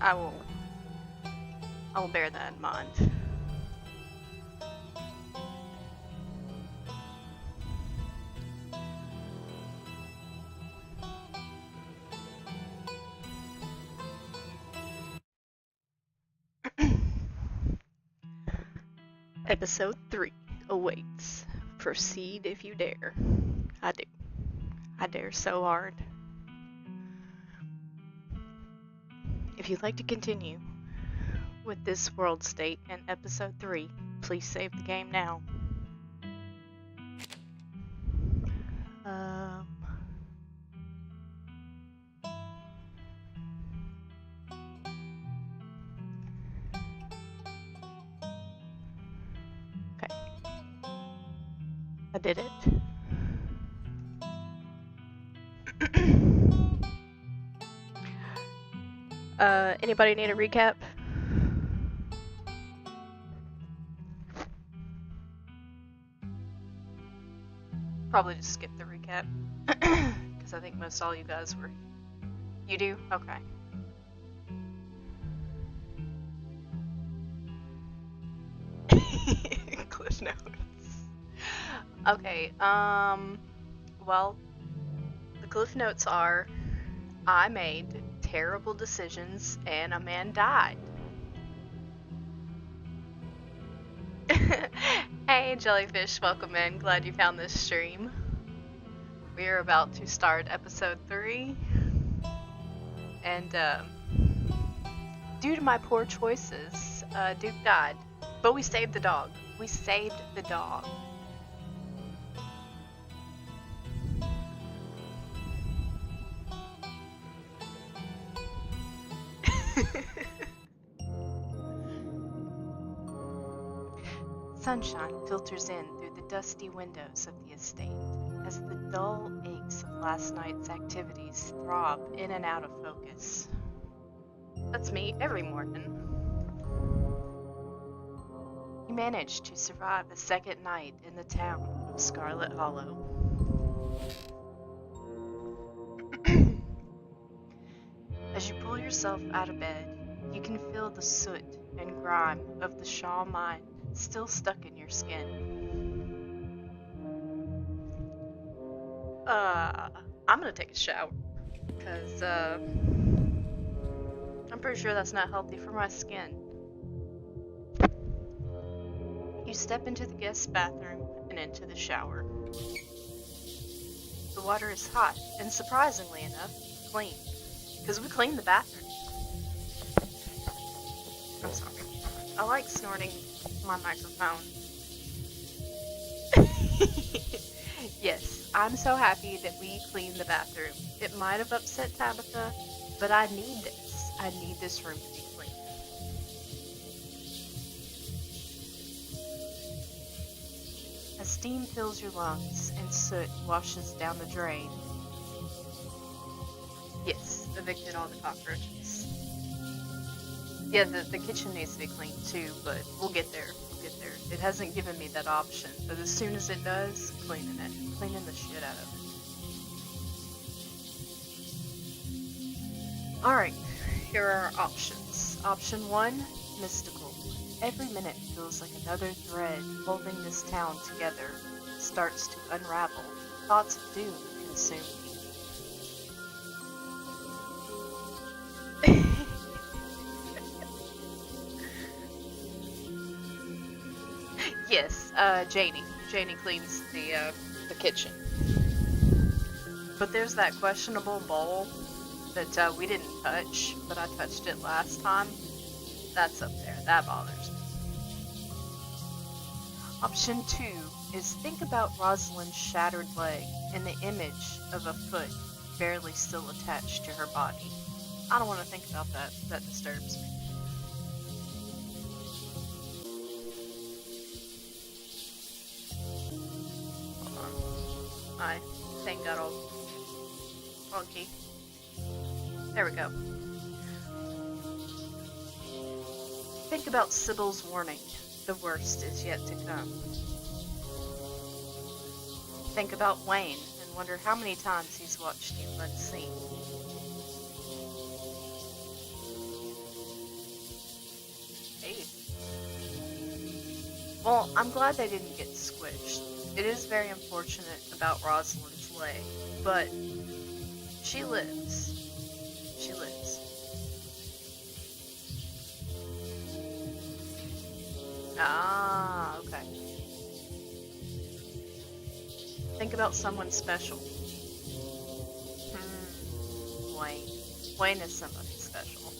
I will bear that in mind. Episode 3 awaits. Proceed if you dare. I do. I dare so hard. If you'd like to continue with this world state in episode 3, please save the game now. Okay. I did it. Anybody need a recap? Probably just skip the recap. Because I think most all you guys were... You do? Okay. Cliff notes. Okay, well, the cliff notes are, I made terrible decisions and a man died. Hey Jellyfish, welcome in. Glad you found this stream. We are about to start episode 3. And due to my poor choices, Duke died. But we saved the dog. We saved the dog. Sunshine filters in through the dusty windows of the estate as the dull aches of last night's activities throb in and out of focus. That's me every morning. You managed to survive the second night in the town of Scarlet Hollow. As you pull yourself out of bed, you can feel the soot and grime of the Shaw mine still stuck in your skin. I'm gonna take a shower, because, I'm pretty sure that's not healthy for my skin. You step into the guest bathroom and into the shower. The water is hot and, surprisingly enough, clean, because we cleaned the bathroom. I'm sorry. I like snorting my microphone. Yes, I'm so happy that we cleaned the bathroom. It might have upset Tabitha, but I need this. I need this room to be clean. As steam fills your lungs and soot washes down the drain. Yes, evicted all the cockroaches. Yeah, the kitchen needs to be cleaned too, but we'll get there. It hasn't given me that option, but as soon as it does, cleaning the shit out of it. Alright, here are our options. Option 1, mystical. Every minute feels like another thread holding this town together starts to unravel. Thoughts of doom consume me. Yes, Janie. Janie cleans the kitchen. But there's that questionable bowl that we didn't touch, but I touched it last time. That's up there. That bothers me. Option 2 is think about Rosalind's shattered leg and the image of a foot barely still attached to her body. I don't want to think about that. That disturbs me. My thing got all funky. There we go. Think about Sybil's warning. The worst is yet to come. Think about Wayne and wonder how many times he's watched you unseen. Well, I'm glad they didn't get squished. It is very unfortunate about Rosalind's leg, but she lives. She lives. Ah, okay. Think about someone special. Wayne. Wayne is somebody special.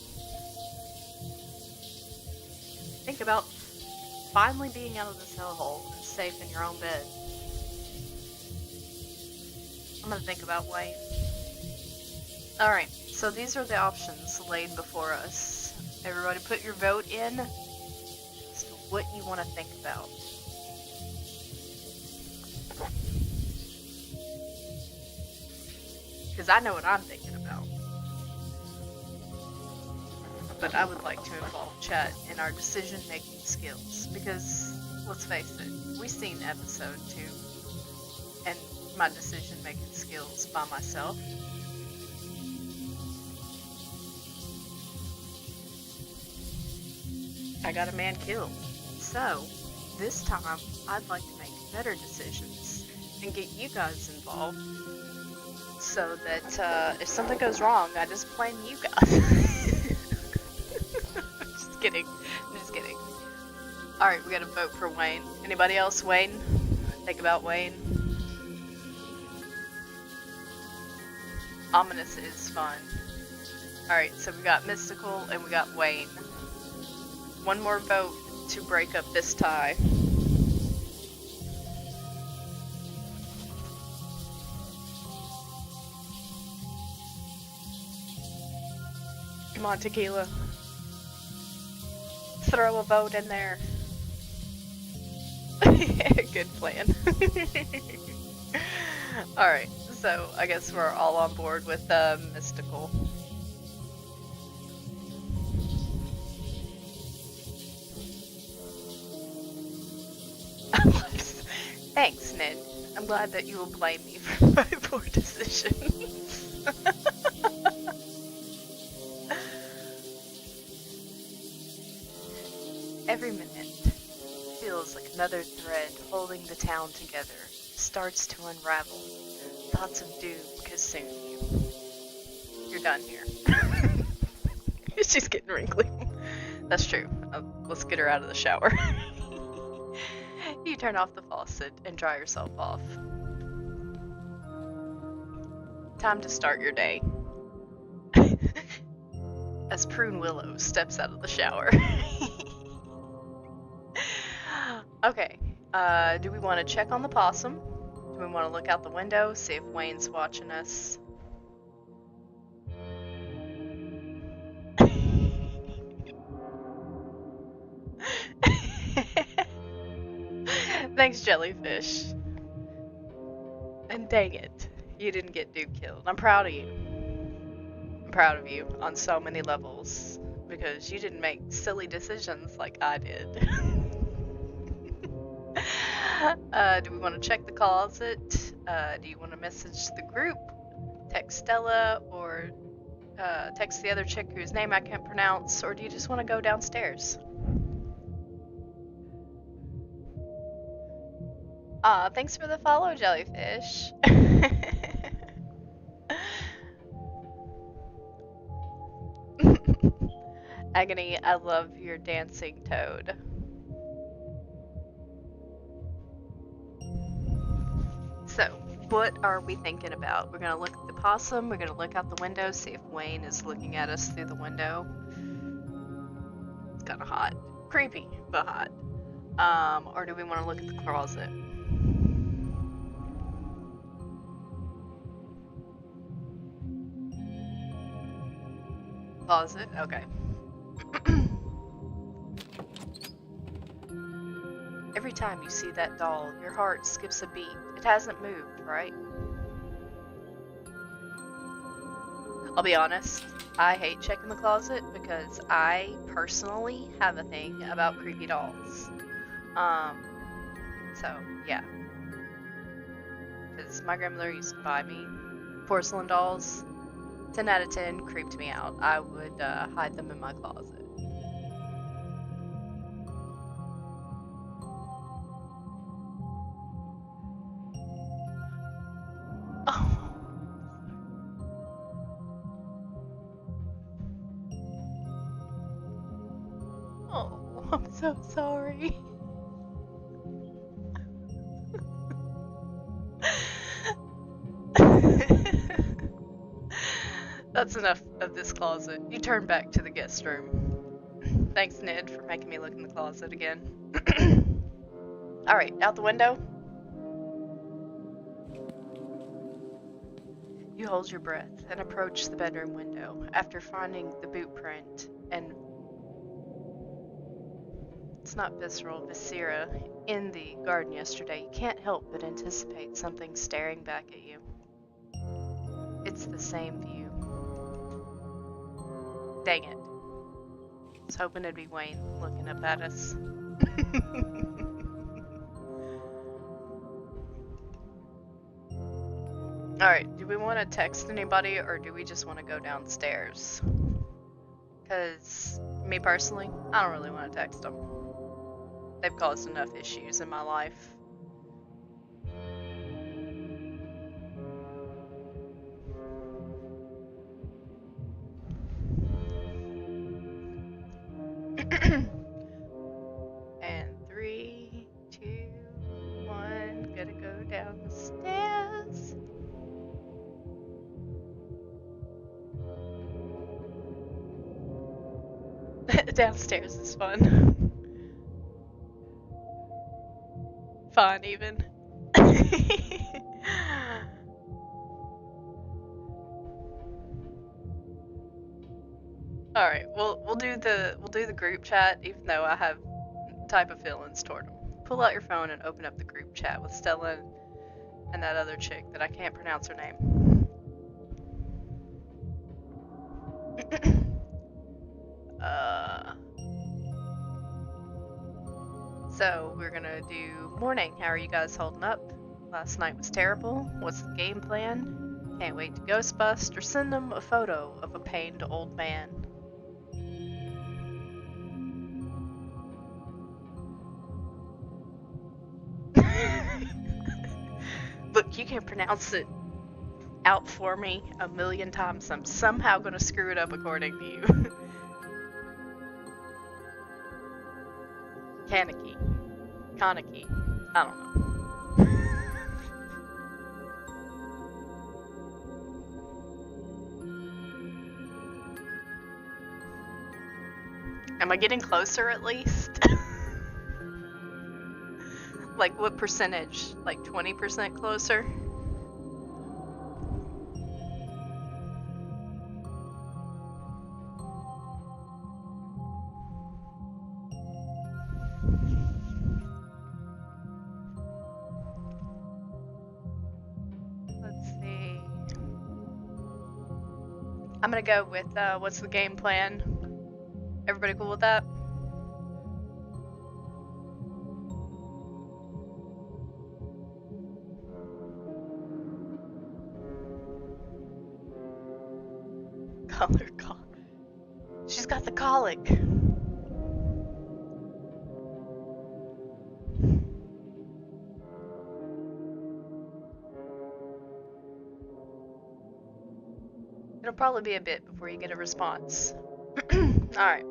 Think about finally being out of this hellhole and safe in your own bed. I'm gonna think about Wayne. Alright, so these are the options laid before us. Everybody put your vote in as to what you want to think about. Because I know what I'm thinking about. But I would like to involve chat in our decision-making skills. Because, let's face it, we've seen episode 2 and my decision-making skills by myself. I got a man killed. So, this time, I'd like to make better decisions and get you guys involved so that if something goes wrong, I just blame you guys. Just kidding. I'm just kidding. Alright, we gotta vote for Wayne. Anybody else? Wayne? Think about Wayne. Ominous is fun. Alright, so we got Mystical and we got Wayne. One more vote to break up this tie. Come on, Tequila. Throw a vote in there. Good plan. Alright, so I guess we're all on board with Mystical. Thanks, Ned. I'm glad that you will blame me for my poor decisions. Every minute feels like another thread holding the town together starts to unravel. Thoughts of doom consume you. You're done here. She's getting wrinkly. That's true. Let's get her out of the shower. You turn off the faucet and dry yourself off. Time to start your day. As Prune Willow steps out of the shower. Okay, do we want to check on the possum? Do we want to look out the window, see if Wayne's watching us? Thanks, Jellyfish. And dang it, you didn't get Duke killed. I'm proud of you. I'm proud of you on so many levels, because you didn't make silly decisions like I did. Do we want to check the closet? Do you want to message the group, text Stella, or text the other chick whose name I can't pronounce, or do you just want to go downstairs? Aw, thanks for the follow, Jellyfish. Agony, I love your dancing toad. So, what are we thinking about? We're gonna look at the possum, we're gonna look out the window, see if Wayne is looking at us through the window. It's kinda hot. Creepy, but hot. Or do we want to look at the closet? Closet? Okay. Every time you see that doll, your heart skips a beat. It hasn't moved, right? I'll be honest, I hate checking the closet because I personally have a thing about creepy dolls. So, yeah. Because my grandmother used to buy me porcelain dolls. 10 out of 10 creeped me out. I would hide them in my closet. so sorry. That's enough of this closet. You turn back to the guest room. Thanks, Ned, for making me look in the closet again. Alright, out the window. You hold your breath and approach the bedroom window after finding the boot print and it's not visceral, viscera in the garden yesterday. You can't help but anticipate something staring back at you. It's the same view. Dang it. I was hoping it'd be Wayne looking up at us. Alright, do we want to text anybody or do we just want to go downstairs? Because, me personally, I don't really want to text them. They've caused enough issues in my life. And 3, 2, 1, gotta go down the stairs. Downstairs is fun. Fun, even. All right, we'll do the group chat, even though I have type of feelings toward them. Pull out your phone and open up the group chat with Stella and that other chick that I can't pronounce her name. So we're gonna do morning. How are you guys holding up? Last night was terrible. What's the game plan? Can't wait to Ghostbust or send them a photo of a pained old man. Look, you can pronounce it out for me a million times. I'm somehow gonna screw it up according to you. Kaneki. Kaneki. I don't know. Am I getting closer at least? Like what percentage? Like 20% closer? Let's see. I'm gonna go with what's the game plan? Everybody cool with that? Colic. She's got the colic. It'll probably be a bit before you get a response. Alright.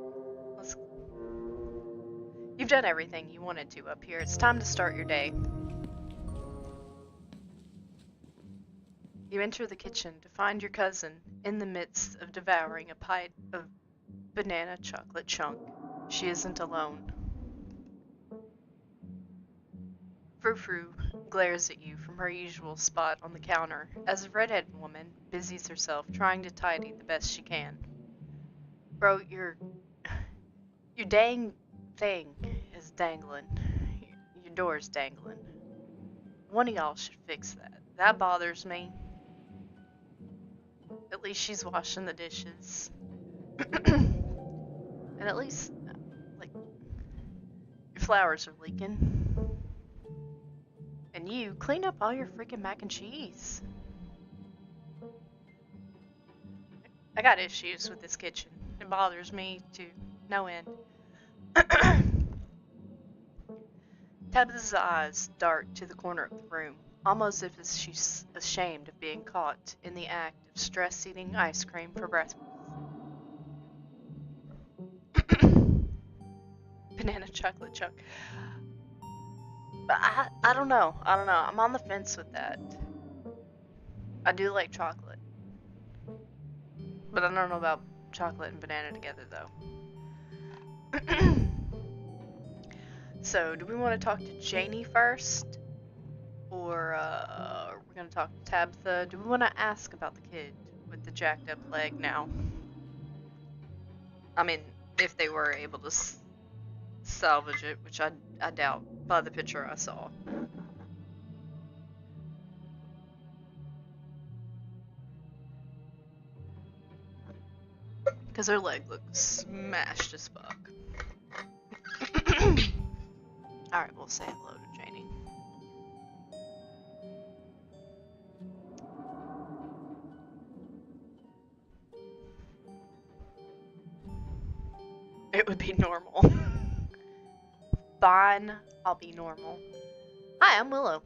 You've done everything you wanted to up here. It's time to start your day. You enter the kitchen to find your cousin in the midst of devouring a pint of banana chocolate chunk. She isn't alone. Frou-Frou glares at you from her usual spot on the counter as a redheaded woman busies herself trying to tidy the best she can. Bro, your dang thing is dangling. Your door's dangling. One of y'all should fix that. That bothers me. At least she's washing the dishes. And at least, like, your flowers are leaking. And you clean up all your freaking mac and cheese. I got issues with this kitchen. It bothers me to no end. Tabitha's eyes dart to the corner of the room, almost as if she's ashamed of being caught in the act of stress-eating ice cream for breakfast. banana chocolate chunk. But I don't know. I don't know. I'm on the fence with that. I do like chocolate. But I don't know about chocolate and banana together, though. So, do we want to talk to Janie first? Or we're going to talk to Tabitha? Do we want to ask about the kid with the jacked up leg now? I mean, if they were able to salvage it, which I doubt by the picture I saw. Because her leg looks smashed as fuck. Alright, we'll say hello to Janie. It would be normal. Fine, I'll be normal. Hi, I'm Willow.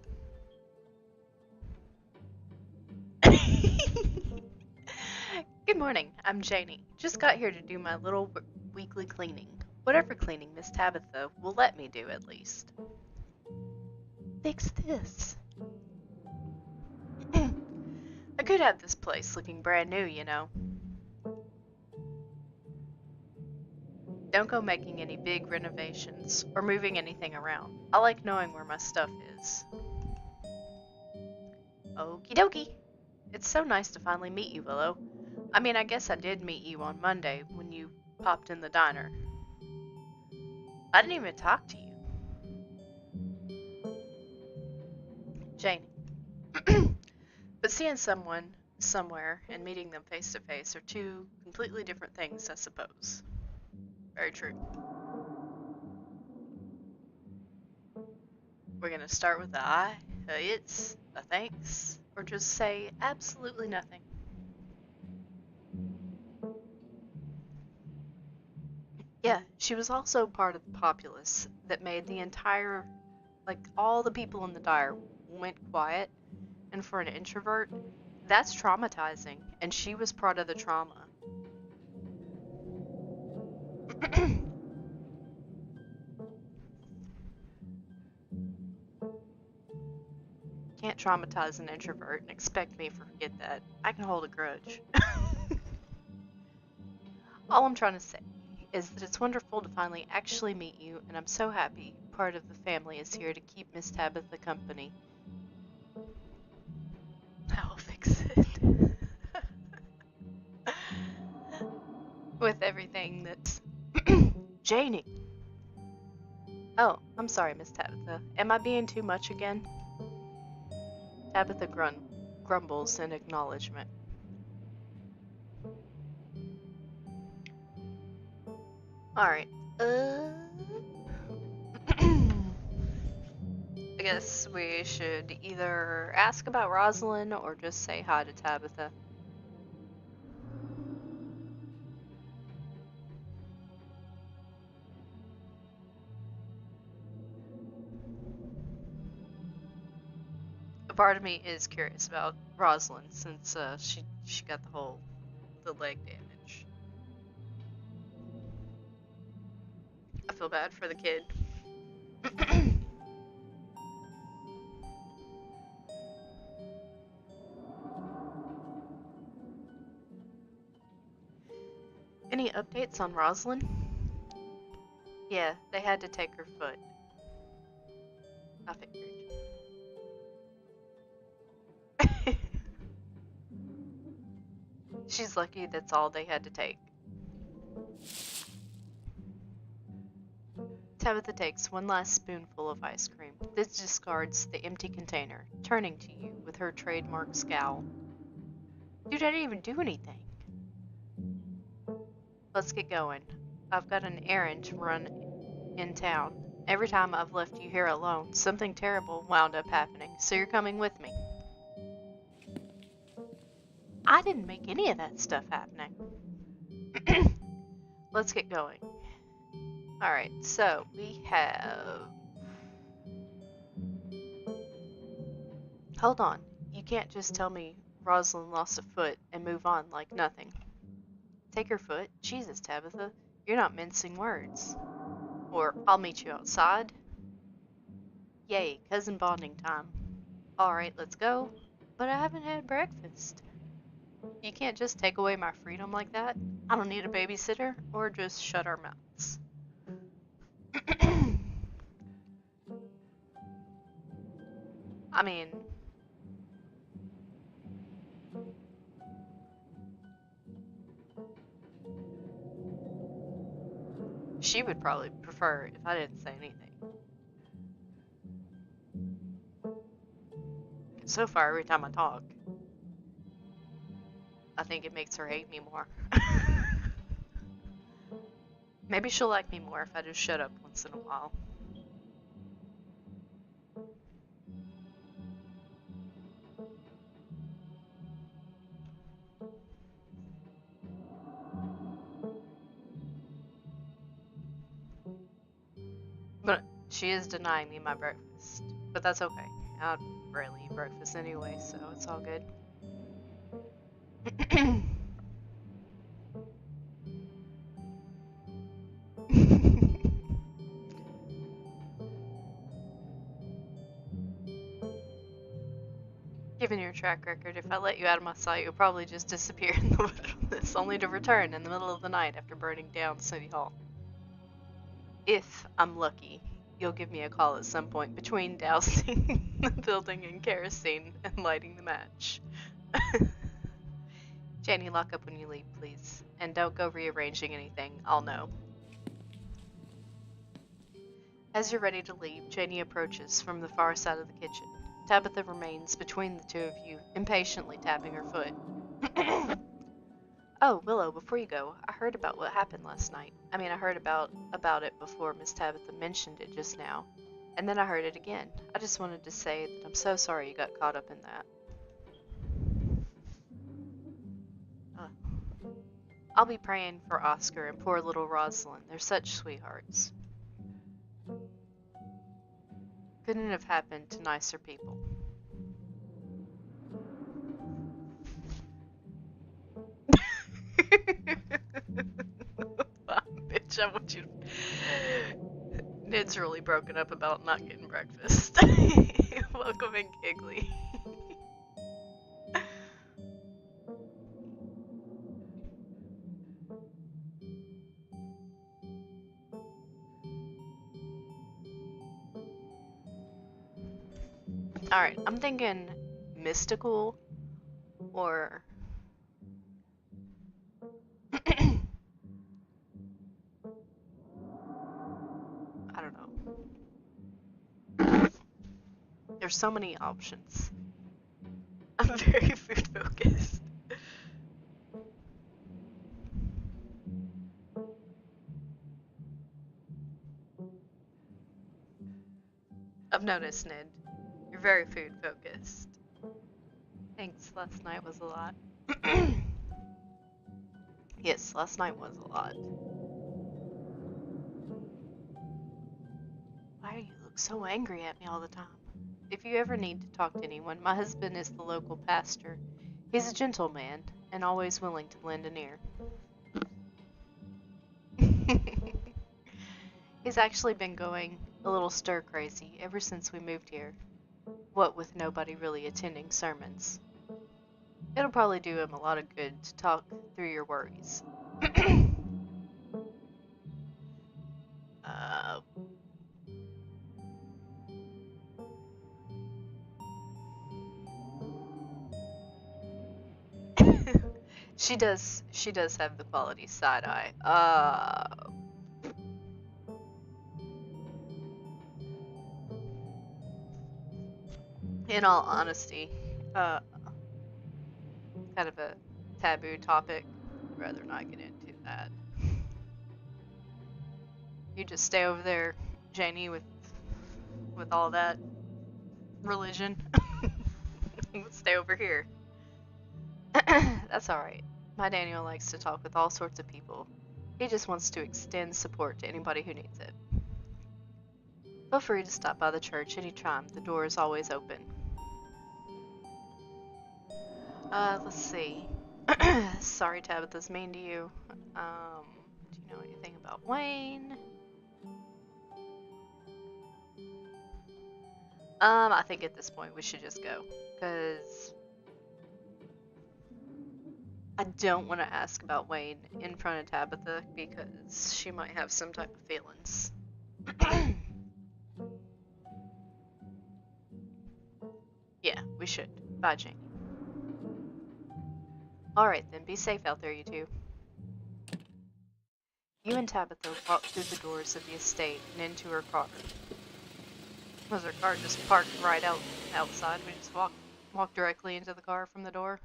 Good morning, I'm Janie. Just got here to do my little weekly cleaning. Whatever cleaning Miss Tabitha will let me do, at least. Fix this. I could have this place looking brand new, you know. Don't go making any big renovations or moving anything around. I like knowing where my stuff is. Okie dokie. It's so nice to finally meet you, Willow. I mean, I guess I did meet you on Monday when you popped in the diner. I didn't even talk to you. Janie. But seeing someone somewhere and meeting them face to face are two completely different things, I suppose. Very true. We're gonna start with the I, a it's, a thanks, or just say absolutely nothing. Yeah, she was also part of the populace that made the entire, like, all the people in the diner went quiet, and for an introvert, that's traumatizing, and she was part of the trauma. Can't traumatize an introvert and expect me to forget that. I can hold a grudge. All I'm trying to say is that it's wonderful to finally actually meet you, and I'm so happy part of the family is here to keep Miss Tabitha company. I will fix it. With everything that's... Janie! Oh, I'm sorry, Miss Tabitha. Am I being too much again? Tabitha grumbles in acknowledgement. Alright, I guess we should either ask about Rosalind or just say hi to Tabitha. A part of me is curious about Rosalind since she got the leg damage. I feel bad for the kid. Any updates on Rosalind? Yeah, they had to take her foot. I figured. She's lucky that's all they had to take. Tabitha takes one last spoonful of ice cream, then discards the empty container, turning to you with her trademark scowl. Dude, I didn't even do anything. Let's get going. I've got an errand to run in town. Every time I've left you here alone, something terrible wound up happening, so you're coming with me. I didn't make any of that stuff happening. Let's get going. Alright, so we have... Hold on. You can't just tell me Rosalind lost a foot and move on like nothing. Take her foot? Jesus, Tabitha. You're not mincing words. Or I'll meet you outside. Yay, cousin bonding time. Alright, let's go. But I haven't had breakfast. You can't just take away my freedom like that. I don't need a babysitter, or just shut our mouths. I mean, she would probably prefer if I didn't say anything. So far, every time I talk, I think it makes her hate me more. Maybe she'll like me more if I just shut up once in a while. But she is denying me my breakfast. But that's okay. I rarely eat breakfast anyway, so it's all good. Given your track record, if I let you out of my sight, you'll probably just disappear in the wilderness, only to return in the middle of the night after burning down City Hall. If I'm lucky, you'll give me a call at some point between dousing the building in kerosene and lighting the match. Janie, lock up when you leave, please. And don't go rearranging anything, I'll know. As you're ready to leave, Janie approaches from the far side of the kitchen. Tabitha remains between the two of you, impatiently tapping her foot. Oh, Willow, before you go, I heard about what happened last night. I heard about it before Miss Tabitha mentioned it just now. And then I heard it again. I just wanted to say that I'm so sorry you got caught up in that. I'll be praying for Oscar and poor little Rosalind. They're such sweethearts. Couldn't have happened to nicer people. Bitch, I want you to... Ned's really broken up about not getting breakfast. Welcome in, Giggly. Alright, I'm thinking mystical or... I don't know. There's so many options. I'm very food focused. I've noticed, Ned. You're very food focused. Thanks, last night was a lot. Yes, last night was a lot. Why do you look so angry at me all the time? If you ever need to talk to anyone, my husband is the local pastor. He's a gentleman and always willing to lend an ear. He's actually been going a little stir crazy ever since we moved here. What with nobody really attending sermons. It'll probably do him a lot of good to talk through your worries. She does have the quality side eye. In all honesty, kind of a taboo topic. I'd rather not get into that. You just stay over there, Janie, with all that religion. Stay over here. That's alright. My Daniel likes to talk with all sorts of people. He just wants to extend support to anybody who needs it. Feel free to stop by the church anytime. The door is always open. Let's see. Sorry Tabitha's mean to you. Do you know anything about Wayne? I think at this point we should just go. Because I don't want to ask about Wayne in front of Tabitha because she might have some type of feelings. Yeah, we should. Bye, Janie. Alright then, be safe out there, you two. You and Tabitha walked through the doors of the estate and into her car. Was her car just parked right outside? We just walked directly into the car from the door?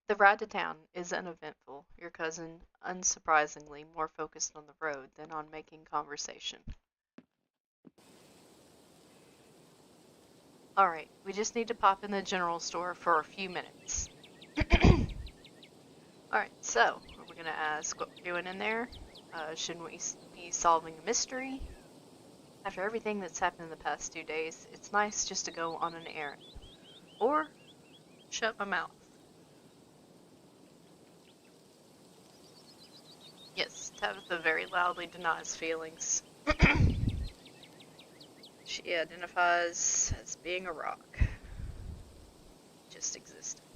The ride to town is uneventful, your cousin, unsurprisingly, more focused on the road than on making conversation. Alright, we just need to pop in the general store for a few minutes. Alright, so, are we gonna ask what we're doing in there? Shouldn't we be solving a mystery? After everything that's happened in the past 2 days, it's nice just to go on an errand. Or, shut my mouth. Yes, Tabitha very loudly denies feelings. She identifies as being a rock. Just existing.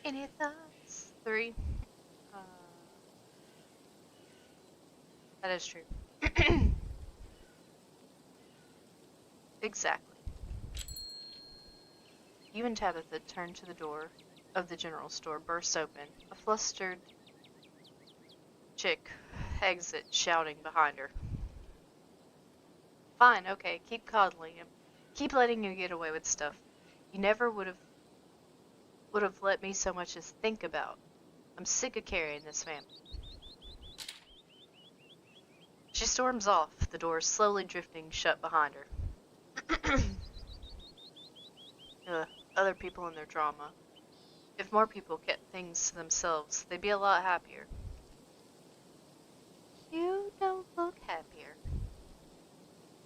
Any thoughts? 3. Uh, that is true. Exactly. You and Tabitha turn to the door of the general store, bursts open. A flustered chick exits, shouting behind her. Fine, okay, keep coddling him. Keep letting you get away with stuff you never would have let me so much as think about. I'm sick of carrying this family. She storms off, the door slowly drifting shut behind her. Other people and their drama. If more people kept things to themselves, they'd be a lot happier. You don't look happier.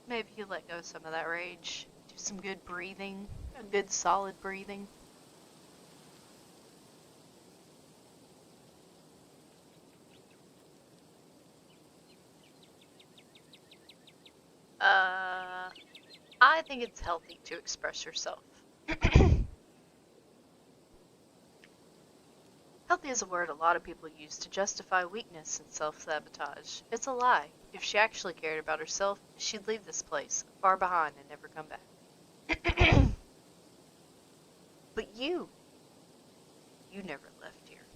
Maybe you let go some of that rage. Do some good breathing. A good solid breathing. I think it's healthy to express yourself. Healthy is a word a lot of people use to justify weakness and self-sabotage. It's a lie. If she actually cared about herself, she'd leave this place, far behind, and never come back. But you never left here.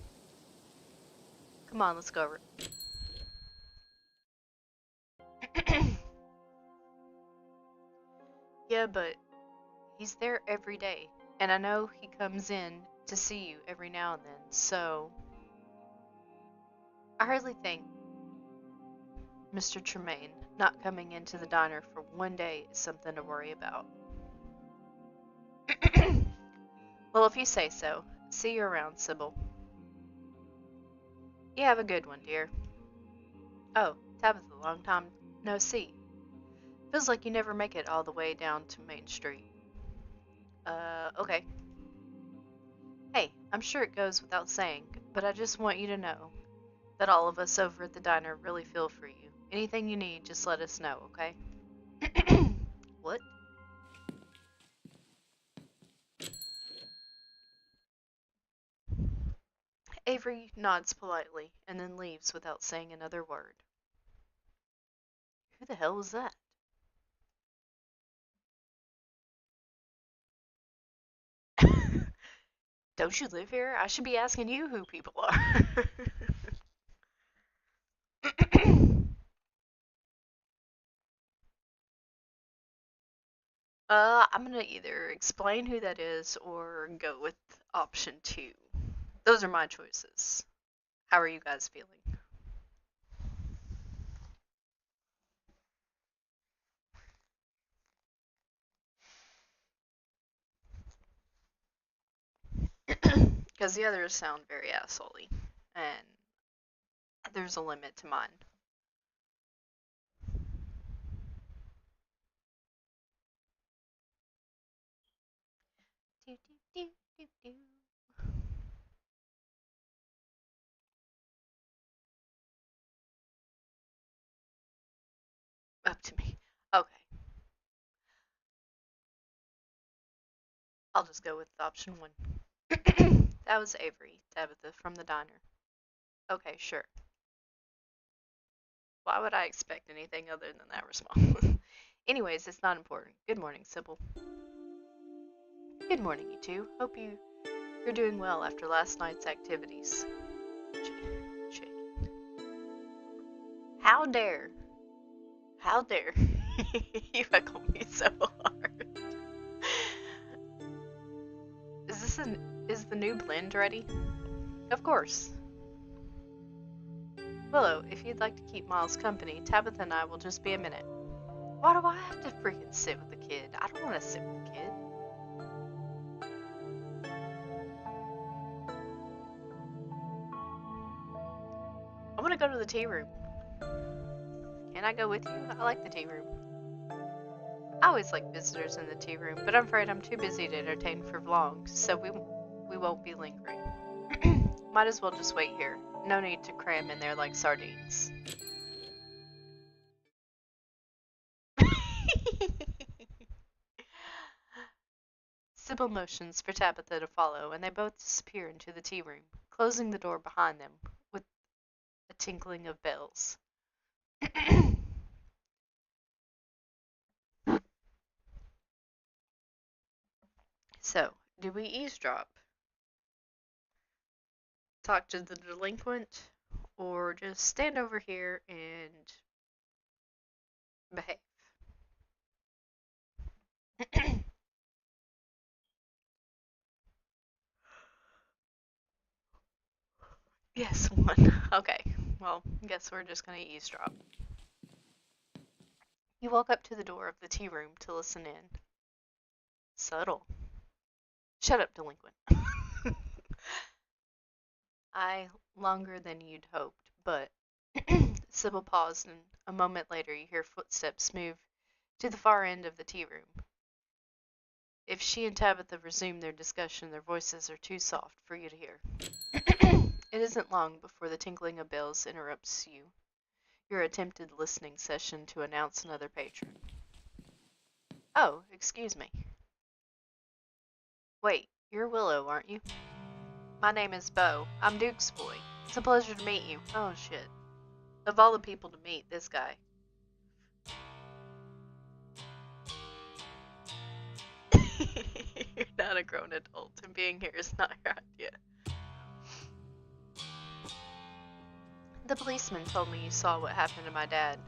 Come on, let's go over it. Yeah, but he's there every day, and I know he comes in to see you every now and then, so I hardly think Mr. Tremaine not coming into the diner for one day is something to worry about. Well, if you say so. See you around, Sybil. You have a good one, dear. Oh, Tabitha, long time no see. Feels like you never make it all the way down to Main Street. Okay. Hey, I'm sure it goes without saying, but I just want you to know that all of us over at the diner really feel for you. Anything you need, just let us know, okay? What? Avery nods politely and then leaves without saying another word. Who the hell was that? Don't you live here? I should be asking you who people are. I'm gonna either explain who that is or go with option 2. Those are my choices. How are you guys feeling? Because the others sound very assholey, and there's a limit to mine. I'll just go with option 1. That was Avery, Tabitha from the diner. Okay, sure. Why would I expect anything other than that response? Anyways, it's not important. Good morning, Sybil. Good morning, you two. Hope you're doing well after last night's activities. How dare you heckle me so hard? Is the new blend ready? Of course. Willow, if you'd like to keep Miles company, Tabitha and I will just be a minute. Why do I have to freaking sit with the kid? I don't want to sit with the kid. I want to go to the tea room. Can I go with you? I like the tea room. I always like visitors in the tea room, but I'm afraid I'm too busy to entertain for long, so we won't be lingering. Might as well just wait here. No need to cram in there like sardines. Sybil motions for Tabitha to follow, and they both disappear into the tea room, closing the door behind them with a tinkling of bells. So, do we eavesdrop? Talk to the delinquent? Or just stand over here and behave? Yes, 1. Okay, well, guess we're just gonna eavesdrop. You walk up to the door of the tea room to listen in. Subtle. Shut up, delinquent. Longer than you'd hoped, but Sybil paused, and a moment later you hear footsteps move to the far end of the tea room. If she and Tabitha resume their discussion, their voices are too soft for you to hear. It isn't long before the tinkling of bells interrupts your attempted listening session to announce another patron. Oh, excuse me. Wait, you're Willow, aren't you? My name is Beau. I'm Duke's boy. It's a pleasure to meet you. Oh, shit. Of all the people to meet, this guy. You're not a grown adult, and being here is not your idea. The policeman told me you saw what happened to my dad.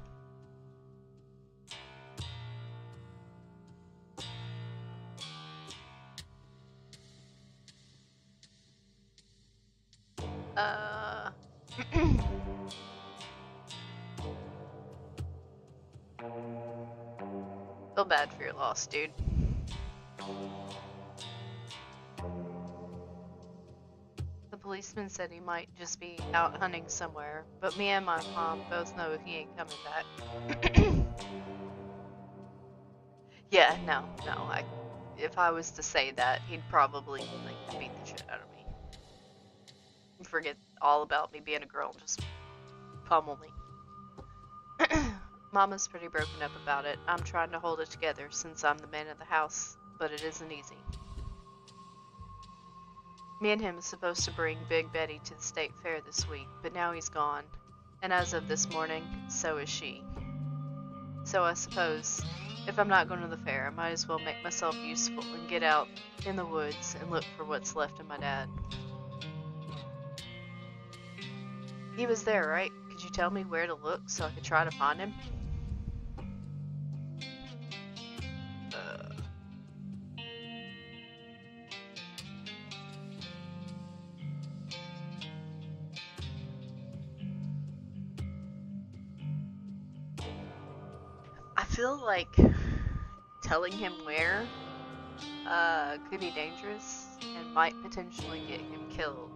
Feel bad for your loss, dude. The policeman said he might just be out hunting somewhere, but me and my mom both know he ain't coming back. Yeah, no. If I was to say that, he'd probably beat the shit out of me. Forget all about me being a girl and just pummel me. Mama's pretty broken up about it. I'm trying to hold it together since I'm the man of the house, but it isn't easy. Me and him is supposed to bring Big Betty to the state fair this week, but now he's gone. And as of this morning, so is she. So I suppose, if I'm not going to the fair, I might as well make myself useful and get out in the woods and look for what's left of my dad. He was there, right? Could you tell me where to look so I could try to find him? I feel like telling him where could be dangerous and might potentially get him killed.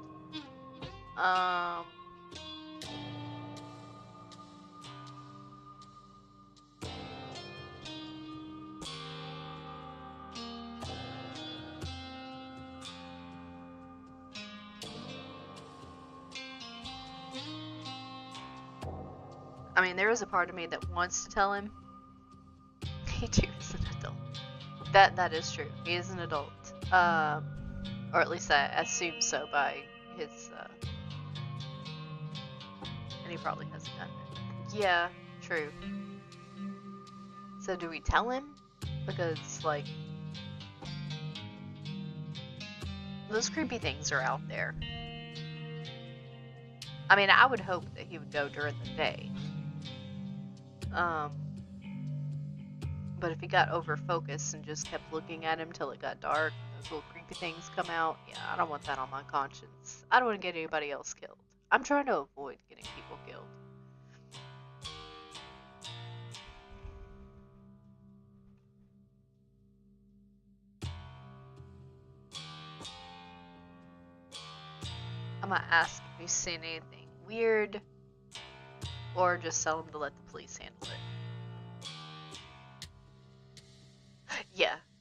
I mean, there is a part of me that wants to tell him. He too is an adult. That is true. He is an adult. Um, or at least I assume so by his, and he probably hasn't done it. Yeah, true. So do we tell him? Because, like, those creepy things are out there. I mean, I would hope that he would go during the day. But if he got over focused and just kept looking at him till it got dark, and those little creepy things come out, yeah, I don't want that on my conscience. I don't want to get anybody else killed. I'm trying to avoid getting people killed. I'm gonna ask if he's seen anything weird, or just tell him to let the police handle it.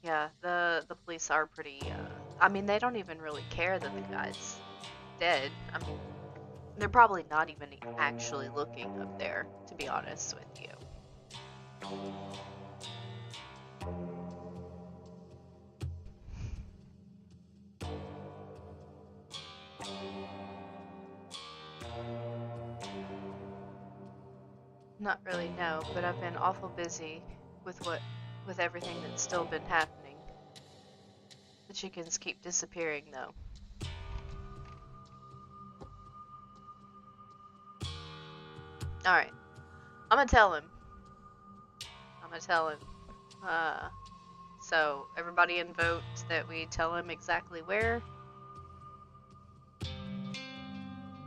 Yeah, the police are pretty, I mean, they don't even really care that the guy's dead. I mean, they're probably not even actually looking up there, to be honest with you. Not really, no, but I've been awful busy with everything that's still been happening. The chickens keep disappearing, though. Alright. I'm gonna tell him. So everybody in vote that we tell him exactly where?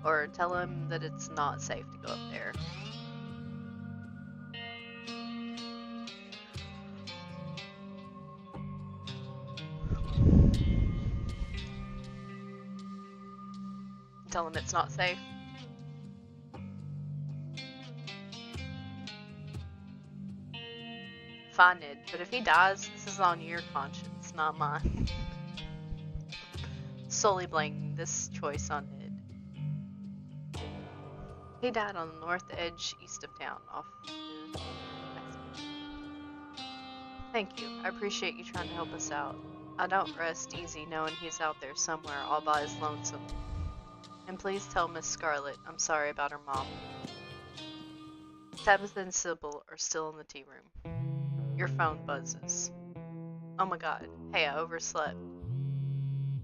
Or tell him that it's not safe to go up there. Tell him it's not safe. Fine, Ned, but if he dies, this is on your conscience, not mine. Solely blaming this choice on Ned. He died on the north edge, east of town, off the Thank you. I appreciate you trying to help us out. I don't rest easy knowing he's out there somewhere all by his lonesome. And please tell Miss Scarlet I'm sorry about her mom. Tabitha and Sybil are still in the tea room. Your phone buzzes. Oh my god. Hey, I overslept.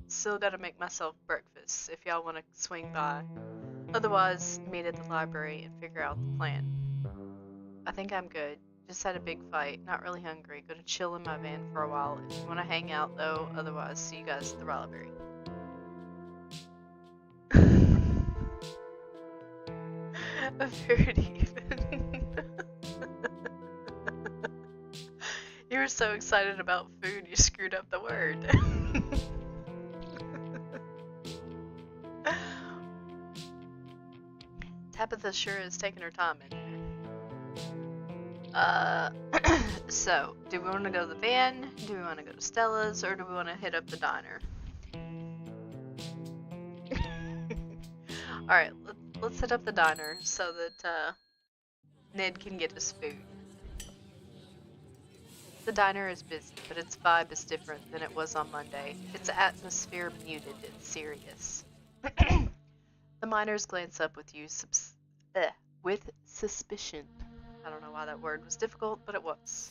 Still gotta make myself breakfast if y'all wanna swing by. Otherwise, meet at the library and figure out the plan. I think I'm good. Just had a big fight. Not really hungry. Gonna chill in my van for a while. If you wanna hang out though, otherwise, see you guys at the library. A food even. You were so excited about food, you screwed up the word. Tabitha sure is taking her time in there. So, do we want to go to the van? Do we want to go to Stella's? Or do we want to hit up the diner? Alright, let's hit up the diner so that Ned can get his food. The diner is busy, but its vibe is different than it was on Monday. Its atmosphere muted and serious. The miners glance up with with suspicion. I don't know why that word was difficult, but it was.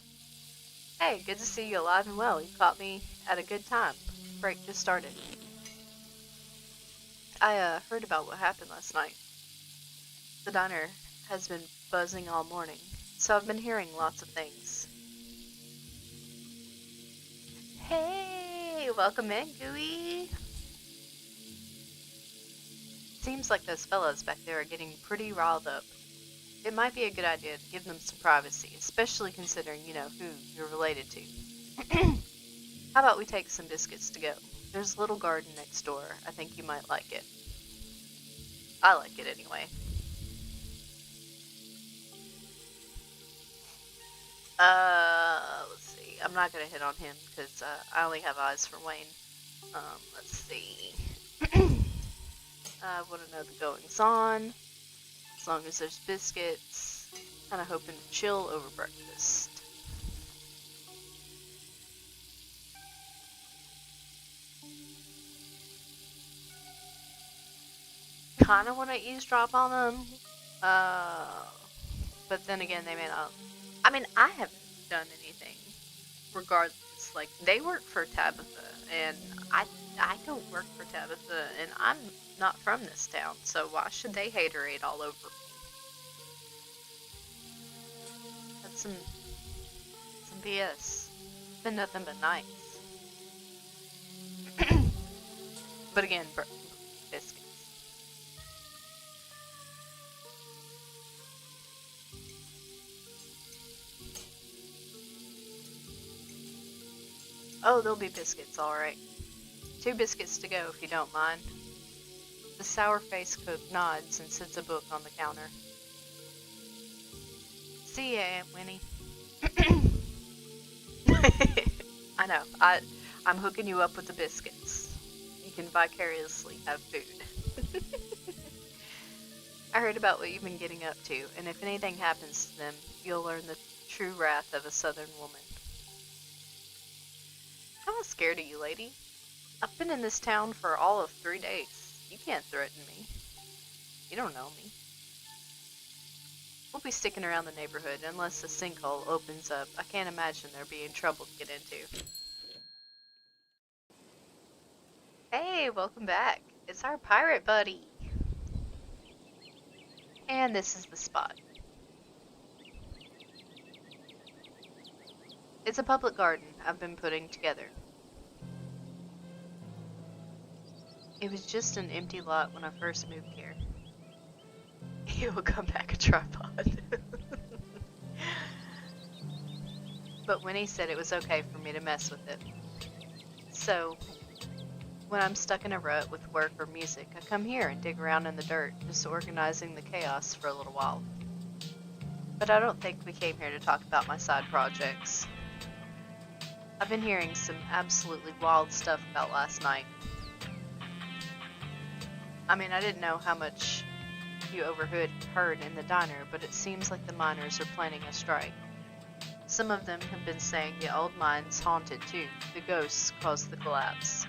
Hey, good to see you alive and well. You caught me at a good time. Break just started. I heard about what happened last night. The diner has been buzzing all morning, so I've been hearing lots of things. Hey, welcome in, Gooey. Seems like those fellas back there are getting pretty riled up. It might be a good idea to give them some privacy, especially considering you know who you're related to. How about we take some biscuits to go? There's a little garden next door. I think you might like it. I like it anyway. Let's see. I'm not gonna hit on him because I only have eyes for Wayne. Let's see. I want to know the goings on. As long as there's biscuits. Kind of hoping to chill over breakfast. kind of want to eavesdrop on them. But then again, they may not. I mean, I haven't done anything. Regardless, like, they work for Tabitha, and I don't work for Tabitha, and I'm not from this town, so why should they haterade all over me? That's some BS. It's been nothing but nice. But again, biscuits. Oh, there'll be biscuits, alright. 2 biscuits to go, if you don't mind. The sour-faced cook nods and sets a book on the counter. See ya, Aunt Winnie. I know, I'm hooking you up with the biscuits. You can vicariously have food. I heard about what you've been getting up to, and if anything happens to them, you'll learn the true wrath of a southern woman. I'm not scared of you, lady. I've been in this town for all of 3 days. You can't threaten me. You don't know me. We'll be sticking around the neighborhood unless the sinkhole opens up. I can't imagine there being trouble to get into. Hey, welcome back. It's our pirate buddy. And this is the spot. It's a public garden I've been putting together. It was just an empty lot when I first moved here. It will come back a tripod. But Winnie said it was okay for me to mess with it. So, when I'm stuck in a rut with work or music, I come here and dig around in the dirt, just organizing the chaos for a little while. But I don't think we came here to talk about my side projects. I've been hearing some absolutely wild stuff about last night. I mean, I didn't know how much you overheard in the diner, but it seems like the miners are planning a strike. Some of them have been saying the old mine's haunted too. The ghosts caused the collapse.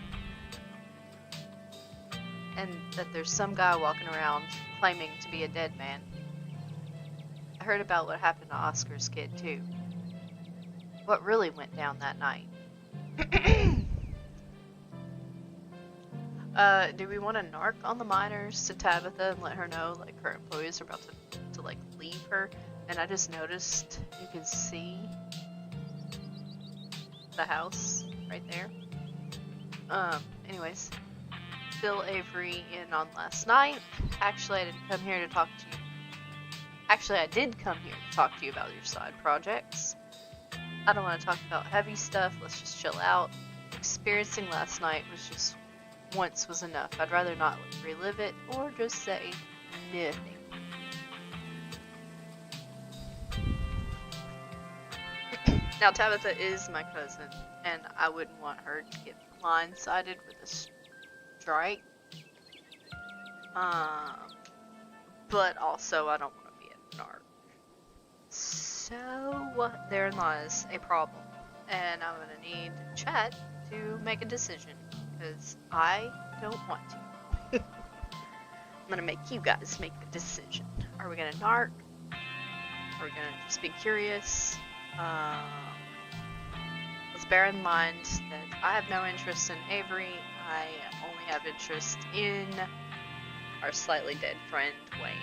And that there's some guy walking around claiming to be a dead man. I heard about what happened to Oscar's kid too. What really went down that night. Do we want to narc on the miners to Tabitha and let her know, like, her employees are about to like, leave her? And I just noticed you can see the house right there. Anyways, fill Avery in on last night. Actually, I didn't come here to talk to you. Actually, I did come here to talk to you about your side projects. I don't want to talk about heavy stuff, let's just chill out. Experiencing last night was just once was enough. I'd rather not relive it or just say nothing. Now, Tabitha is my cousin, and I wouldn't want her to get blindsided with a strike. But also, I don't want to be a narc. So, therein lies a problem, and I'm gonna need chat to make a decision, because I don't want to. I'm gonna make you guys make the decision. Are we gonna narc? Are we gonna just be curious? Let's bear in mind that I have no interest in Avery. I only have interest in our slightly dead friend, Wayne.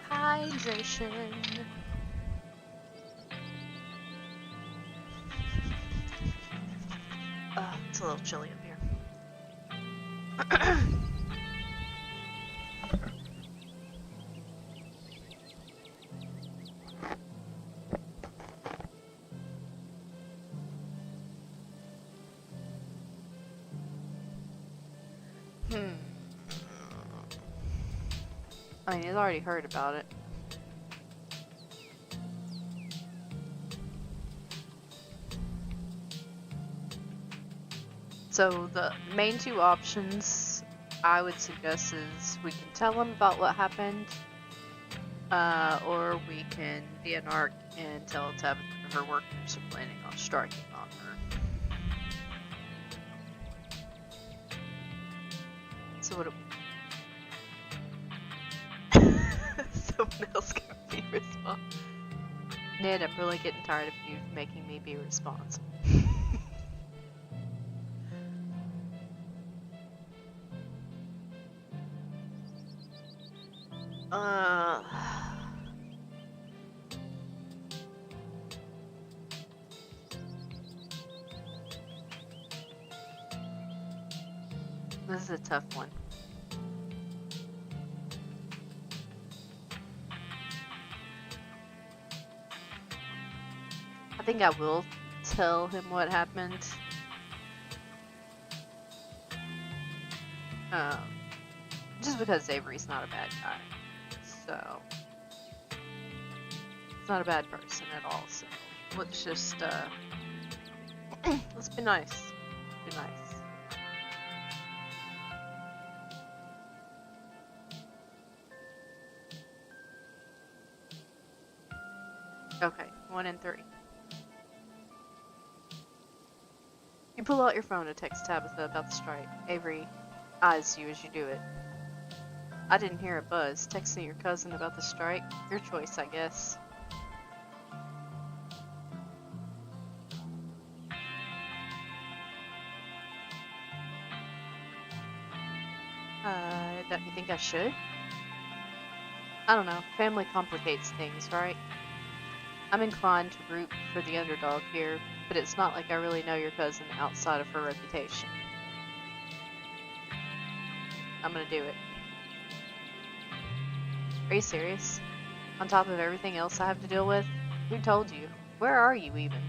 Hydration. It's a little chilly up here. I mean, he's already heard about it. So the main two options I would suggest is we can tell them about what happened, or we can be an arc and tell Tabitha her workers are planning on striking on her. So what? Someone else gonna be responsible. Ned, I'm really getting tired of you making me be responsible. This is a tough one. I think I will tell him what happened. Just because Avery's not a bad guy. So, he's not a bad person at all. So, let's just, let's be nice. Be nice. Okay, 1 and 3. You pull out your phone to text Tabitha about the strike. Avery eyes you as you do it. I didn't hear a buzz. Texting your cousin about the strike? Your choice, I guess. Don't you think I should? I don't know. Family complicates things, right? I'm inclined to root for the underdog here, but it's not like I really know your cousin outside of her reputation. I'm gonna do it. Are you serious? On top of everything else I have to deal with? Who told you? Where are you even?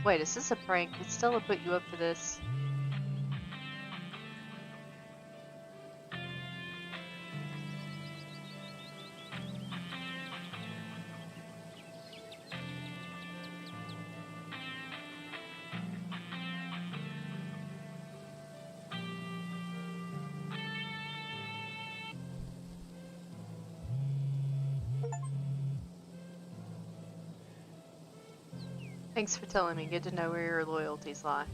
Wait, is this a prank? Did Stella put you up for this? Thanks for telling me. Good to know where your loyalties lie.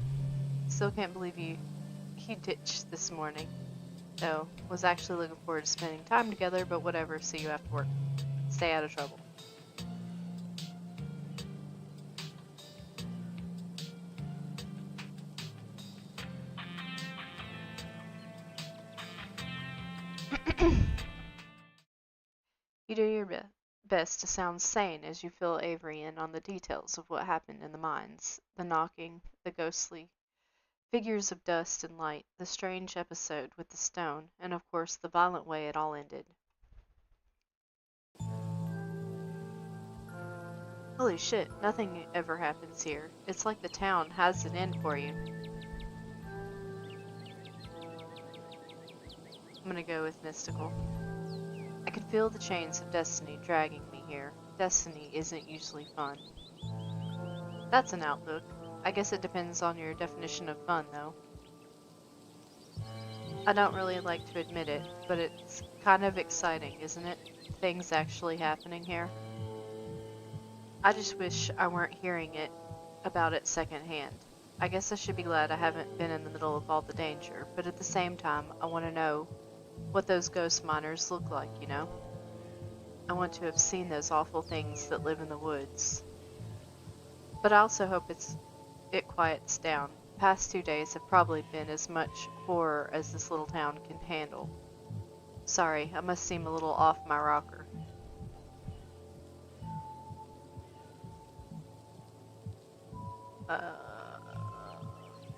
Still can't believe you ditched this morning. Though, was actually looking forward to spending time together, but whatever, see you after work. Stay out of trouble. You do your best to sound sane as you fill Avery in on the details of what happened in the mines, the knocking, the ghostly figures of dust and light, the strange episode with the stone, and of course the violent way it all ended. Holy shit, nothing ever happens here. It's like the town has an end for you. I'm gonna go with mystical. I can feel the chains of destiny dragging me here. Destiny isn't usually fun. That's an outlook. I guess it depends on your definition of fun, though. I don't really like to admit it, but it's kind of exciting, isn't it? Things actually happening here. I just wish I weren't hearing about it secondhand. I guess I should be glad I haven't been in the middle of all the danger, but at the same time, I want to know what those ghost miners look like, you know? I want to have seen those awful things that live in the woods. But I also hope it quiets down. The past 2 days have probably been as much horror as this little town can handle. Sorry, I must seem a little off my rocker.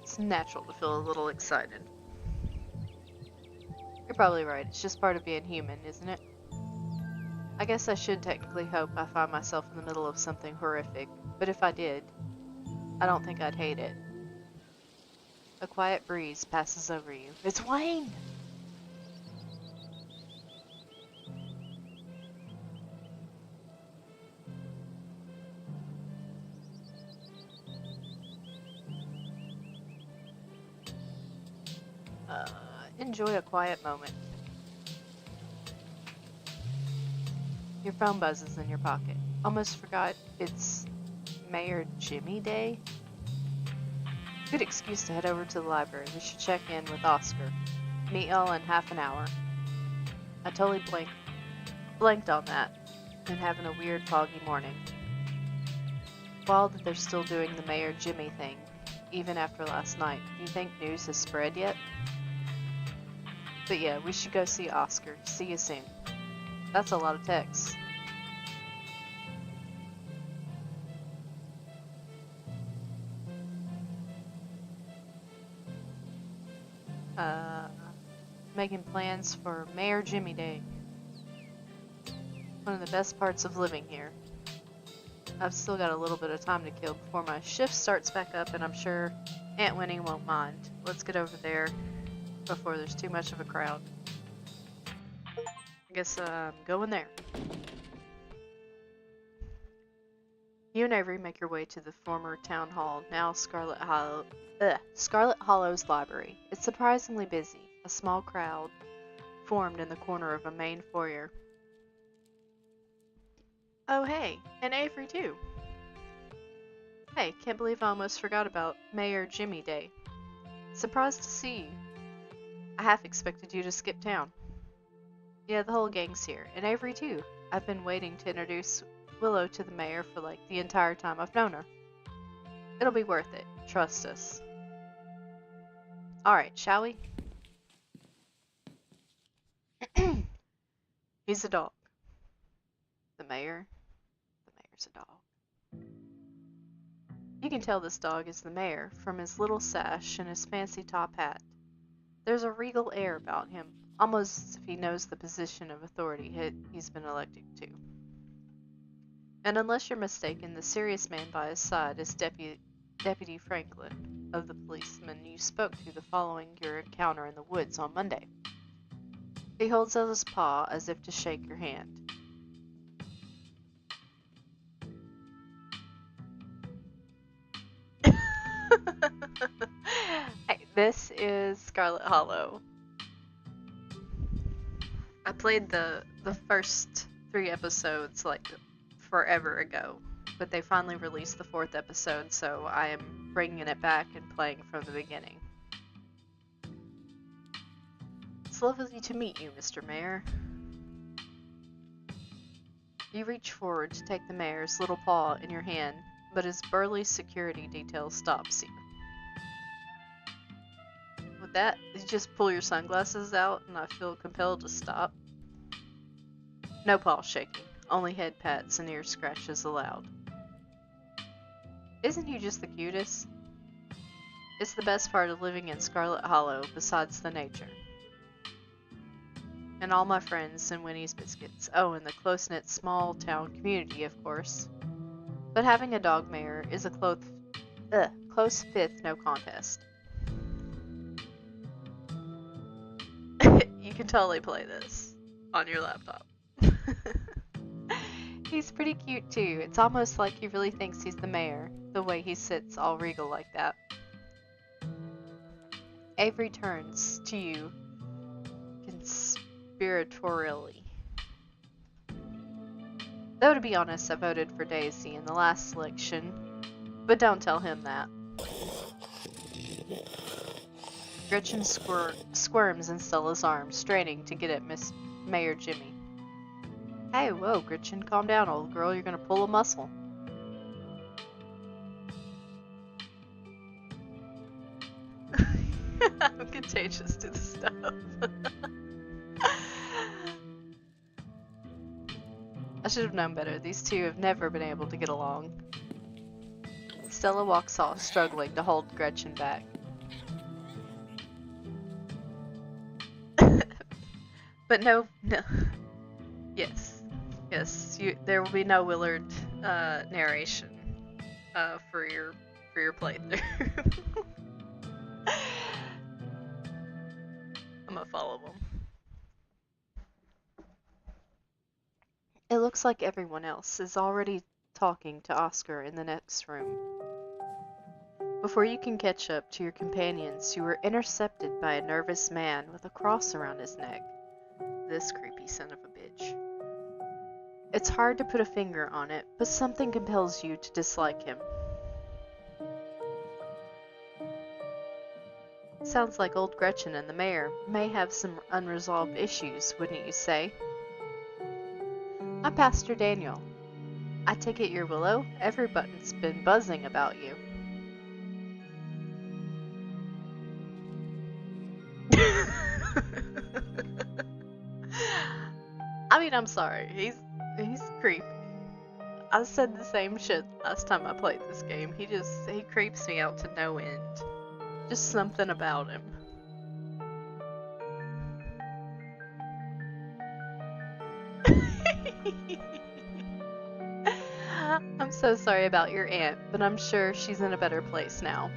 It's natural to feel a little excited. You're probably right. It's just part of being human, isn't it? I guess I should technically hope I find myself in the middle of something horrific, but if I did, I don't think I'd hate it. A quiet breeze passes over you. It's Wayne! Enjoy a quiet moment. Your phone buzzes in your pocket. Almost forgot it's Mayor Jimmy Day. Good excuse to head over to the library. We should check in with Oscar. Meet y'all in half an hour. I totally blanked on that and having a weird foggy morning. Wild that they're still doing the Mayor Jimmy thing, even after last night. Do you think news has spread yet? But yeah, we should go see Oscar. See you soon. That's a lot of text. Making plans for Mayor Jimmy Day. One of the best parts of living here. I've still got a little bit of time to kill before my shift starts back up, and I'm sure Aunt Winnie won't mind. Let's get over there before there's too much of a crowd. I guess I'm going there. You and Avery make your way to the former town hall, now Scarlet Hollow's library. It's surprisingly busy. A small crowd formed in the corner of a main foyer. Oh hey, and Avery too. Hey, can't believe I almost forgot about Mayor Jimmy Day. Surprised to see you. I half expected you to skip town. Yeah, the whole gang's here, and Avery too. I've been waiting to introduce Willow to the mayor for like the entire time I've known her. It'll be worth it, trust us. Alright, shall we? He's a dog. The mayor's a dog. You can tell this dog is the mayor from his little sash and his fancy top hat. There's a regal air about him, almost as if he knows the position of authority he's been elected to. And unless you're mistaken, the serious man by his side is Deputy Franklin, of the policeman you spoke to following your encounter in the woods on Monday. He holds out his paw as if to shake your hand. Hey, this is Scarlet Hollow. I played the first 3 episodes like forever ago, but they finally released the 4th episode, so I am bringing it back and playing from the beginning. It's lovely to meet you, Mr. Mayor. You reach forward to take the mayor's little paw in your hand, but his burly security detail stops you. With that, you just pull your sunglasses out, and I feel compelled to stop. No paw shaking, only head pats and ear scratches allowed. Isn't he just the cutest? It's the best part of living in Scarlet Hollow, besides the nature. And all my friends and Winnie's Biscuits. Oh, and the close-knit small town community, of course. But having a dog mayor is a close fifth, no contest. You can totally play this on your laptop. He's pretty cute too. It's almost like he really thinks he's the mayor, the way he sits all regal like that. Avery turns to you conspiratorially. Though to be honest, I voted for Daisy in the last election, but don't tell him that. Gretchen squirms in Stella's arms, straining to get at Miss Mayor Jimmy. Hey, whoa, Gretchen, calm down, old girl. You're gonna pull a muscle. I'm contagious to the stuff. I should have known better. These two have never been able to get along. Stella walks off, struggling to hold Gretchen back. But no. Yes, there will be no Willard narration for your playthrough. I'm gonna follow them. It looks like everyone else is already talking to Oscar in the next room. Before you can catch up to your companions, you were intercepted by a nervous man with a cross around his neck. This creepy son of a bitch. It's hard to put a finger on it, but something compels you to dislike him. Sounds like old Gretchen and the mayor may have some unresolved issues, wouldn't you say? I'm Pastor Daniel. I take it you're Willow. Everybody's been buzzing about you. I mean, I'm sorry. He's creepy. I said the same shit last time I played this game. He creeps me out to no end. Just something about him. I'm so sorry about your aunt, but I'm sure she's in a better place now.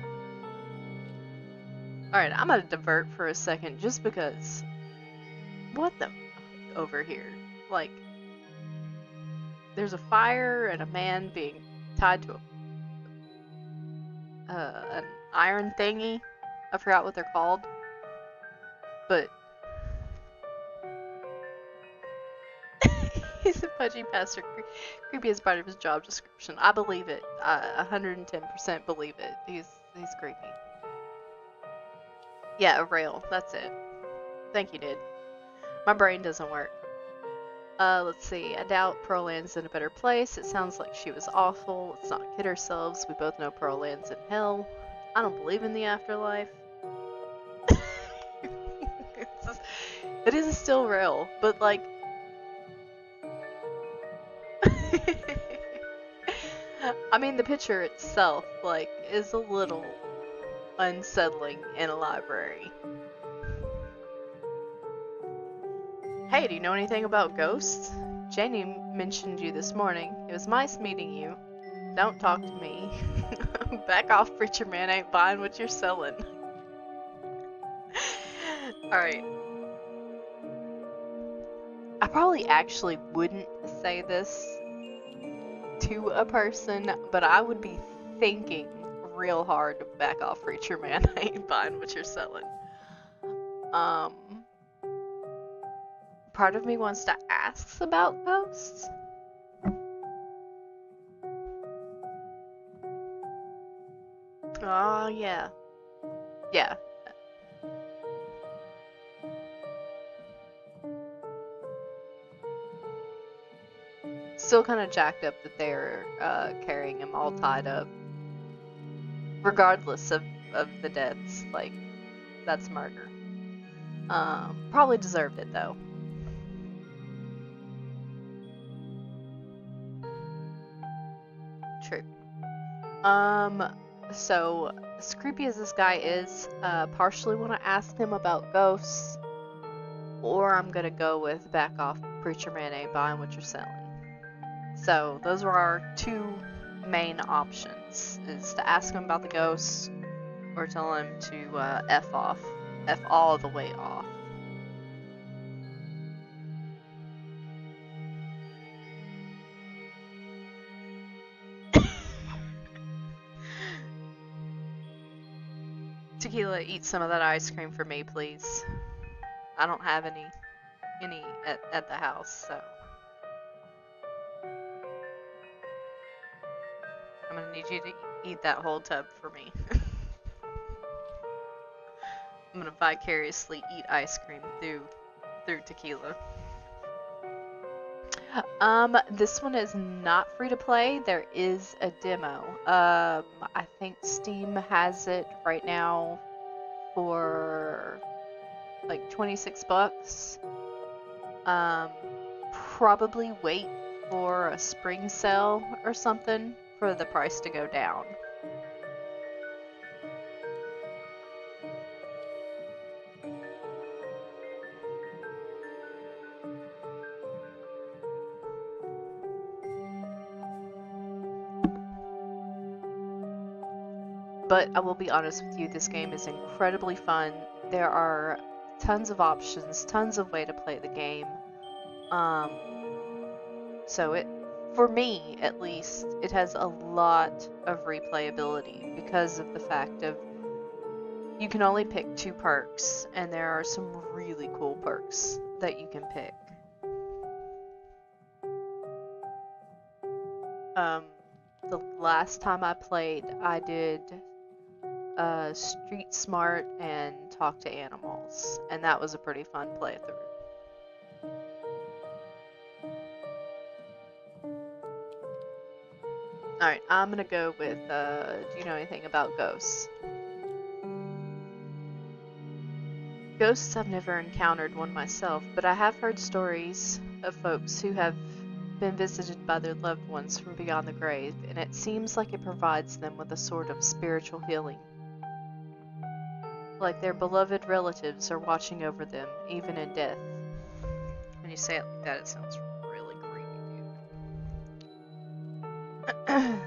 Alright, I'm gonna divert for a second just because. What the fuck over here? Like, there's a fire and a man being tied to an iron thingy. I forgot what they're called. But he's a pudgy pastor. Creepy as part of his job description. I believe it. I 110% believe it. He's creepy. Yeah, a rail. That's it. Thank you, dude. My brain doesn't work. Let's see. I doubt Pearl Ann's in a better place. It sounds like she was awful. Let's not kid ourselves. We both know Pearl Ann's in hell. I don't believe in the afterlife. It is still real, but like... I mean, the picture itself, like, is a little unsettling in a library. Hey, do you know anything about ghosts? Janie mentioned you this morning. It was nice meeting you. Don't talk to me. Back off, preacher man. I ain't buying what you're selling. Alright. I probably actually wouldn't say this to a person, but I would be thinking real hard to back off, preacher man. I ain't buying what you're selling. Part of me wants to ask about ghosts. Oh, yeah. Yeah. Still kind of jacked up that they're carrying him all tied up. Regardless of the deaths. Like, that's murder. Probably deserved it, though. True. So, as creepy as this guy is, partially want to ask him about ghosts, or I'm gonna go with back off, preacher man ain't buying what you're selling. So, those were our two main options, is to ask him about the ghosts, or tell him to F off. F all the way off. Tequila, eat some of that ice cream for me, please. I don't have any at the house, so I'm gonna need you to eat that whole tub for me. I'm gonna vicariously eat ice cream through tequila. This one is not free to play. There is a demo. I think Steam has it right now for like 26 bucks. Probably wait for a spring sale or something for the price to go down. But I will be honest with you, this game is incredibly fun. There are tons of options, tons of way to play the game. So it for me at least, it has a lot of replayability because of the fact of you can only pick 2 perks, and there are some really cool perks that you can pick. The last time I played, I did Street Smart and Talk to Animals, and that was a pretty fun playthrough. Alright, I'm gonna go with, do you know anything about ghosts? Ghosts, I've never encountered one myself, but I have heard stories of folks who have been visited by their loved ones from beyond the grave, and it seems like it provides them with a sort of spiritual healing. Like their beloved relatives are watching over them, even in death. When you say it like that, it sounds really creepy, dude.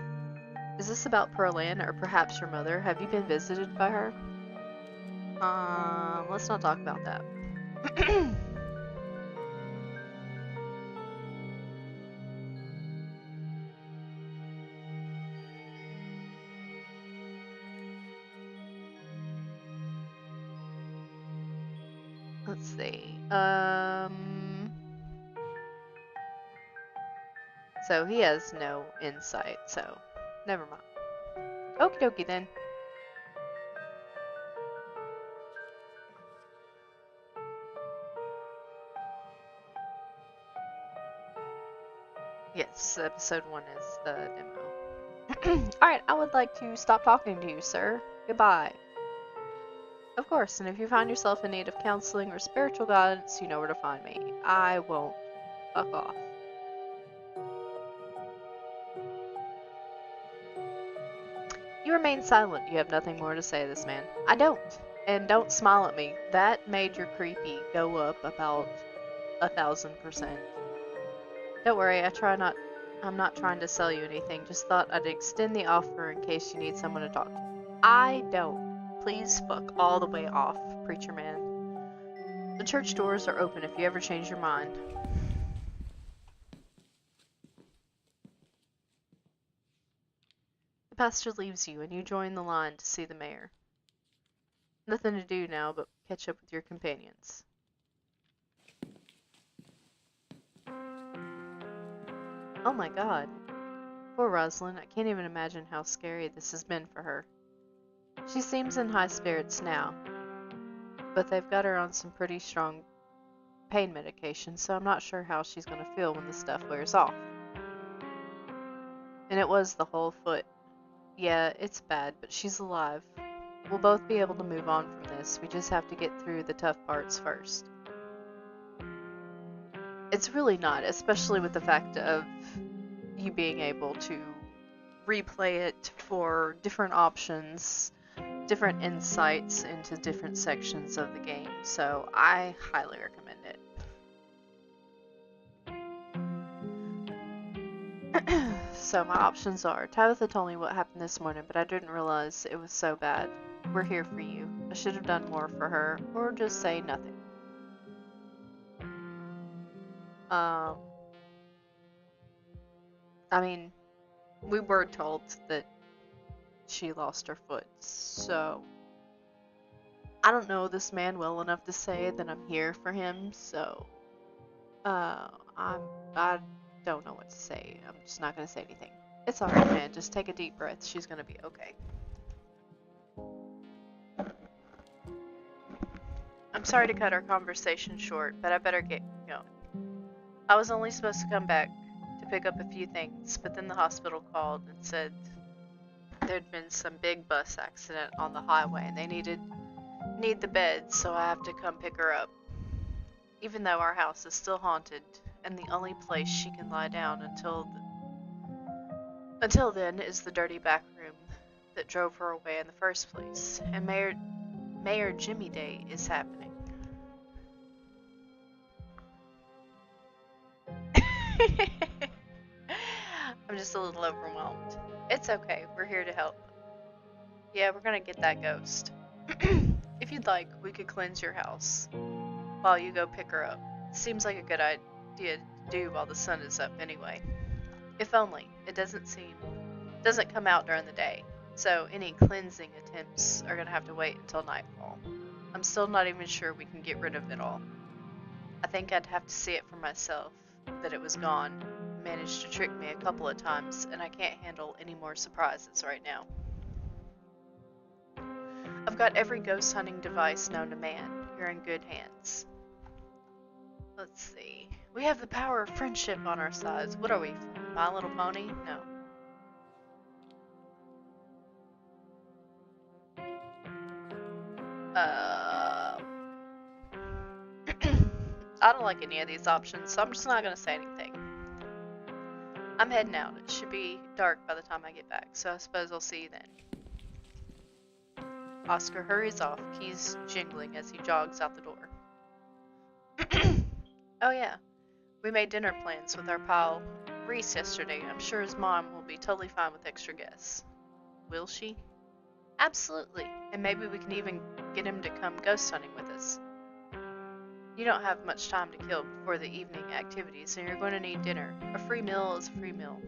Is this about Pearl-Ann, or perhaps your mother? Have you been visited by her? Let's not talk about that. Let's see. So he has no insight, so never mind. Okie dokie then. Yes, episode 1 is the demo. Alright, I would like to stop talking to you, sir. Goodbye. Of course, and if you find yourself in need of counseling or spiritual guidance, you know where to find me. I won't fuck off. You remain silent. You have nothing more to say to this man. I don't. And don't smile at me. That made your creepy go up about 1,000%. Don't worry, I'm not trying to sell you anything. Just thought I'd extend the offer in case you need someone to talk to. I don't. Please fuck all the way off, preacher man. The church doors are open if you ever change your mind. The pastor leaves you and you join the line to see the mayor. Nothing to do now but catch up with your companions. Oh my god. Poor Rosalind, I can't even imagine how scary this has been for her. She seems in high spirits now, but they've got her on some pretty strong pain medication, so I'm not sure how she's going to feel when the stuff wears off. And it was the whole foot. Yeah, it's bad, but she's alive. We'll both be able to move on from this. We just have to get through the tough parts first. It's really not, especially with the fact of you being able to replay it for different options, different insights into different sections of the game, so I highly recommend it. So my options are, Tabitha told me what happened this morning, but I didn't realize it was so bad. We're here for you. I should have done more for her, or just say nothing. I mean, we were told that she lost her foot, so I don't know this man well enough to say that I'm here for him, so I don't know what to say. I'm just not gonna say anything. It's alright, man. Just take a deep breath. She's gonna be okay. I'm sorry to cut our conversation short, but I better get going. I was only supposed to come back to pick up a few things, but then the hospital called and said there'd been some big bus accident on the highway and they need the bed, so I have to come pick her up. Even though our house is still haunted and the only place she can lie down until then is the dirty back room that drove her away in the first place, and Mayor Jimmy Day is happening. I'm just a little overwhelmed. It's okay, we're here to help. Yeah, we're gonna get that ghost. If you'd like, we could cleanse your house while you go pick her up. Seems like a good idea to do while the sun is up anyway. If only it doesn't come out during the day, so any cleansing attempts are gonna have to wait until nightfall. I'm still not even sure we can get rid of it all. I think I'd have to see it for myself, that it was gone. Managed to trick me a couple of times, and I can't handle any more surprises right now. I've got every ghost hunting device known to man. You're in good hands. Let's see. We have the power of friendship on our sides. What are we, My Little Pony? No. I don't like any of these options, so I'm just not gonna say anything. I'm heading out. It should be dark by the time I get back, so I suppose I'll see you then. Oscar hurries off, keys jingling as he jogs out the door. Oh yeah, we made dinner plans with our pal Reese yesterday. I'm sure his mom will be totally fine with extra guests. Will she? Absolutely, and maybe we can even get him to come ghost hunting with us. You don't have much time to kill before the evening activities, and you're going to need dinner. A free meal is a free meal.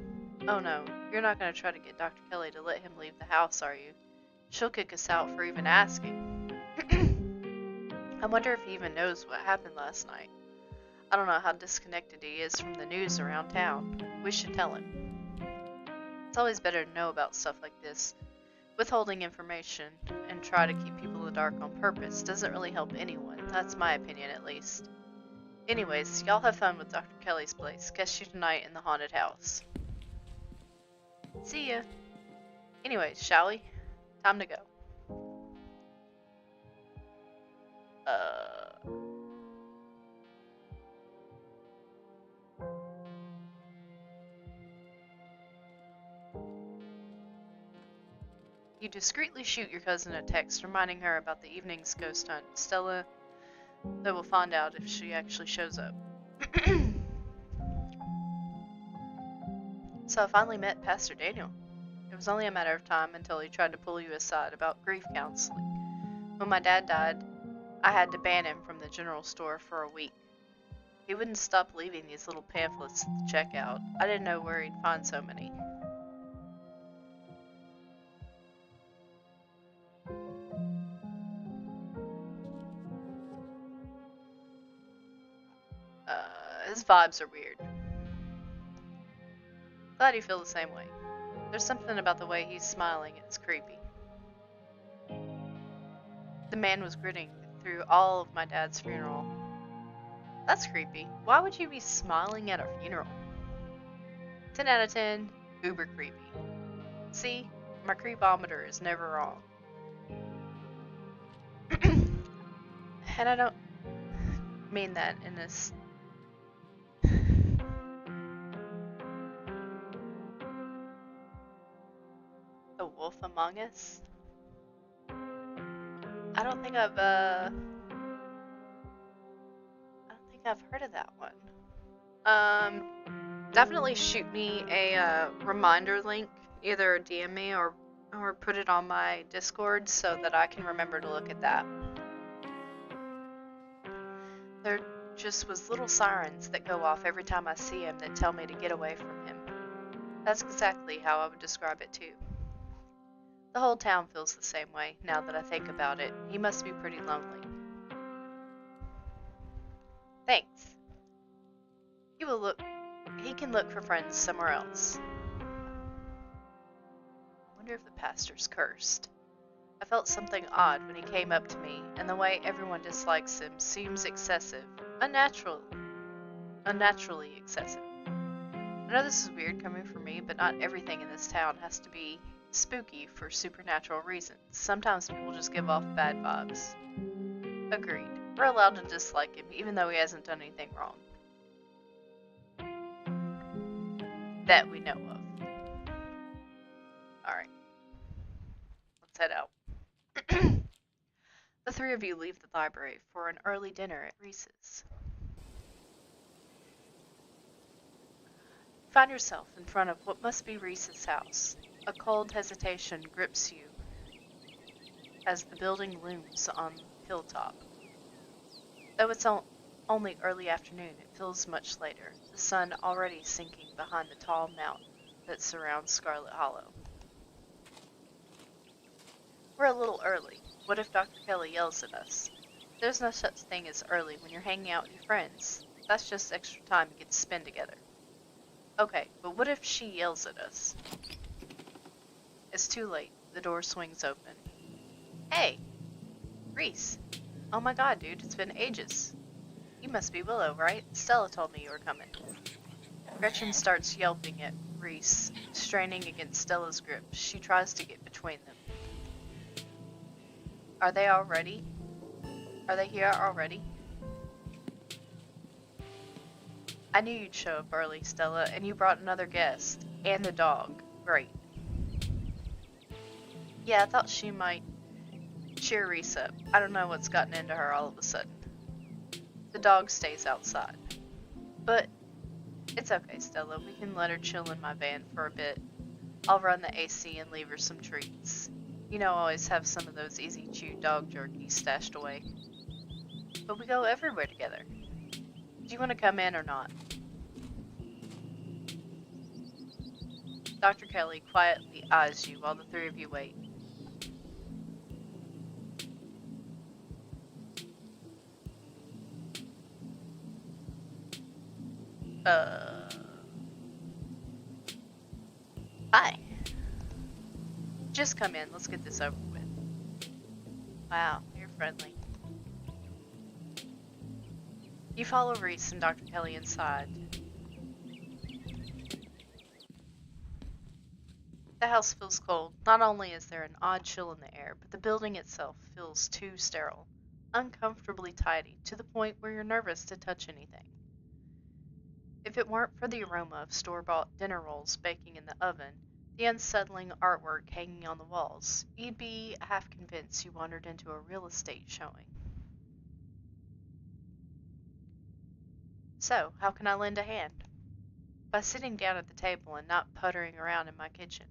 Oh no, you're not going to try to get Dr. Kelly to let him leave the house, are you? She'll kick us out for even asking. I wonder if he even knows what happened last night. I don't know how disconnected he is from the news around town. We should tell him. It's always better to know about stuff like this. Withholding information and try to keep people in the dark on purpose doesn't really help anyone. That's my opinion, at least. Anyways, y'all have fun with Dr. Kelly's place. Catch you tonight in the haunted house. See ya. Anyways, shall we? Time to go. You discreetly shoot your cousin a text reminding her about the evening's ghost hunt. Stella, they will find out if she actually shows up. So I finally met Pastor Daniel. It was only a matter of time until he tried to pull you aside about grief counseling. When my dad died, I had to ban him from the general store for a week. He wouldn't stop leaving these little pamphlets at the checkout. I didn't know where he'd find so many. His vibes are weird. Glad you feel the same way. There's something about the way he's smiling, it's creepy. The man was grinning through all of my dad's funeral. That's creepy. Why would you be smiling at a funeral? 10 out of 10, uber creepy. See, my creepometer is never wrong. And I don't mean that in this... The Wolf Among Us? I don't think I've heard of that one. Definitely shoot me a reminder link, either DM me or put it on my Discord so that I can remember to look at that. There just was little sirens that go off every time I see him that tell me to get away from him. That's exactly how I would describe it too. The whole town feels the same way, now that I think about it. He must be pretty lonely. Thanks. He can look for friends somewhere else. I wonder if the pastor's cursed. I felt something odd when he came up to me, and the way everyone dislikes him seems excessive. Unnaturally excessive. I know this is weird coming from me, but not everything in this town has to be spooky for supernatural reasons. Sometimes people just give off bad vibes. Agreed. We're allowed to dislike him, even though he hasn't done anything wrong. That we know of. Alright. Let's head out. The three of you leave the library for an early dinner at Reese's. You find yourself in front of what must be Reese's house. A cold hesitation grips you as the building looms on the hilltop. Though it's only early afternoon, it feels much later, the sun already sinking behind the tall mountain that surrounds Scarlet Hollow. We're a little early. What if Dr. Kelly yells at us? There's no such thing as early when you're hanging out with your friends. That's just extra time you get to spend together. Okay, but what if she yells at us? It's too late. The door swings open. Hey, Reese. Oh my god, dude, it's been ages. You must be Willow, right? Stella told me you were coming. Gretchen starts yelping at Reese, straining against Stella's grip. She tries to get between them. Are they all ready? Are they here already? I knew you'd show up early, Stella, and you brought another guest. And a dog. Great. Yeah, I thought she might cheer Reese up. I don't know what's gotten into her all of a sudden. The dog stays outside. But it's okay, Stella. We can let her chill in my van for a bit. I'll run the AC and leave her some treats. You know, I always have some of those easy chew dog jerky stashed away. But we go everywhere together. Do you want to come in or not? Dr. Kelly quietly eyes you while the three of you wait. Hi. Just come in. Let's get this over with. Wow, you're friendly. You follow Reese and Dr. Kelly inside. The house feels cold. Not only is there an odd chill in the air, but the building itself feels too sterile, uncomfortably tidy, to the point where you're nervous to touch anything. If it weren't for the aroma of store-bought dinner rolls baking in the oven, the unsettling artwork hanging on the walls, you'd be half convinced you wandered into a real estate showing. So, how can I lend a hand? By sitting down at the table and not puttering around in my kitchen.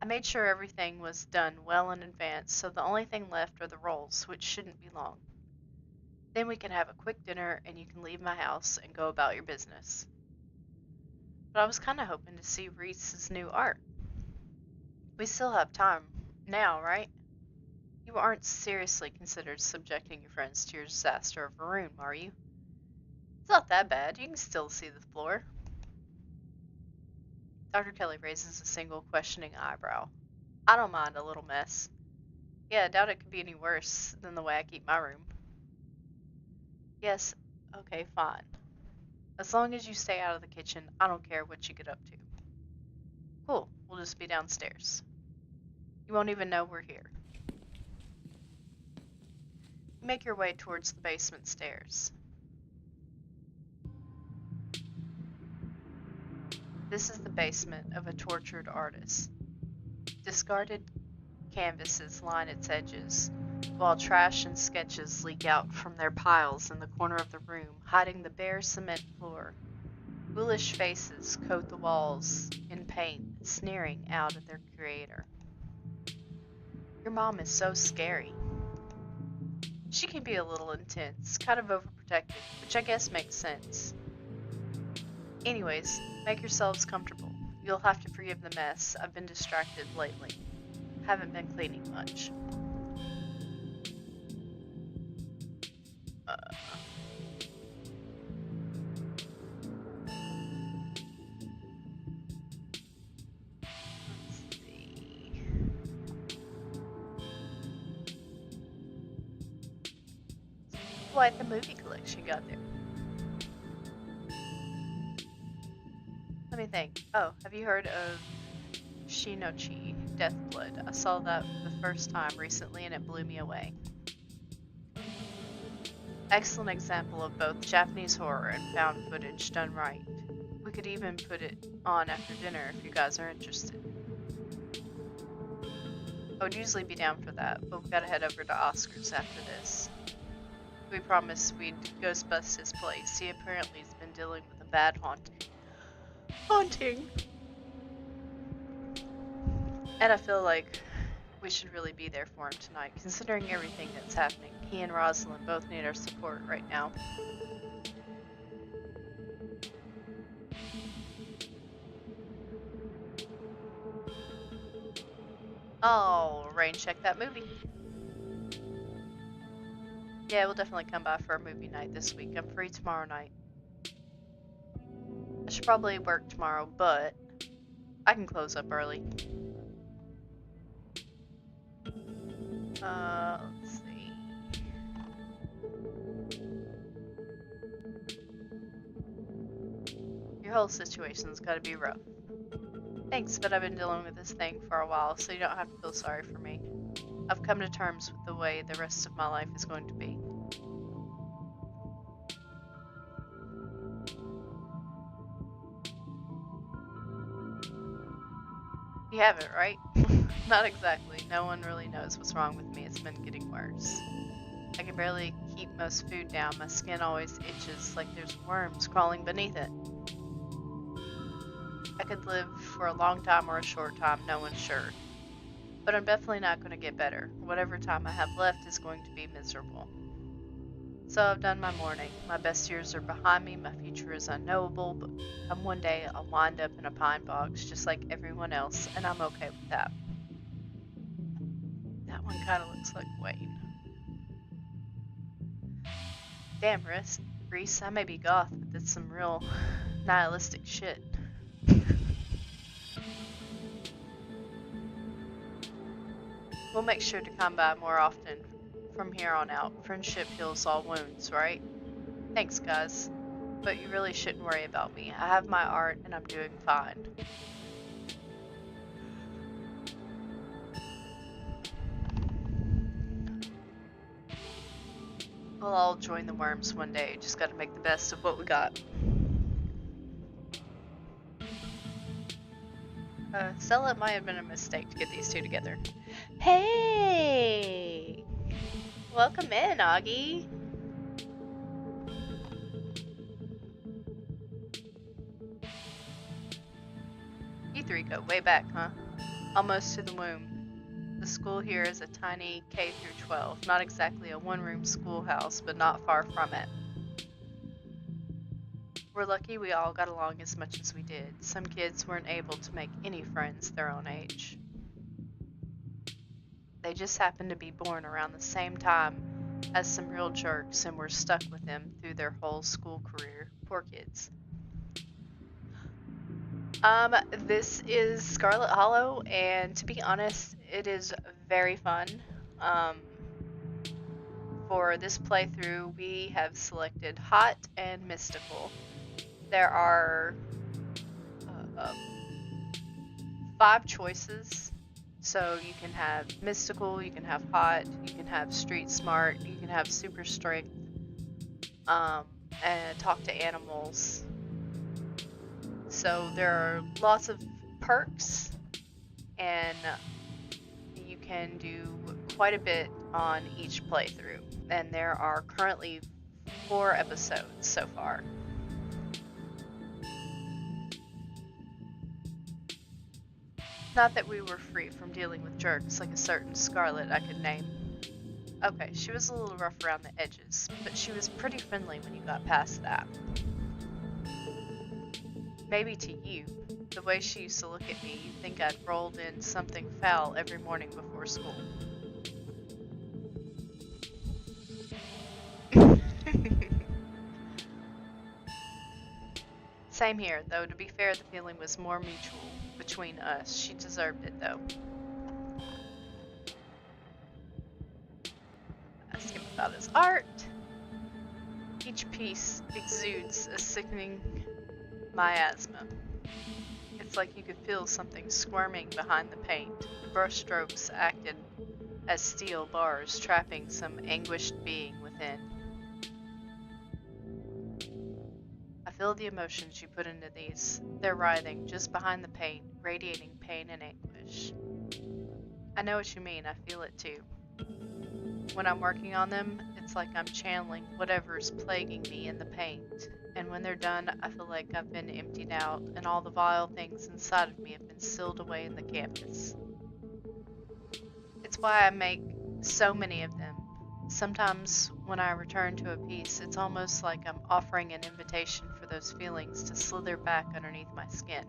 I made sure everything was done well in advance, so the only thing left are the rolls, which shouldn't be long. Then we can have a quick dinner and you can leave my house and go about your business. But I was kind of hoping to see Reese's new art. We still have time now, right? You aren't seriously considered subjecting your friends to your disaster of a room, are you? It's not that bad. You can still see the floor. Dr. Kelly raises a single questioning eyebrow. I don't mind a little mess. Yeah, I doubt it could be any worse than the way I keep my room. Yes, okay, fine. As long as you stay out of the kitchen, I don't care what you get up to. Cool, we'll just be downstairs. You won't even know we're here. You make your way towards the basement stairs. This is the basement of a tortured artist. Discarded canvases line its edges, while trash and sketches leak out from their piles in the corner of the room, hiding the bare cement floor. Ghoulish faces coat the walls in paint, sneering out at their creator. Your mom is so scary. She can be a little intense, kind of overprotective, which I guess makes sense. Anyways, make yourselves comfortable. You'll have to forgive the mess. I've been distracted lately. Haven't been cleaning much. Let's see. Quite the movie collection you got there. Let me think. Oh, have you heard of Shinochi, Deathblood? I saw that for the first time recently and it blew me away. Excellent example of both Japanese horror and found footage done right. We could even put it on after dinner if you guys are interested. I would usually be down for that, but we gotta head over to Oscar's after this. We promised we'd ghostbust his place. He apparently has been dealing with a bad haunting. And I feel like We should really be there for him tonight, considering everything that's happening. He and Rosalind both need our support right now. I'll rain check that movie. Yeah, we'll definitely come by for a movie night this week. I'm free tomorrow night. I should probably work tomorrow, but I can close up early. Let's see. Your whole situation's gotta be rough. Thanks, but I've been dealing with this thing for a while, so you don't have to feel sorry for me. I've come to terms with the way the rest of my life is going to be. You have it, right? Not exactly. No one really knows what's wrong with me. It's been getting worse. I can barely keep most food down. My skin always itches like there's worms crawling beneath it. I could live for a long time or a short time, no one's sure. But I'm definitely not going to get better. Whatever time I have left is going to be miserable. So I've done my mourning. My best years are behind me, my future is unknowable, but come one day I'll wind up in a pine box just like everyone else, and I'm okay with that. That one kind of looks like Wayne. Damn, Reese, I may be goth, but that's some real nihilistic shit. We'll make sure to come by more often from here on out. Friendship heals all wounds, right? Thanks, guys. But you really shouldn't worry about me. I have my art and I'm doing fine. We'll all join the worms one day. Just gotta make the best of what we got. Stella, it might have been a mistake to get these two together. Hey! Welcome in, Augie. You three go way back, huh? Almost to the womb. The school here is a tiny K through 12. Not exactly a one-room schoolhouse, but not far from it. We're lucky we all got along as much as we did. Some kids weren't able to make any friends their own age. They just happened to be born around the same time as some real jerks and were stuck with them through their whole school career. Poor kids. This is Scarlet Hollow, and to be honest, it is very fun. For this playthrough, we have selected Hot and Mystical. There are 5 choices. So you can have Mystical, you can have Hot, you can have Street Smart, you can have Super Strength, and Talk to Animals. So there are lots of perks, and you can do quite a bit on each playthrough. And there are currently 4 episodes so far. Not that we were free from dealing with jerks like a certain Scarlet I could name. Okay, she was a little rough around the edges, but she was pretty friendly when you got past that. Maybe to you, the way she used to look at me, you'd think I'd rolled in something foul every morning before school. Same here, though to be fair, the feeling was more mutual between us. She deserved it, though. Ask him about his art. Each piece exudes a sickening miasma. It's like you could feel something squirming behind the paint. The brushstrokes acted as steel bars, trapping some anguished being within. I feel the emotions you put into these. They're writhing just behind the paint, radiating pain and anguish. I know what you mean, I feel it too. When I'm working on them, it's like I'm channeling whatever's plaguing me in the paint. And when they're done, I feel like I've been emptied out and all the vile things inside of me have been sealed away in the canvas. That's why I make so many of them. Sometimes when I return to a piece, it's almost like I'm offering an invitation for those feelings to slither back underneath my skin.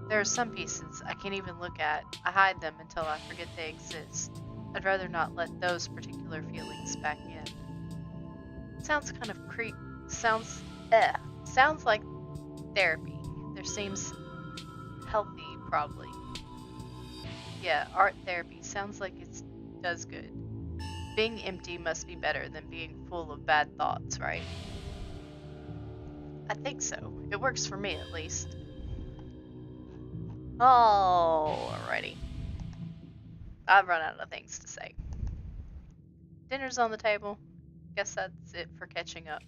There are some pieces I can't even look at. I hide them until I forget they exist. I'd rather not let those particular feelings back in. Sounds kind of sounds like therapy. There seems healthy, probably. Yeah, art therapy sounds like it does good. Being empty must be better than being full of bad thoughts, right? I think so. It works for me, at least. Alrighty. I've run out of things to say. Dinner's on the table. Guess that's it for catching up.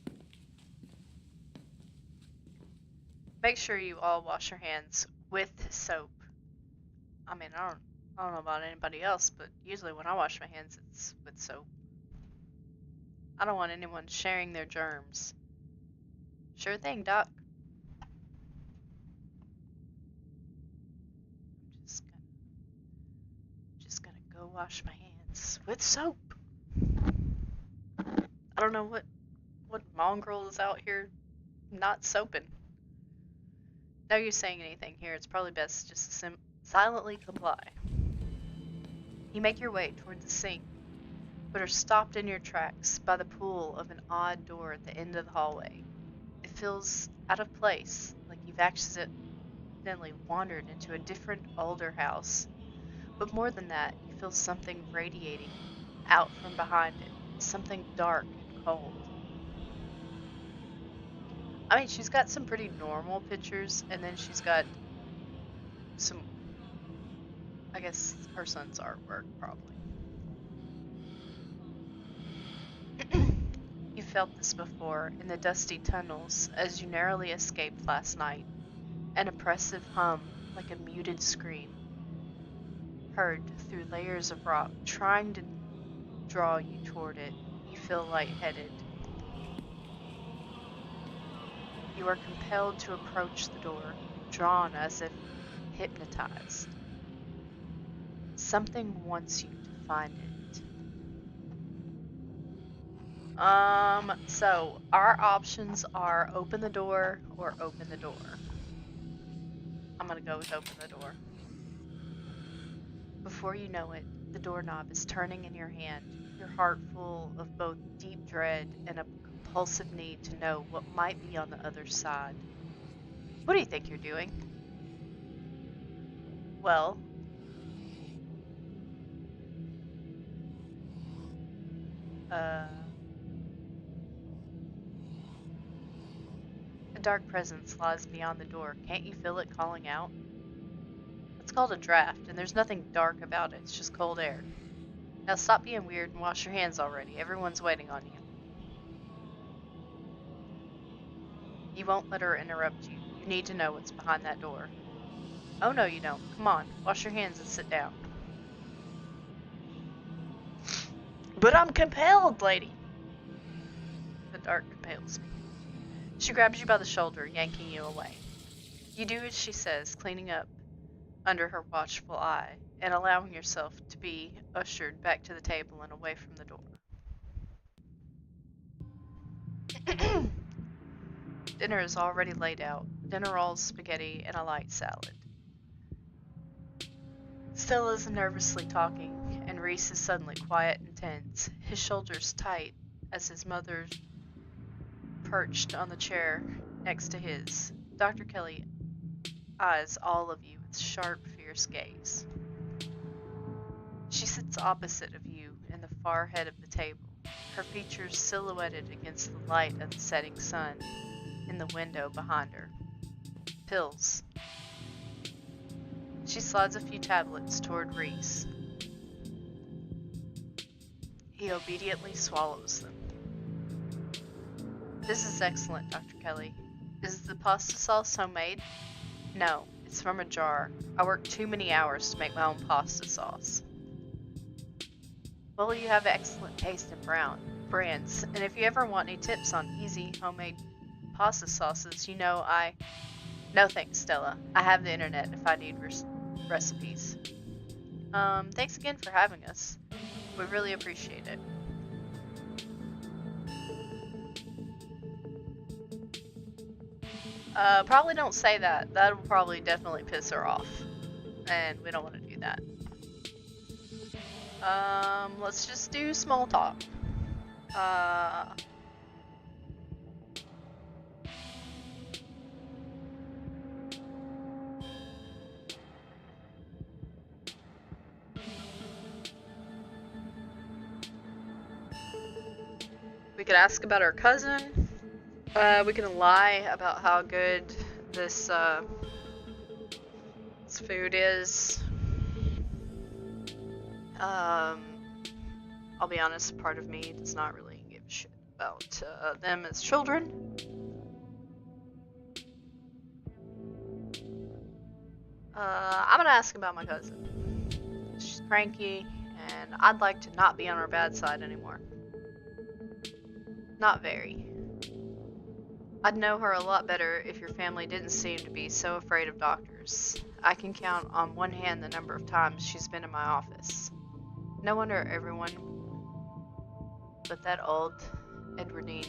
Make sure you all wash your hands with soap. I mean, I don't know about anybody else, but usually when I wash my hands, it's with soap. I don't want anyone sharing their germs. Sure thing, Doc. I'm just gonna go wash my hands with soap. I don't know what mongrel is out here not soaping. No use saying anything here. It's probably best just to silently comply. You make your way toward the sink, but are stopped in your tracks by the pull of an odd door at the end of the hallway. It feels out of place, like you've accidentally wandered into a different, older house. But more than that, you feel something radiating out from behind it, something dark and cold. I mean, she's got some pretty normal pictures, and then she's got some, I guess, her son's artwork, probably. You felt this before in the dusty tunnels as you narrowly escaped last night. An oppressive hum, like a muted scream, heard through layers of rock, trying to draw you toward it. You feel lightheaded. You are compelled to approach the door, drawn as if hypnotized. Something wants you to find it. So our options are open the door or open the door. I'm gonna go with open the door. Before you know it, the doorknob is turning in your hand, your heart full of both deep dread and a compulsive need to know what might be on the other side. What do you think you're doing? Well, a dark presence lies beyond the door. Can't you feel it calling out? It's called a draft, and there's nothing dark about it. It's just cold air. Now stop being weird and wash your hands already. Everyone's waiting on you. You won't let her interrupt you. You need to know what's behind that door. Oh no, you don't. Come on, wash your hands and sit down. But I'm compelled, lady. The dark compels me. She grabs you by the shoulder, yanking you away. You do as she says, cleaning up under her watchful eye and allowing yourself to be ushered back to the table and away from the door. Dinner is already laid out. Dinner rolls, spaghetti, and a light salad. Stella's nervously talking, and Reese is suddenly quiet and tense, his shoulders tight as his mother perched on the chair next to his. Dr. Kelly eyes all of you with sharp, fierce gaze. She sits opposite of you in the far head of the table, her features silhouetted against the light of the setting sun in the window behind her. Pills. She slides a few tablets toward Reese. He obediently swallows them. This is excellent, Dr. Kelly. Is the pasta sauce homemade? No, it's from a jar. I worked too many hours to make my own pasta sauce. Well, you have excellent taste in brands, and if you ever want any tips on easy homemade pasta sauces, you know No thanks, Stella. I have the internet if I need recipes. Thanks again for having us. We really appreciate it. Probably don't say that. That'll probably definitely piss her off. And we don't want to do that. Let's just do small talk. We could ask about our cousin. We can lie about how good this food is. I'll be honest, part of me does not really give a shit about them as children. I'm gonna ask about my cousin. She's cranky, and I'd like to not be on her bad side anymore. Not very. I'd know her a lot better if your family didn't seem to be so afraid of doctors. I can count on one hand the number of times she's been in my office. No wonder everyone but that old Edwardine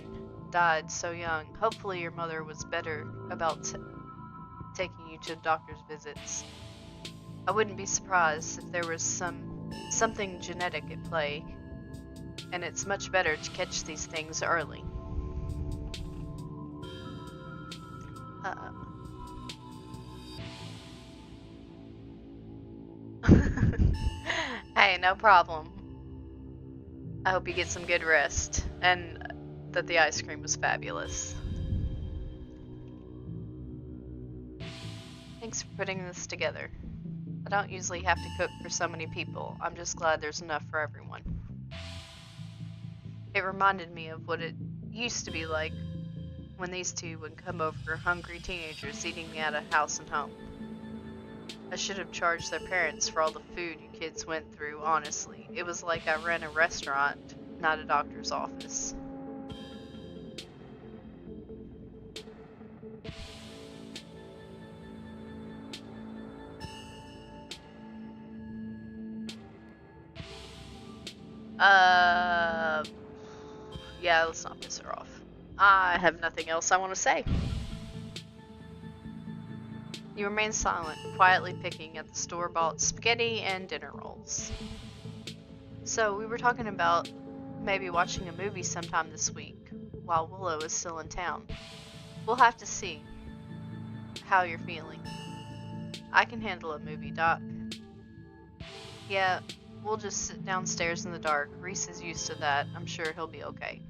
died so young. Hopefully your mother was better about taking you to doctor's visits. I wouldn't be surprised if there was something genetic at play, and it's much better to catch these things early. Hey, no problem. I hope you get some good rest, and that the ice cream was fabulous. Thanks for putting this together. I don't usually have to cook for so many people. I'm just glad there's enough for everyone. It reminded me of what it used to be like when these two would come over, hungry teenagers eating at a house and home. I should have charged their parents for all the food you kids went through, honestly. It was like I ran a restaurant, not a doctor's office. Yeah, let's not piss her off. I have nothing else I want to say. You remain silent, quietly picking at the store-bought spaghetti and dinner rolls. So, we were talking about maybe watching a movie sometime this week, while Willow is still in town. We'll have to see how you're feeling. I can handle a movie, Doc. Yeah, we'll just sit downstairs in the dark. Reese is used to that. I'm sure he'll be okay.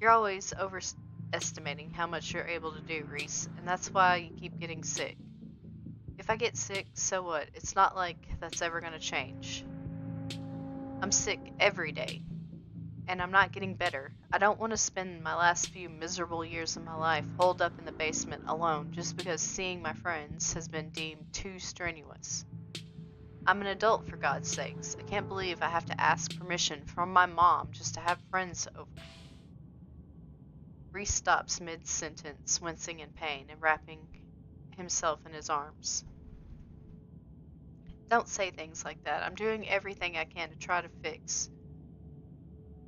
You're always overestimating how much you're able to do, Reese, and that's why you keep getting sick. If I get sick, so what? It's not like that's ever gonna change. I'm sick every day, and I'm not getting better. I don't want to spend my last few miserable years of my life holed up in the basement alone just because seeing my friends has been deemed too strenuous. I'm an adult, for God's sakes. I can't believe I have to ask permission from my mom just to have friends over. Reese stops mid-sentence, wincing in pain and wrapping himself in his arms. Don't say things like that. I'm doing everything I can to try to fix.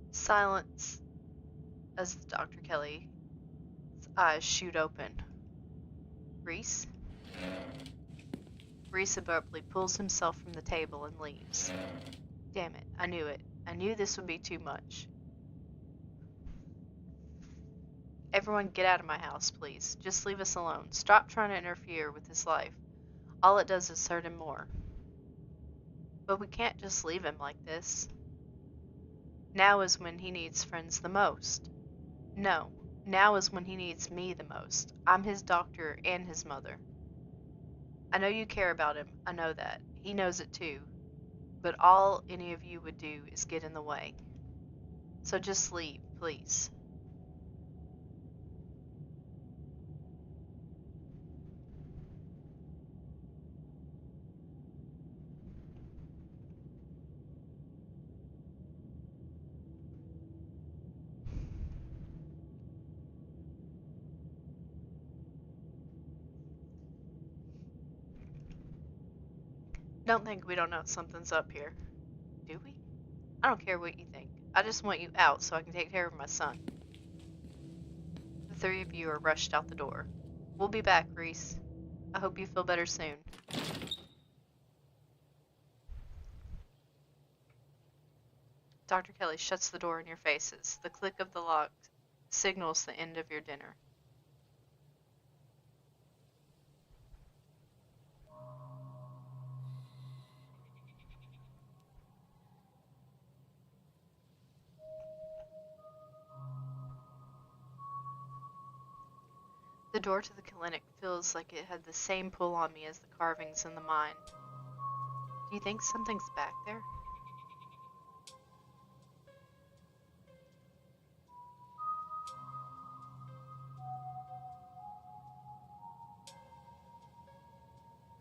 Silence as Dr. Kelly's eyes shoot open. Reese? Reese abruptly pulls himself from the table and leaves. Damn it, I knew it. I knew this would be too much. Everyone get out of my house, please. Just leave us alone. Stop trying to interfere with his life. All it does is hurt him more. But we can't just leave him like this. Now is when he needs friends the most. No, now is when he needs me the most. I'm his doctor and his mother. I know you care about him. I know that. He knows it too. But all any of you would do is get in the way. So just leave, please. Don't think we don't know something's up here. Do we? I don't care what you think. I just want you out so I can take care of my son. The three of you are rushed out the door. We'll be back, Reese. I hope you feel better soon. Dr. Kelly shuts the door in your faces. The click of the lock signals the end of your dinner. The door to the clinic feels like it had the same pull on me as the carvings in the mine. Do you think something's back there?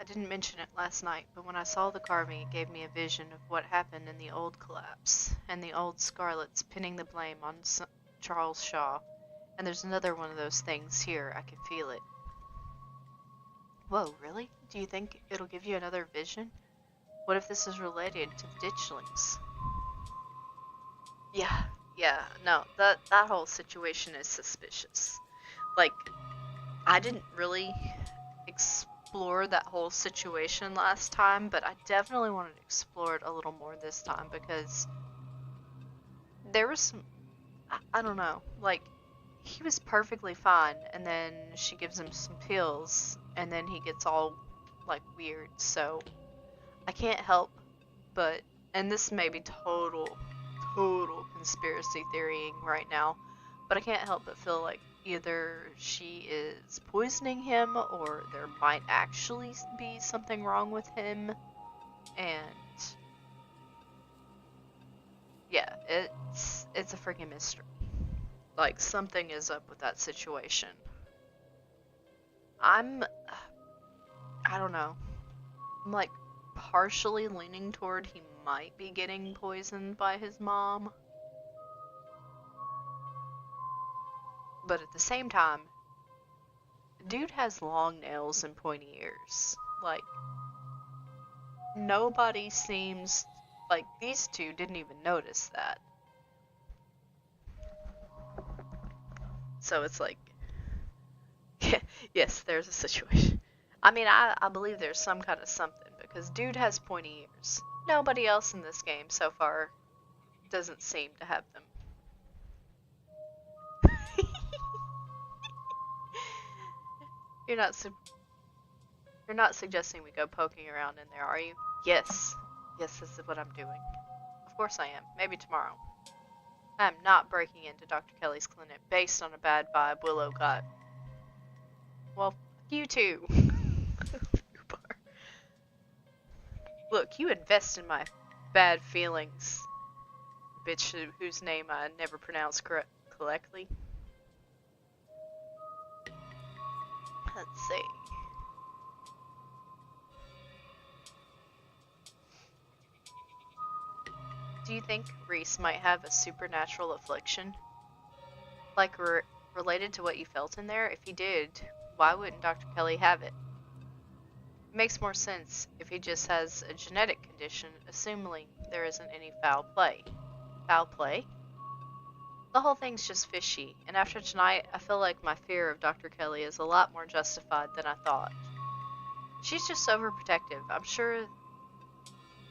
I didn't mention it last night, but when I saw the carving, it gave me a vision of what happened in the old collapse, and the old Scarlets pinning the blame on Charles Shaw. And there's another one of those things here. I can feel it. Whoa, really? Do you think it'll give you another vision? What if this is related to the ditchlings? Yeah, no, that whole situation is suspicious. Like, I didn't really explore that whole situation last time, but I definitely wanted to explore it a little more this time because there was some, I don't know, like, he was perfectly fine, and then she gives him some pills, and then he gets all, like, weird, so I can't help but, and this may be total conspiracy theorying right now, but I can't help but feel like either she is poisoning him, or there might actually be something wrong with him, and yeah, it's a freaking mystery. Like, something is up with that situation. I don't know. I'm like partially leaning toward he might be getting poisoned by his mom. But at the same time, dude has long nails and pointy ears. Like, nobody seems like these two didn't even notice that. So it's like, yes, there's a situation. I mean, I believe there's some kind of something, because dude has pointy ears. Nobody else in this game so far doesn't seem to have them. You're not suggesting we go poking around in there, are you? Yes, this is what I'm doing. Of course I am. Maybe tomorrow. I am not breaking into Dr. Kelly's clinic based on a bad vibe Willow got. Well, you too. Look, you invest in my bad feelings, bitch whose name I never pronounced correctly. Let's see. Do you think Reese might have a supernatural affliction? Like, related to what you felt in there? If he did, why wouldn't Dr. Kelly have it? It makes more sense if he just has a genetic condition, assuming there isn't any foul play. Foul play? The whole thing's just fishy, and after tonight, I feel like my fear of Dr. Kelly is a lot more justified than I thought. She's just overprotective. I'm sure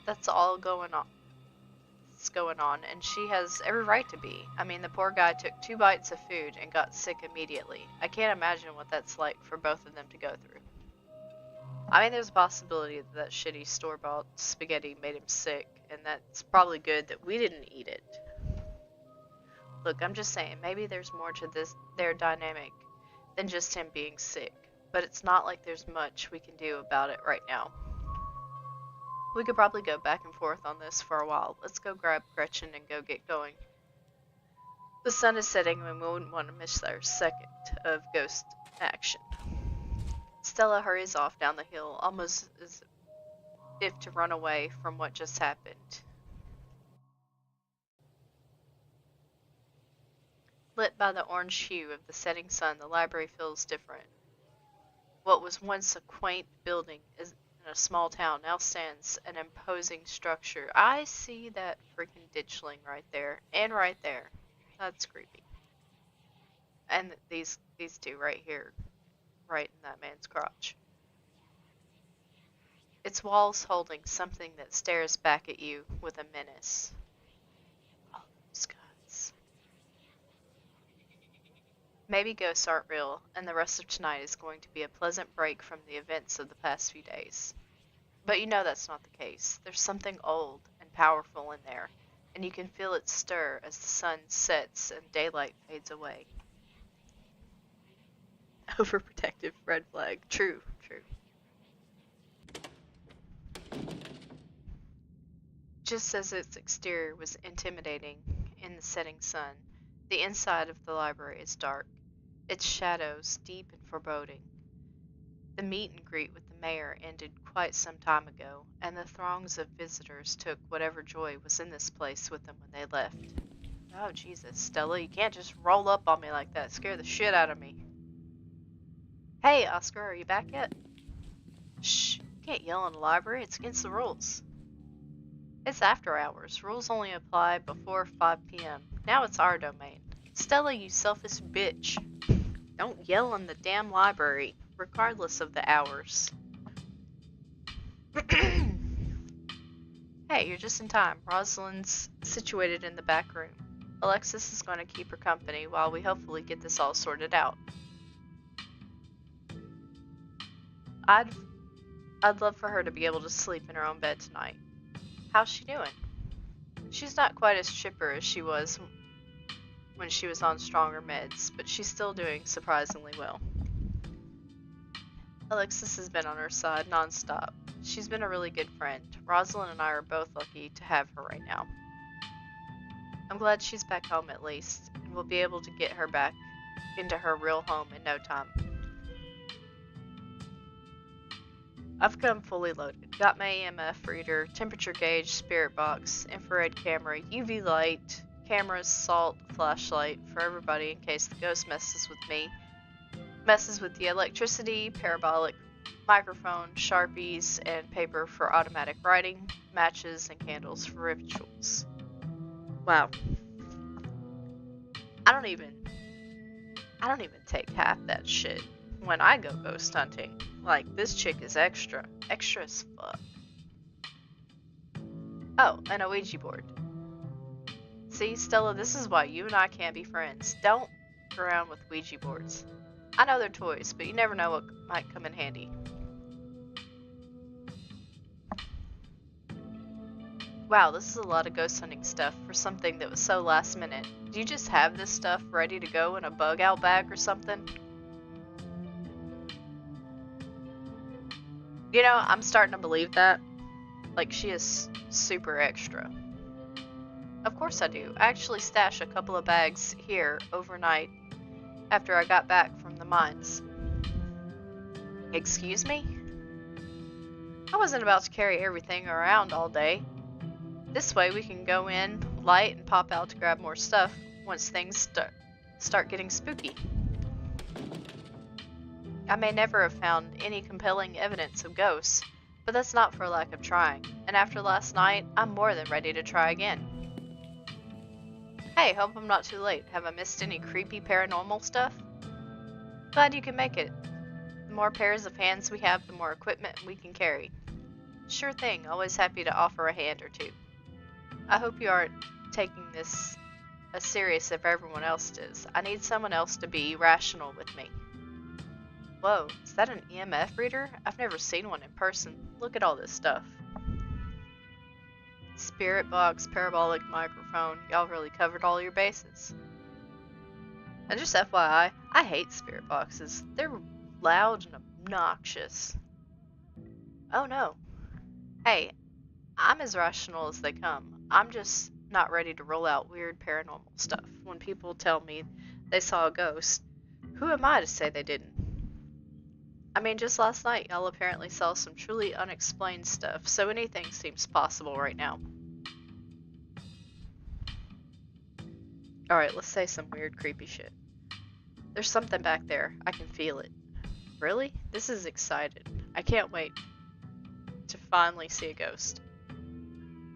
that's all going on. And she has every right to be. I mean, the poor guy took 2 bites of food and got sick immediately. I can't imagine what that's like for both of them to go through. I mean, there's a possibility that shitty store-bought spaghetti made him sick, and that's probably good that we didn't eat it. Look, I'm just saying, maybe there's more to their dynamic than just him being sick, but it's not like there's much we can do about it right now. We could probably go back and forth on this for a while. Let's go grab Gretchen and go get going. The sun is setting and we wouldn't want to miss our second of ghost action. Stella hurries off down the hill, almost as if to run away from what just happened. Lit by the orange hue of the setting sun, the library feels different. What was once a quaint building in a small town now stands an imposing structure. I see that freaking ditchling right there, and right there. That's creepy. And these two right here, right in that man's crotch. Its walls holding something that stares back at you with a menace. All those guys. Maybe ghosts aren't real, and the rest of tonight is going to be a pleasant break from the events of the past few days. But you know that's not the case. There's something old and powerful in there, and you can feel it stir as the sun sets and daylight fades away. Overprotective red flag. True, true. Just as its exterior was intimidating in the setting sun, the inside of the library is dark, its shadows deep and foreboding. The meet and greet with the mayor ended quite some time ago, and the throngs of visitors took whatever joy was in this place with them when they left. Oh, Jesus, Stella, you can't just roll up on me like that. Scare the shit out of me. Hey, Oscar, are you back yet? Shh, you can't yell in the library. It's against the rules. It's after hours. Rules only apply before 5 p.m. Now it's our domain. Stella, you selfish bitch. Don't yell in the damn library, regardless of the hours. Hey, you're just in time. Rosalind's situated in the back room. Alexis is going to keep her company while we hopefully get this all sorted out. I'd love for her to be able to sleep in her own bed tonight. How's she doing? She's not quite as chipper as she was when she was on stronger meds, but she's still doing surprisingly well. Alexis has been on her side nonstop. She's been a really good friend. Rosalind and I are both lucky to have her right now. I'm glad she's back home at least, and we'll be able to get her back into her real home in no time. I've come fully loaded. Got my EMF reader, temperature gauge, spirit box, infrared camera, UV light, cameras, salt, flashlight for everybody in case the ghost messes with me. Messes with the electricity, parabolic microphone, Sharpies, and paper for automatic writing, matches, and candles for rituals. Wow. I don't even take half that shit when I go ghost hunting. Like, this chick is extra as fuck. Oh, and a Ouija board. See, Stella, this is why you and I can't be friends. Don't go around with Ouija boards. I know they're toys, but you never know what might come in handy. Wow, this is a lot of ghost hunting stuff for something that was so last minute. Do you just have this stuff ready to go in a bug out bag or something? You know, I'm starting to believe that. Like, she is super extra. Of course I do. I actually stashed a couple of bags here overnight after I got back from the mines. Excuse me? I wasn't about to carry everything around all day. This way we can go in, light, and pop out to grab more stuff once things start getting spooky. I may never have found any compelling evidence of ghosts, but that's not for lack of trying, and after last night, I'm more than ready to try again. Hey, hope I'm not too late. Have I missed any creepy paranormal stuff? Glad you can make it. The more pairs of hands we have, the more equipment we can carry. Sure thing, always happy to offer a hand or two. I hope you aren't taking this as serious as everyone else is. I need someone else to be rational with me. Whoa, is that an EMF reader? I've never seen one in person. Look at all this stuff. Spirit box, parabolic microphone. Y'all really covered all your bases. And just FYI, I hate spirit boxes. They're loud and obnoxious. Oh no. Hey, I'm as rational as they come. I'm just not ready to roll out weird paranormal stuff. When people tell me they saw a ghost, who am I to say they didn't? I mean, just last night, y'all apparently saw some truly unexplained stuff, so anything seems possible right now. Alright, let's say some weird, creepy shit. There's something back there. I can feel it. Really? This is exciting. I can't wait to finally see a ghost.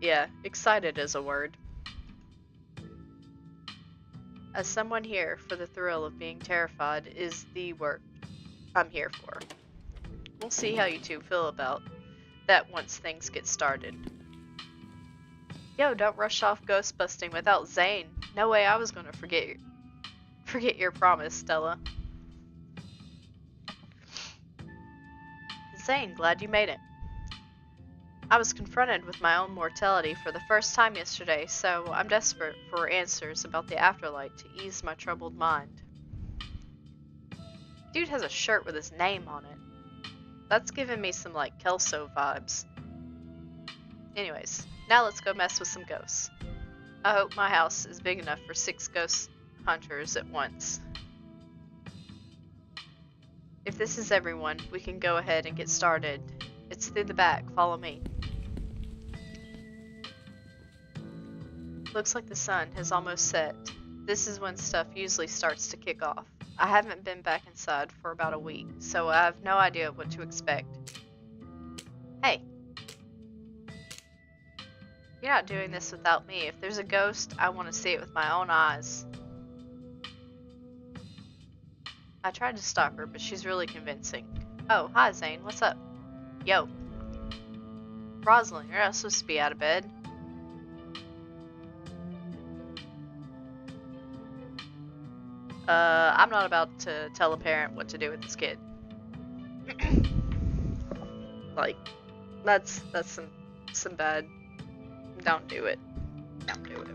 Yeah, excited is a word. As someone here for the thrill of being terrified is the work I'm here for. We'll see how you two feel about that once things get started. Yo, don't rush off ghost busting without Zane. No way I was gonna forget your promise, Stella. Zane, glad you made it. I was confronted with my own mortality for the first time yesterday, so I'm desperate for answers about the afterlife to ease my troubled mind. Dude has a shirt with his name on it. That's giving me some, like, Kelso vibes. Anyways, now let's go mess with some ghosts. I hope my house is big enough for 6 ghost hunters at once. If this is everyone, we can go ahead and get started. It's through the back. Follow me. Looks like the sun has almost set. This is when stuff usually starts to kick off. I haven't been back inside for about a week, so I have no idea what to expect. Hey. You're not doing this without me. If there's a ghost, I want to see it with my own eyes. I tried to stop her, but she's really convincing. Oh, hi Zane, what's up? Yo. Rosalind, you're not supposed to be out of bed. I'm not about to tell a parent what to do with this kid. Like, that's some bad. Don't do it. Don't do it.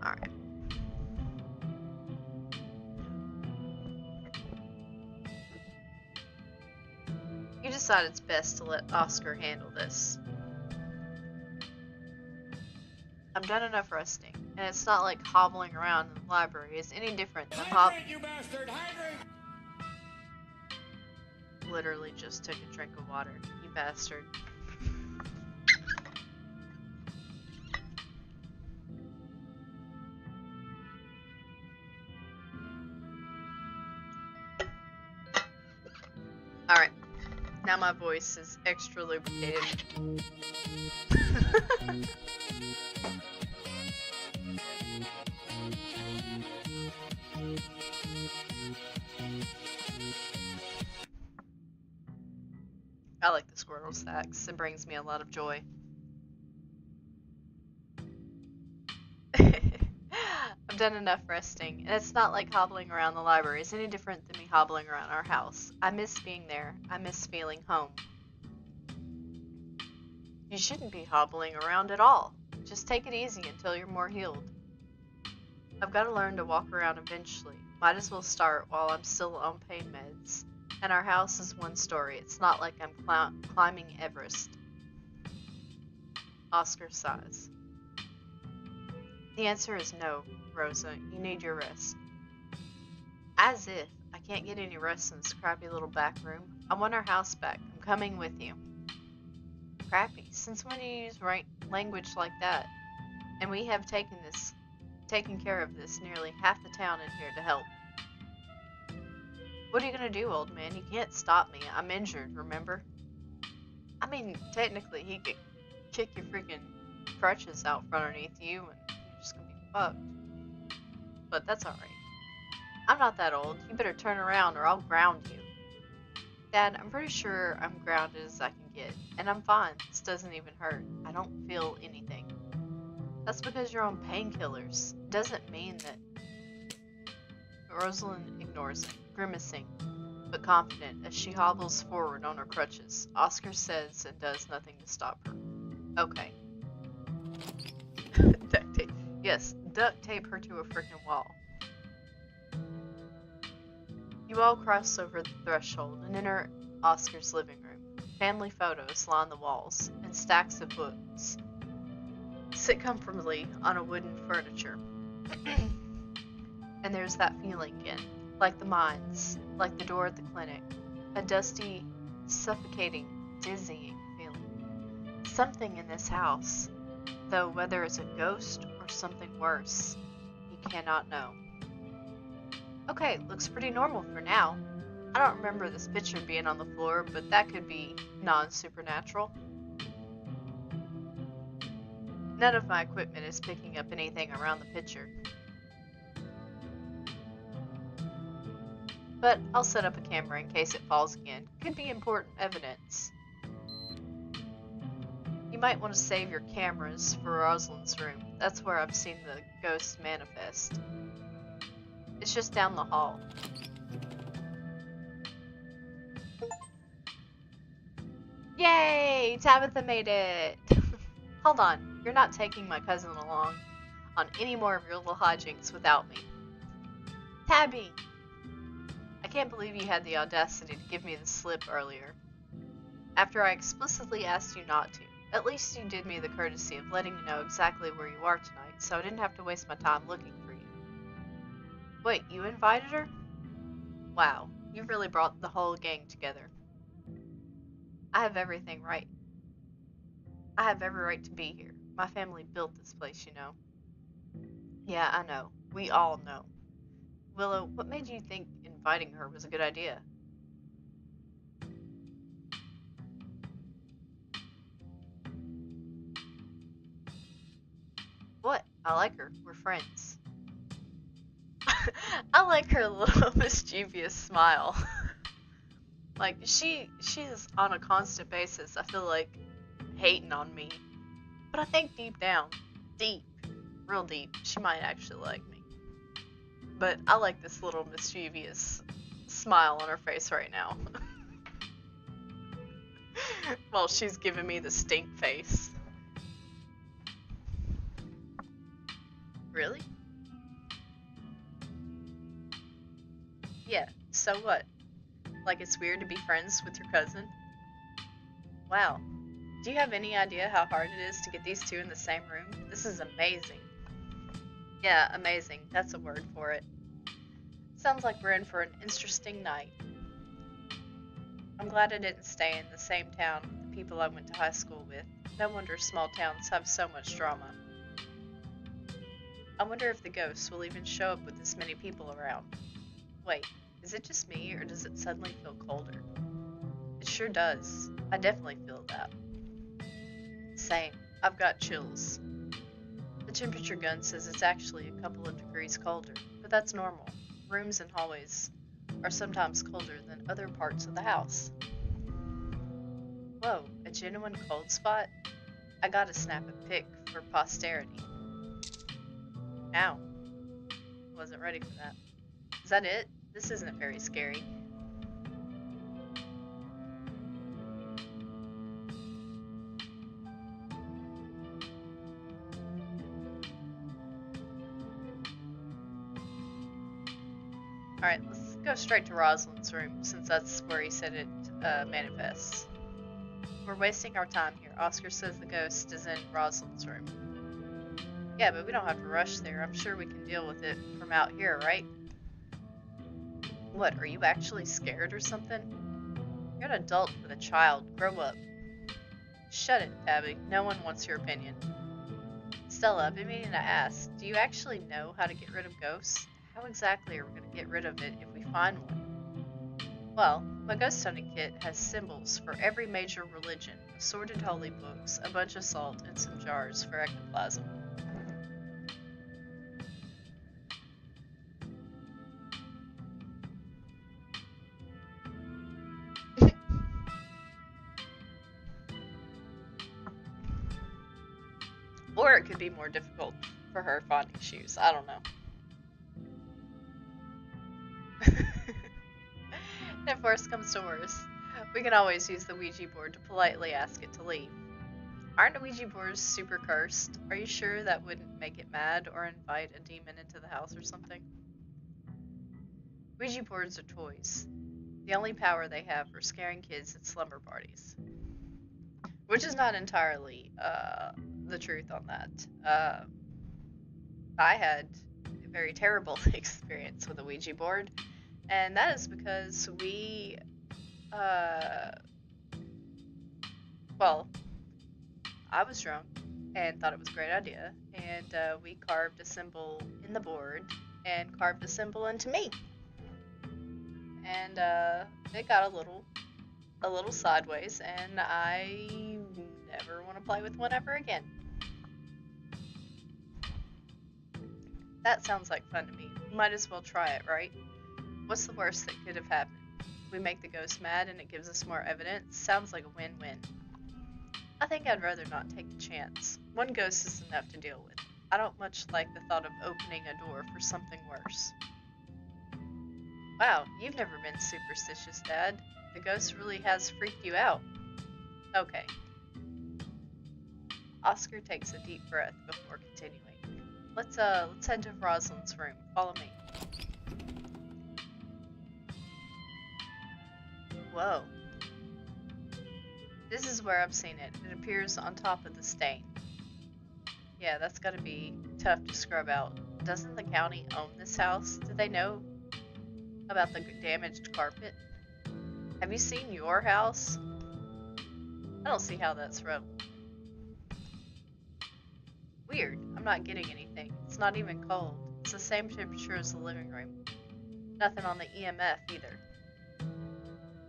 Alright. You decide it's best to let Oscar handle this. I've done enough resting, and it's not like hobbling around in the library is any different than you bastard! Hydrate! Literally just took a drink of water, you bastard. Alright, now my voice is extra lubricated. I like the squirrel stacks. It brings me a lot of joy. I've done enough resting, and it's not like hobbling around the library is any different than me hobbling around our house. I miss being there. I miss feeling home. You shouldn't be hobbling around at all. Just take it easy until you're more healed. I've got to learn to walk around eventually. Might as well start while I'm still on pain meds. And our house is 1 story. It's not like I'm climbing Everest. Oscar sighs. The answer is no, Rosa. You need your rest. As if. I can't get any rest in this crappy little back room. I want our house back. I'm coming with you. Crappy? Since when do you use language like that? And we have taken care of this. Nearly half the town in here to help. What are you gonna do, old man? You can't stop me. I'm injured, remember? I mean, technically, he could kick your freaking crutches out from underneath you and you're just gonna be fucked. But that's alright. I'm not that old. You better turn around or I'll ground you. Dad, I'm pretty sure I'm grounded as I can get. And I'm fine. This doesn't even hurt. I don't feel anything. That's because you're on painkillers. Doesn't mean that... Rosalind ignores it, grimacing, but confident as she hobbles forward on her crutches. Oscar says and does nothing to stop her. Okay. Duct tape. Yes, duct tape her to a freaking wall. You all cross over the threshold and enter Oscar's living room. Family photos line the walls, and stacks of books sit comfortably on a wooden furniture. And there's that feeling again, like the mines, like the door at the clinic. A dusty, suffocating, dizzying feeling. Something in this house, though whether it's a ghost or something worse, you cannot know. Okay, looks pretty normal for now. I don't remember this picture being on the floor, but that could be non-supernatural. None of my equipment is picking up anything around the picture. But I'll set up a camera in case it falls again. Could be important evidence. You might want to save your cameras for Rosalind's room. That's where I've seen the ghost manifest. It's just down the hall. Yay! Tabitha made it! Hold on, you're not taking my cousin along on any more of your little hijinks without me. Tabby! I can't believe you had the audacity to give me the slip earlier. After I explicitly asked you not to. At least you did me the courtesy of letting me know exactly where you are tonight, so I didn't have to waste my time looking for you. Wait, you invited her? Wow, you really brought the whole gang together. I have everything right. I have every right to be here. My family built this place, you know. Yeah, I know. We all know. Willow, what made you think inviting her was a good idea? What? I like her. We're friends. I like her little mischievous smile. Like, she's on a constant basis, I feel like, hating on me. But I think deep down, real deep, she might actually like me. But I like this little mischievous smile on her face right now. While she's giving me the stink face. Really? Yeah, so what? Like it's weird to be friends with your cousin? Wow. Do you have any idea how hard it is to get these two in the same room? This is amazing. Yeah, amazing. That's a word for it. Sounds like we're in for an interesting night. I'm glad I didn't stay in the same town with the people I went to high school with. No wonder small towns have so much drama. I wonder if the ghosts will even show up with this many people around. Wait, is it just me, or does it suddenly feel colder? It sure does. I definitely feel that. Same. I've got chills. The temperature gun says it's actually a couple of degrees colder, but that's normal. Rooms and hallways are sometimes colder than other parts of the house. Whoa, a genuine cold spot? I gotta snap a pic for posterity. Ow. Wasn't ready for that. Is that it? This isn't very scary. Alright, let's go straight to Rosalind's room, since that's where he said it manifests. We're wasting our time here. Oscar says the ghost is in Rosalind's room. Yeah, but we don't have to rush there. I'm sure we can deal with it from out here, right? What, are you actually scared or something? You're an adult with a child. Grow up. Shut it, Tabby. No one wants your opinion. Stella, I've been meaning to ask, do you actually know how to get rid of ghosts? How exactly are we going to get rid of it if we find one? Well, my ghost hunting kit has symbols for every major religion, assorted holy books, a bunch of salt, and some jars for ectoplasm. Or it could be more difficult for her finding shoes. I don't know. If worse comes to worse, we can always use the Ouija board to politely ask it to leave. Aren't Ouija boards super cursed? Are you sure that wouldn't make it mad or invite a demon into the house or something? Ouija boards are toys. The only power they have for scaring kids at slumber parties. Which is not entirely the truth on that. I had a very terrible experience with a Ouija board, and that is because we Well, I was drunk and thought it was a great idea, and we carved a symbol in the board and carved a symbol into me. And it got a little sideways, and I never want to play with one ever again. That sounds like fun to me. Might as well try it, right? What's the worst that could have happened? We make the ghost mad and it gives us more evidence. Sounds like a win-win. I think I'd rather not take the chance. One ghost is enough to deal with. I don't much like the thought of opening a door for something worse. Wow, you've never been superstitious, Dad. The ghost really has freaked you out. Okay. Oscar takes a deep breath before continuing. Let's head to Rosalind's room. Follow me. Whoa. This is where I've seen it. It appears on top of the stain. Yeah, that's gotta be tough to scrub out. Doesn't the county own this house? Do they know about the damaged carpet? Have you seen your house? I don't see how that's relevant. Weird. I'm not getting anything. It's not even cold. It's the same temperature as the living room. Nothing on the EMF either.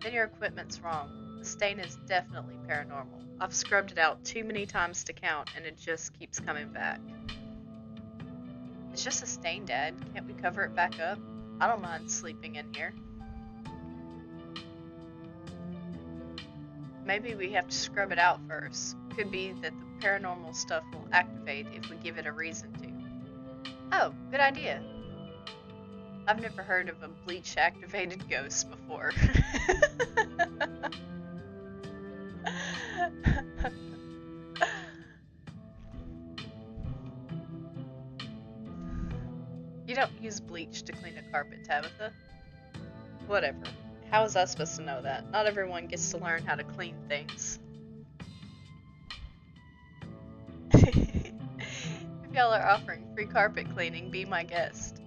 Then your equipment's wrong. The stain is definitely paranormal. I've scrubbed it out too many times to count, and it just keeps coming back. It's just a stain, Dad. Can't we cover it back up? I don't mind sleeping in here. Maybe we have to scrub it out first. Could be that the paranormal stuff will activate if we give it a reason to. Oh, good idea. I've never heard of a bleach-activated ghost before. You don't use bleach to clean a carpet, Tabitha. Whatever. How was I supposed to know that? Not everyone gets to learn how to clean things. If y'all are offering free carpet cleaning, be my guest.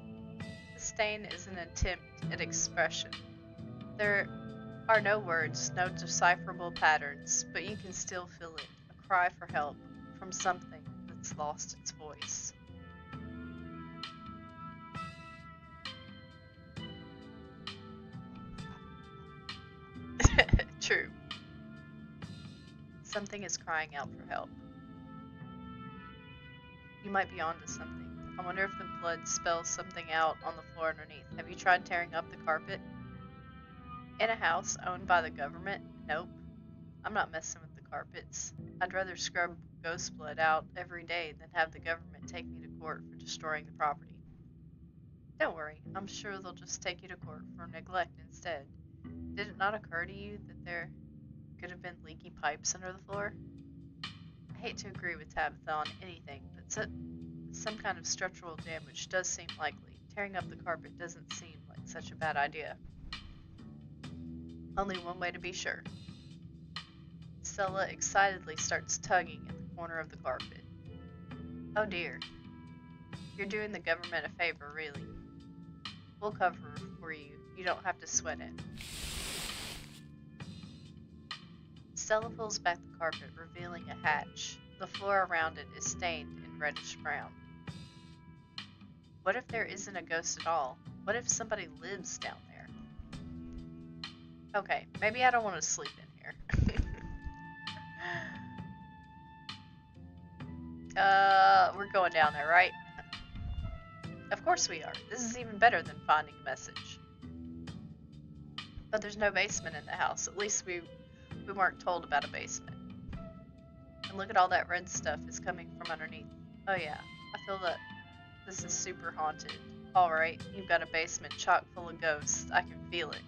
The stain is an attempt at expression. There are no words, no decipherable patterns, but you can still feel it, a cry for help from something that's lost its voice. True. Something is crying out for help. You might be onto something. I wonder if the blood spells something out on the floor underneath. Have you tried tearing up the carpet? In a house owned by the government? Nope. I'm not messing with the carpets. I'd rather scrub ghost blood out every day than have the government take me to court for destroying the property. Don't worry, I'm sure they'll just take you to court for neglect instead. Did it not occur to you that there could have been leaky pipes under the floor? I hate to agree with Tabitha on anything, but some kind of structural damage does seem likely. Tearing up the carpet doesn't seem like such a bad idea. Only one way to be sure. Stella excitedly starts tugging at the corner of the carpet. Oh dear. You're doing the government a favor, really. We'll cover for you. You don't have to sweat it. Stella pulls back the carpet, revealing a hatch. The floor around it is stained in reddish brown. What if there isn't a ghost at all? What if somebody lives down there? Okay, maybe I don't want to sleep in here. We're going down there, right? Of course we are. This is even better than finding a message. But there's no basement in the house. At least we weren't told about a basement. And look at all that red stuff is coming from underneath. Oh yeah, I feel that this is super haunted. Alright, you've got a basement chock full of ghosts. I can feel it.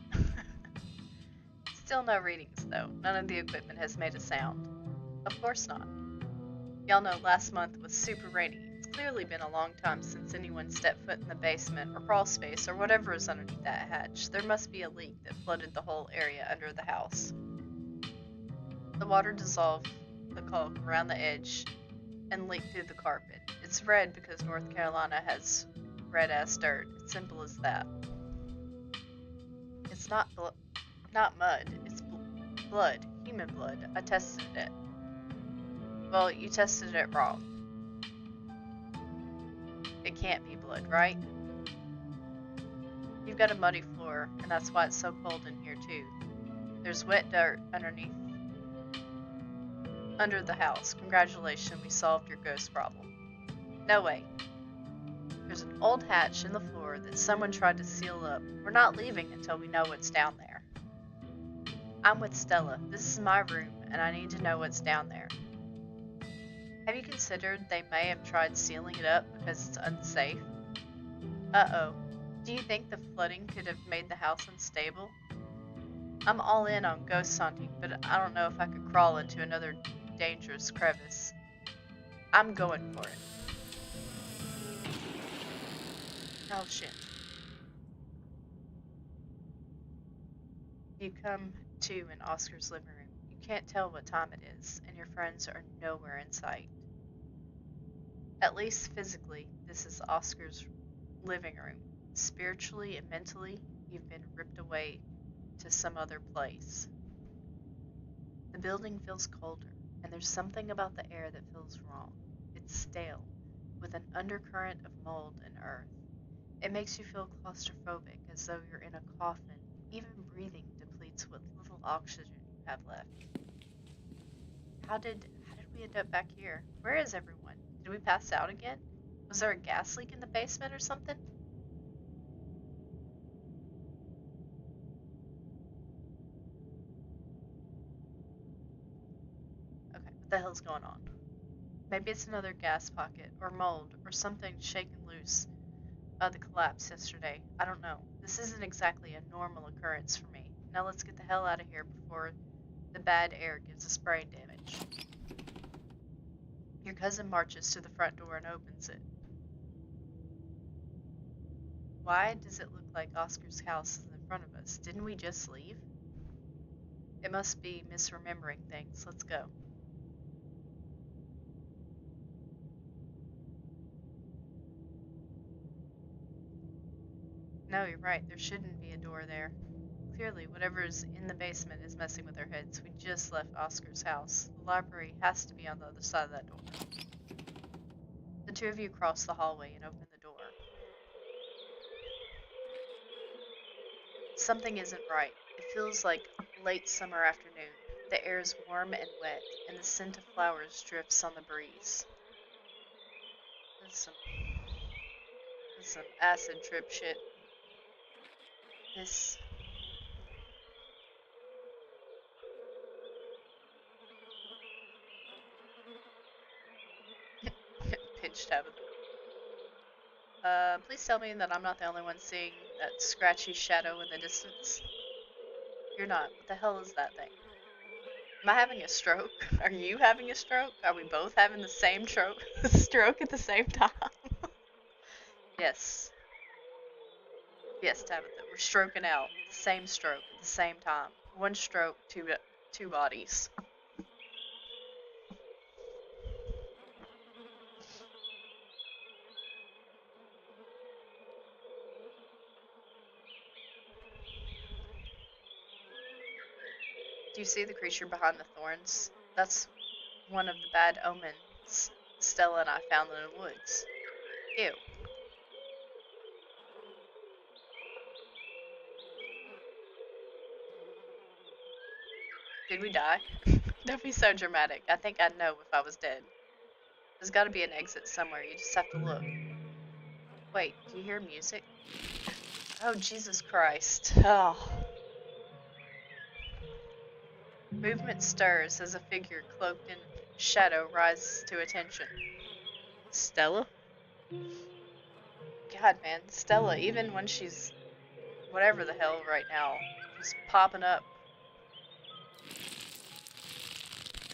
Still no readings though. None of the equipment has made a sound. Of course not. Y'all know last month was super rainy. It's clearly been a long time since anyone stepped foot in the basement or crawl space or whatever is underneath that hatch. There must be a leak that flooded the whole area under the house. The water dissolved the caulk around the edge and leaked through the carpet. It's red because North Carolina has red-ass dirt. It's simple as that. It's not Not mud, it's blood. Human blood. I tested it. Well, you tested it wrong. It can't be blood, right? You've got a muddy floor, and that's why it's so cold in here too. There's wet dirt under the house. Congratulations, we solved your ghost problem. No way. There's an old hatch in the floor that someone tried to seal up. We're not leaving until we know what's down there. I'm with Stella. This is my room, and I need to know what's down there. Have you considered they may have tried sealing it up because it's unsafe? Uh-oh. Do you think the flooding could have made the house unstable? I'm all in on ghost hunting, but I don't know if I could crawl into another dangerous crevice. I'm going for it. Oh shit. You come to in Oscar's living room. You can't tell what time it is, and your friends are nowhere in sight. At least physically, this is Oscar's living room. Spiritually and mentally, you've been ripped away to some other place. The building feels colder, and there's something about the air that feels wrong. It's stale, with an undercurrent of mold and earth. It makes you feel claustrophobic, as though you're in a coffin. Even breathing depletes what little oxygen you have left. How did we end up back here? Where is everyone? Did we pass out again? Was there a gas leak in the basement or something? Okay, what the hell's going on? Maybe it's another gas pocket, or mold, or something shaken loose by the collapse yesterday. I don't know. This isn't exactly a normal occurrence for me. Now let's get the hell out of here before the bad air gives us brain damage. Your cousin marches to the front door and opens it. Why does it look like Oscar's house is in front of us? Didn't we just leave? It must be misremembering things. Let's go. No, you're right. There shouldn't be a door there. Clearly, whatever's in the basement is messing with our heads. We just left Oscar's house. The library has to be on the other side of that door. The two of you cross the hallway and open the door. Something isn't right. It feels like late summer afternoon. The air is warm and wet, and the scent of flowers drifts on the breeze. This is some acid trip shit. This... Pinch Tabitha. Please tell me that I'm not the only one seeing that scratchy shadow in the distance. You're not. What the hell is that thing? Am I having a stroke? Are you having a stroke? Are we both having the same stroke at the same time? Yes. Yes, Tabitha. We're stroking out. Same stroke at the same time. One stroke, two bodies. Do you see the creature behind the thorns? That's one of the bad omens Stella and I found in the woods. Ew. Did we die? Don't be so dramatic. I think I'd know if I was dead. There's gotta be an exit somewhere. You just have to look. Wait, do you hear music? Oh, Jesus Christ. Oh. Movement stirs as a figure cloaked in shadow rises to attention. Stella? God, man. Stella, even when she's whatever the hell right now, she's popping up.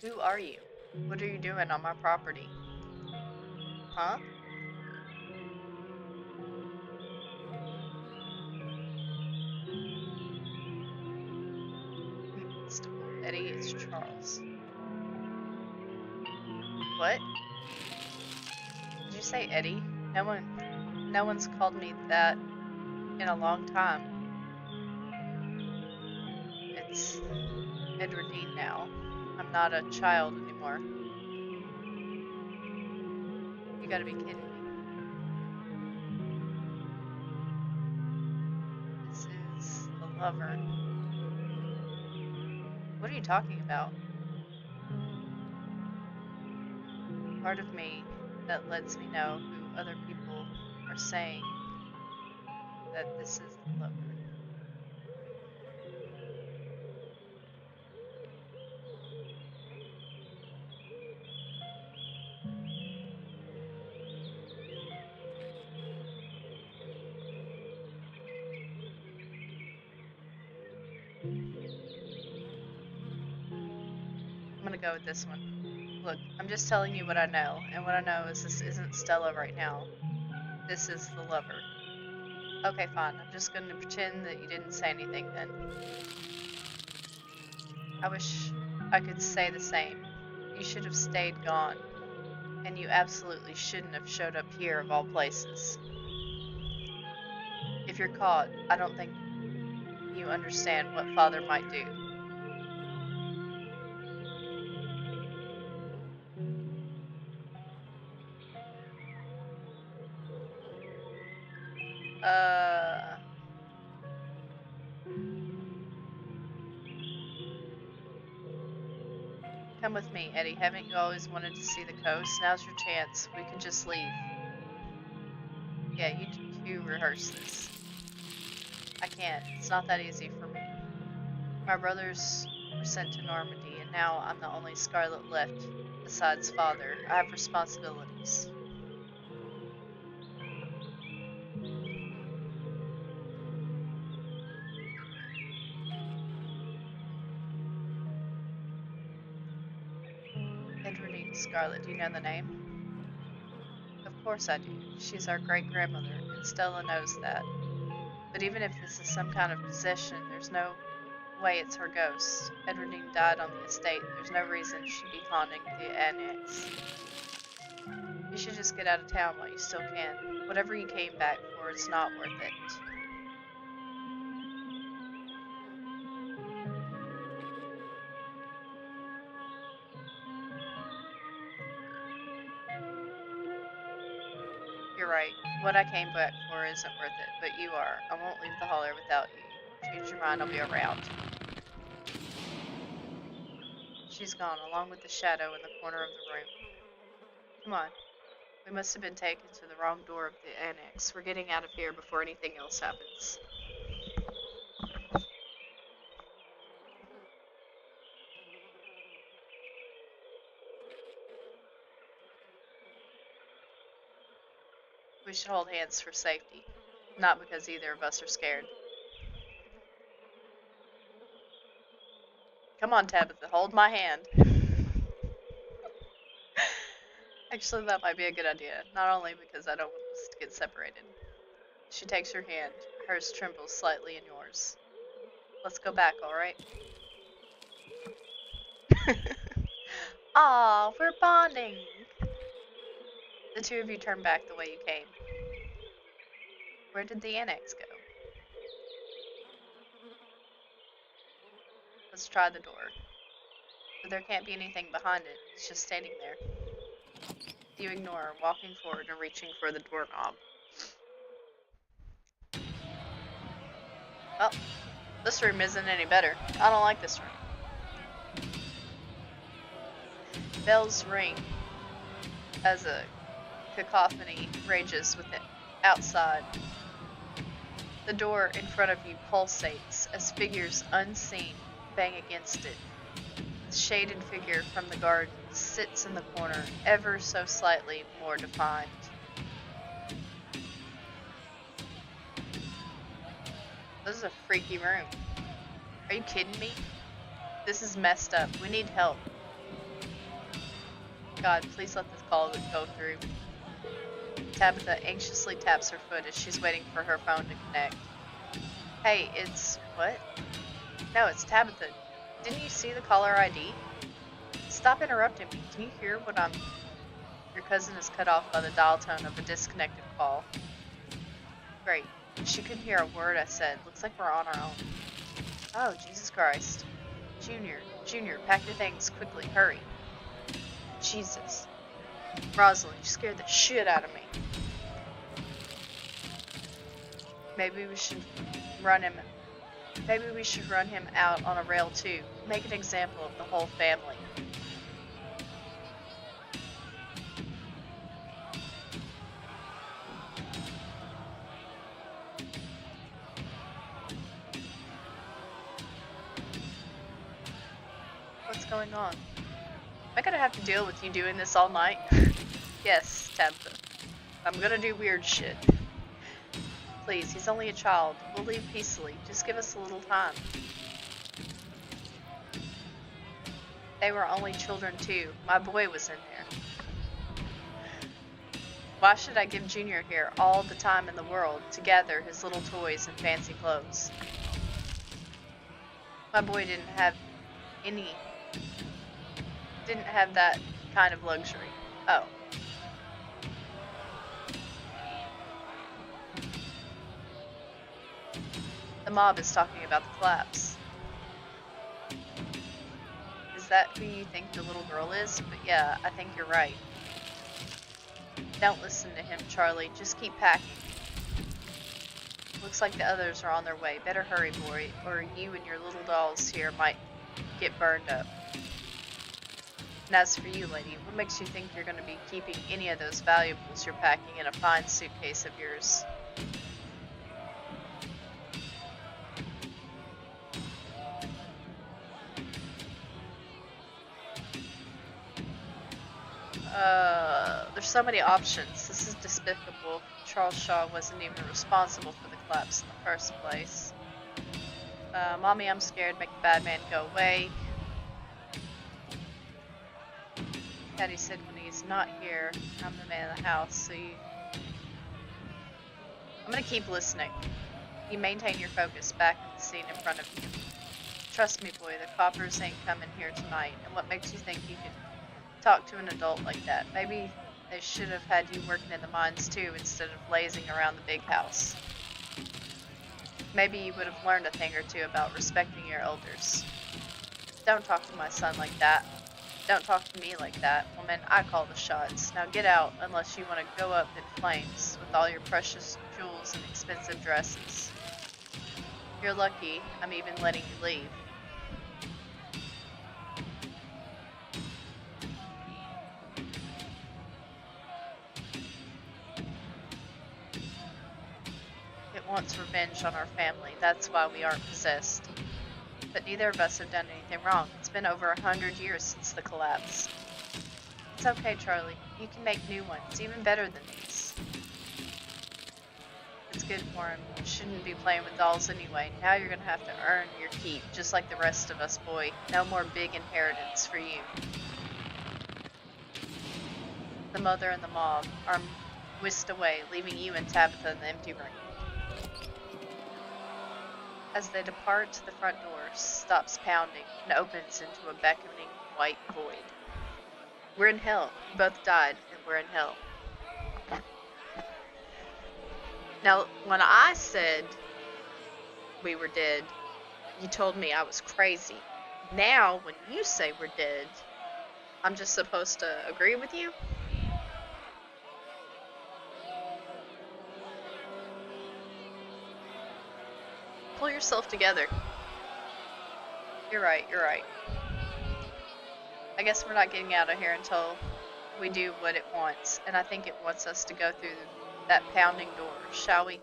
Who are you? What are you doing on my property? Huh? Eddie, it's Charles. What? Did you say Eddie? No one's called me that in a long time. It's Edwardine now. I'm not a child anymore. You gotta be kidding me. This is the lover. What are you talking about? Part of me that lets me know who other people are saying that this is the lover. I'm gonna go with this one. Look, I'm just telling you what I know, and what I know is this isn't Stella right now. This is the lover. Okay, fine. I'm just gonna pretend that you didn't say anything then. I wish I could say the same. You should have stayed gone. And you absolutely shouldn't have showed up here of all places. If you're caught, I don't think you understand what Father might do. Come with me, Eddie. Haven't you always wanted to see the coast? Now's your chance. We can just leave. Yeah, you rehearse this. I can't. It's not that easy for me. My brothers were sent to Normandy, and now I'm the only Scarlet left besides Father. I have responsibilities. Edwardine Scarlet, do you know the name? Of course I do. She's our great-grandmother, and Stella knows that. But even if this is some kind of possession, there's no way it's her ghost. Edwardine died on the estate. There's no reason she'd be haunting the annex. You should just get out of town while you still can. Whatever you came back for, it's not worth it. You're right. What I came back for isn't worth it, but you are. I won't leave the holler without you. Change your mind, I'll be around. She's gone, along with the shadow in the corner of the room. Come on. We must have been taken to the wrong door of the annex. We're getting out of here before anything else happens. We should hold hands for safety. Not because either of us are scared. Come on, Tabitha, hold my hand. Actually, that might be a good idea. Not only because I don't want us to get separated. She takes her hand. Hers trembles slightly in yours. Let's go back, alright? Aw, we're bonding. The two of you turn back the way you came. Where did the annex go? Let's try the door. But there can't be anything behind it. It's just standing there. You ignore her, walking forward and reaching for the doorknob. Well, this room isn't any better. I don't like this room. Bells ring as a cacophony rages within outside. The door in front of you pulsates as figures unseen bang against it. The shaded figure from the garden sits in the corner, ever so slightly more defined. This is a freaky room. Are you kidding me? This is messed up. We need help. God, please let this call go through. Tabitha anxiously taps her foot as she's waiting for her phone to connect. Hey, it's... what? No, it's Tabitha. Didn't you see the caller ID? Stop interrupting me. Can you hear what I'm... Your cousin is cut off by the dial tone of a disconnected call. Great. She couldn't hear a word I said. Looks like we're on our own. Oh, Jesus Christ. Junior, pack your things quickly, hurry. Jesus. Rosalind, you scared the shit out of me. Maybe we should run him out on a rail too. Make an example of the whole family. What's going on? Am I gonna have to deal with you doing this all night? Yes, Tabitha. I'm gonna do weird shit. Please, he's only a child. We'll leave peacefully. Just give us a little time. They were only children too. My boy was in there. Why should I give Junior here all the time in the world to gather his little toys and fancy clothes? My boy didn't have that kind of luxury. Oh. The mob is talking about the collapse. Is that who you think the little girl is? But yeah, I think you're right. Don't listen to him, Charlie. Just keep packing. Looks like the others are on their way. Better hurry, boy, or you and your little dolls here might get burned up. And as for you, lady, what makes you think you're going to be keeping any of those valuables you're packing in a fine suitcase of yours? There's so many options. This is despicable. Charles Shaw wasn't even responsible for the collapse in the first place. Mommy, I'm scared. Make the bad man go away. Daddy said when he's not here, I'm the man of the house, so you... I'm gonna keep listening. You maintain your focus back at the scene in front of you. Trust me, boy, the coppers ain't coming here tonight. And what makes you think you can talk to an adult like that? Maybe they should have had you working in the mines too, instead of lazing around the big house. Maybe you would have learned a thing or two about respecting your elders. Don't talk to my son like that. Don't talk to me like that. Woman, I call the shots. Now get out, unless you want to go up in flames with all your precious jewels and expensive dresses. You're lucky I'm even letting you leave. It wants revenge on our family. That's why we aren't possessed. But neither of us have done anything wrong. It's been over 100 years since the collapse. It's okay, Charlie. You can make new ones, even better than these. It's good for him. You shouldn't be playing with dolls anyway. Now you're gonna have to earn your keep, just like the rest of us, boy. No more big inheritance for you. The mother and the mob are whisked away, leaving you and Tabitha in the empty room. As they depart, the front door stops pounding and opens into a beckoning white void. We're in hell. We both died, and we're in hell. Now, when I said we were dead, you told me I was crazy. Now, when you say we're dead, I'm just supposed to agree with you? Pull yourself together. You're right. I guess we're not getting out of here until we do what it wants, and I think it wants us to go through that pounding door, shall we?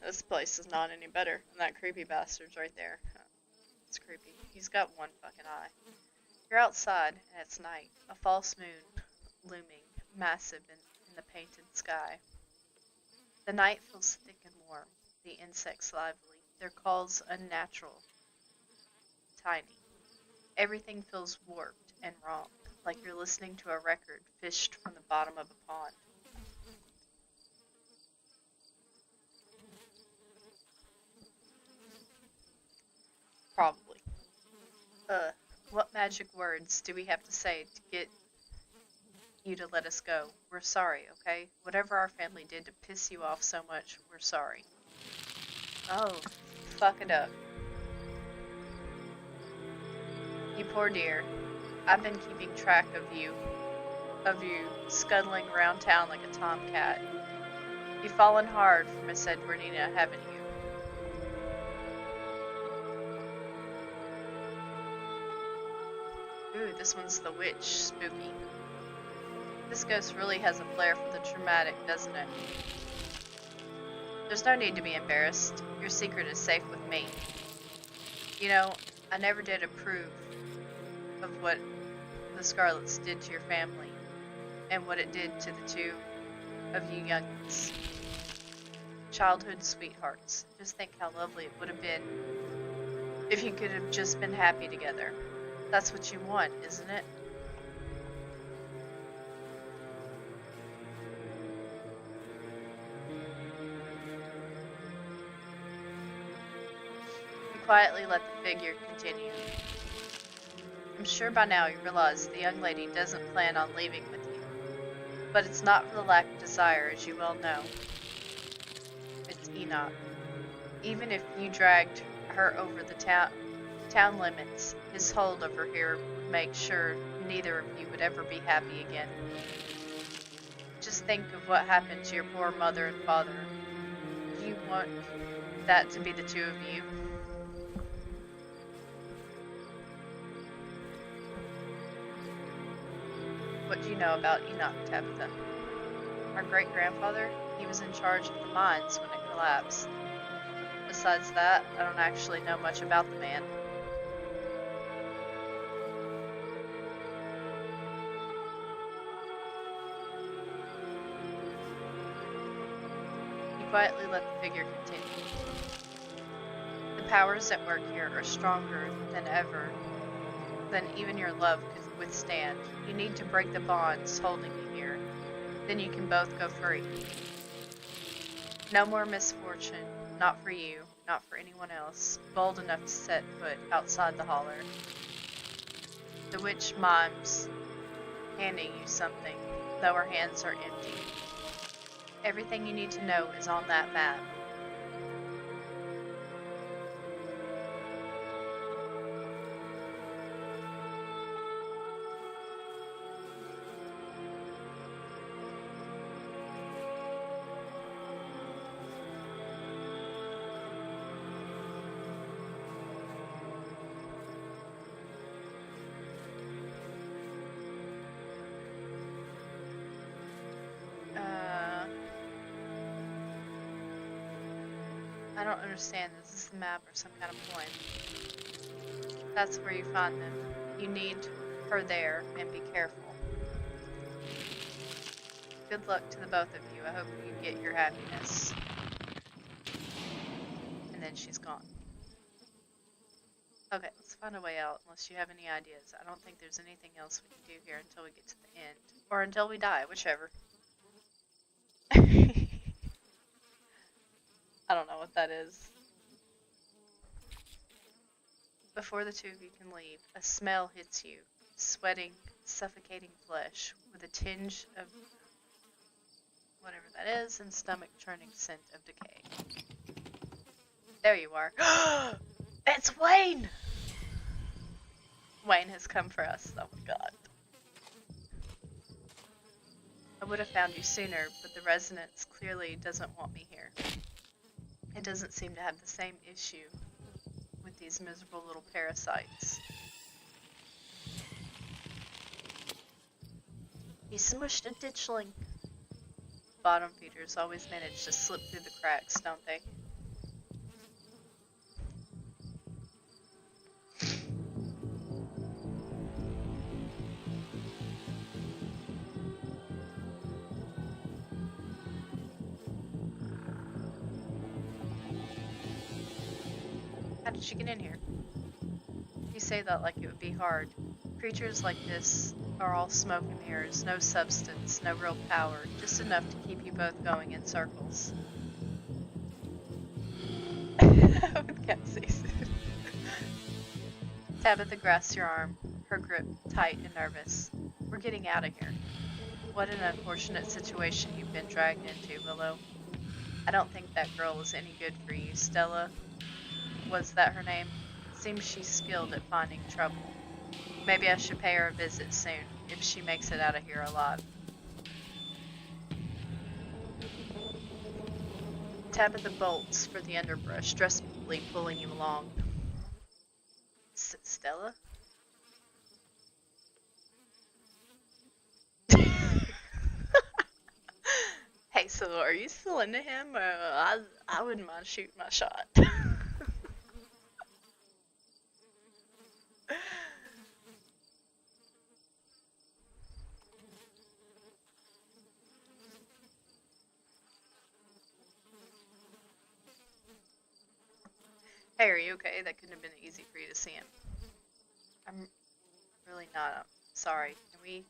This place is not any better than that creepy bastard's right there. It's creepy. He's got one fucking eye. You're outside, and it's night. A false moon looming, massive in the painted sky. The night feels thick and warm, the insects lively, their calls unnatural, tiny. Everything feels warped and wrong, like you're listening to a record fished from the bottom of a pond. Probably. What magic words do we have to say to get you to let us go? We're sorry, okay? Whatever our family did to piss you off so much, we're sorry. Oh, fuck it up. You poor dear. I've been keeping track of you scuttling around town like a tomcat. You've fallen hard for Miss Edwardina, haven't you? Ooh, this one's the witch, spooky. This ghost really has a flair for the dramatic, doesn't it? There's no need to be embarrassed. Your secret is safe with me. You know, I never did approve of what the Scarlets did to your family, and what it did to the two of you youngins. Childhood sweethearts. Just think how lovely it would have been if you could have just been happy together. That's what you want, isn't it? You quietly let the figure continue. I'm sure by now you realize the young lady doesn't plan on leaving with you. But it's not for the lack of desire, as you well know. It's Enoch. Even if you dragged her over the town limits, his hold over here would make sure neither of you would ever be happy again. Just think of what happened to your poor mother and father. Do you want that to be the two of you? What do you know about Enoch, Tabitha? Our great-grandfather, he was in charge of the mines when it collapsed. Besides that, I don't actually know much about the man. You quietly let the figure continue. The powers at work here are stronger than ever, than even your love could withstand. You need to break the bonds holding you here. Then you can both go free. No more misfortune. Not for you. Not for anyone else. Bold enough to set foot outside the holler. The witch mimes handing you something, though her hands are empty. Everything you need to know is on that map. I don't understand. Is this a map or some kind of poem? That's where you find them. You need her there, and be careful. Good luck to the both of you. I hope you get your happiness. And then she's gone. Okay, let's find a way out, unless you have any ideas. I don't think there's anything else we can do here until we get to the end. Or until we die, whichever. I don't know what that is. Before the two of you can leave, a smell hits you. Sweating, suffocating flesh, with a tinge of whatever that is, and stomach-churning scent of decay. There you are. It's Wayne! Wayne has come for us. Oh my god. I would have found you sooner, but the resonance clearly doesn't want me here. It doesn't seem to have the same issue with these miserable little parasites. He smushed a ditchling. Bottom feeders always manage to slip through the cracks, don't they? How did she get in here? You say that like it would be hard. Creatures like this are all smoke and mirrors, no substance, no real power, just enough to keep you both going in circles. Tabitha grasps your arm, her grip tight and nervous. We're getting out of here. What an unfortunate situation you've been dragged into, Willow. I don't think that girl is any good for you. Stella, was that her name? Seems she's skilled at finding trouble. Maybe I should pay her a visit soon, if she makes it out of here alive. Tabitha bolts for the underbrush, desperately pulling you along. Stella? Hey, so are you still into him? I wouldn't mind shooting my shot. Hey, are you okay? That couldn't have been easy for you to see him. I'm really not. I'm sorry. Can we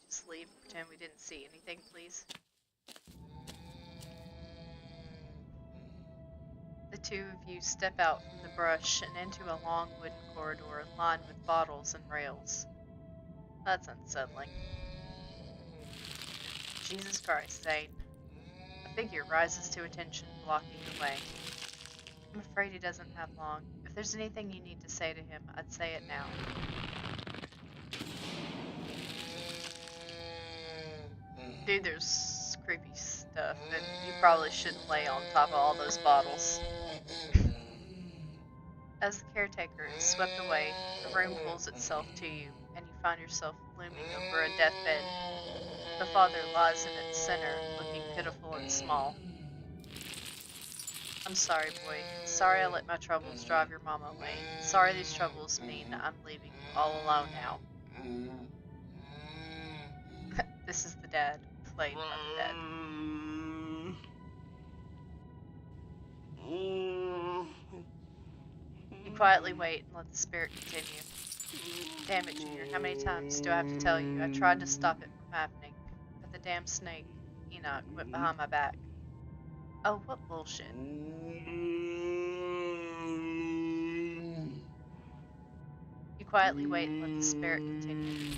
just leave and pretend we didn't see anything, please? The two of you step out from the brush and into a long wooden corridor lined with bottles and rails. That's unsettling. Jesus Christ, Zane. A figure rises to attention, blocking the way. I'm afraid he doesn't have long. If there's anything you need to say to him, I'd say it now. Dude, there's creepy stuff, and you probably shouldn't lay on top of all those bottles. As the caretaker is swept away, the room pulls itself to you, and you find yourself looming over a deathbed. The father lies in its center, looking pitiful and small. I'm sorry, boy. Sorry I let my troubles drive your mama away. Sorry these troubles mean I'm leaving you all alone now. This is the dad, played by the dad. You quietly wait and let the spirit continue. Damn it, Junior, how many times do I have to tell you? I tried to stop it from happening, but the damn snake, Enoch, went behind my back. Oh, what bullshit. You quietly wait and let the spirit continue.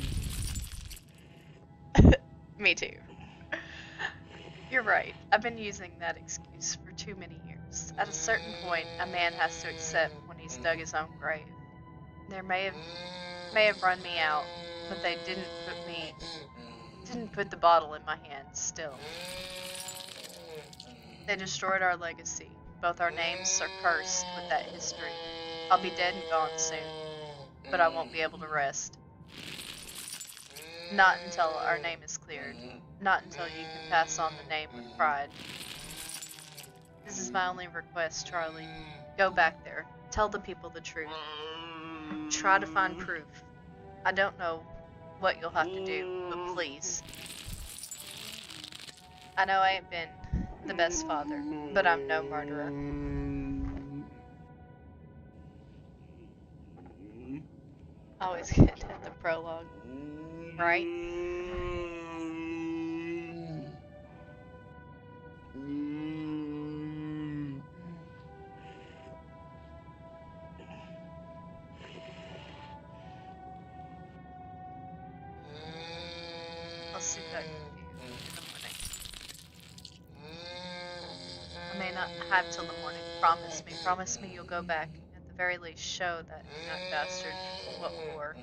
Me too. You're right. I've been using that excuse for too many years. At a certain point, a man has to accept when he's dug his own grave. They may have run me out, but they didn't put the bottle in my hand still. They destroyed our legacy. Both our names are cursed with that history. I'll be dead and gone soon, but I won't be able to rest. Not until our name is cleared. Not until you can pass on the name with pride. This is my only request, Charlie. Go back there. Tell the people the truth. Try to find proof. I don't know what you'll have to do, but please. I know I ain't been the best father, but I'm no murderer. Always good at the prologue, right? I'll see back with you in the morning. I may not have till the morning. Promise me you'll go back. At the very least, show that Enoch bastard what for.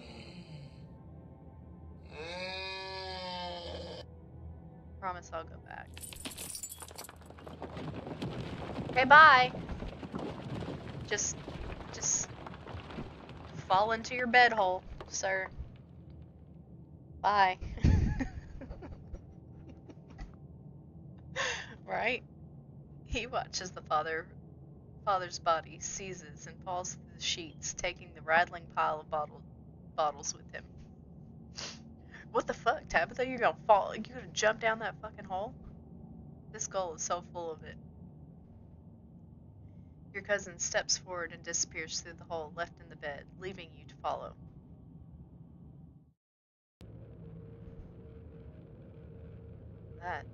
Promise I'll go back. Okay, bye. Just fall into your bed hole, sir. Bye. Right? He watches the father's body seizes and falls through the sheets, taking the rattling pile of bottles with him. What the fuck, Tabitha? You're gonna fall? You're gonna jump down that fucking hole? This goal is so full of it. Your cousin steps forward and disappears through the hole left in the bed, leaving you to follow. That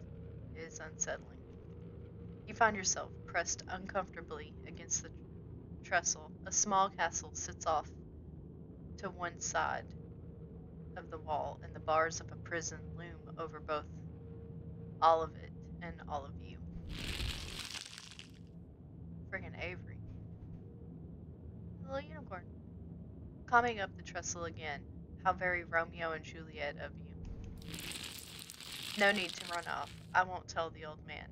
is unsettling. You find yourself pressed uncomfortably against the trestle. A small castle sits off to one side of the wall, and the bars of a prison loom over both all of it and all of you. Friggin' Avery. Little unicorn. Climbing up the trestle again. How very Romeo and Juliet of you. No need to run off. I won't tell the old man.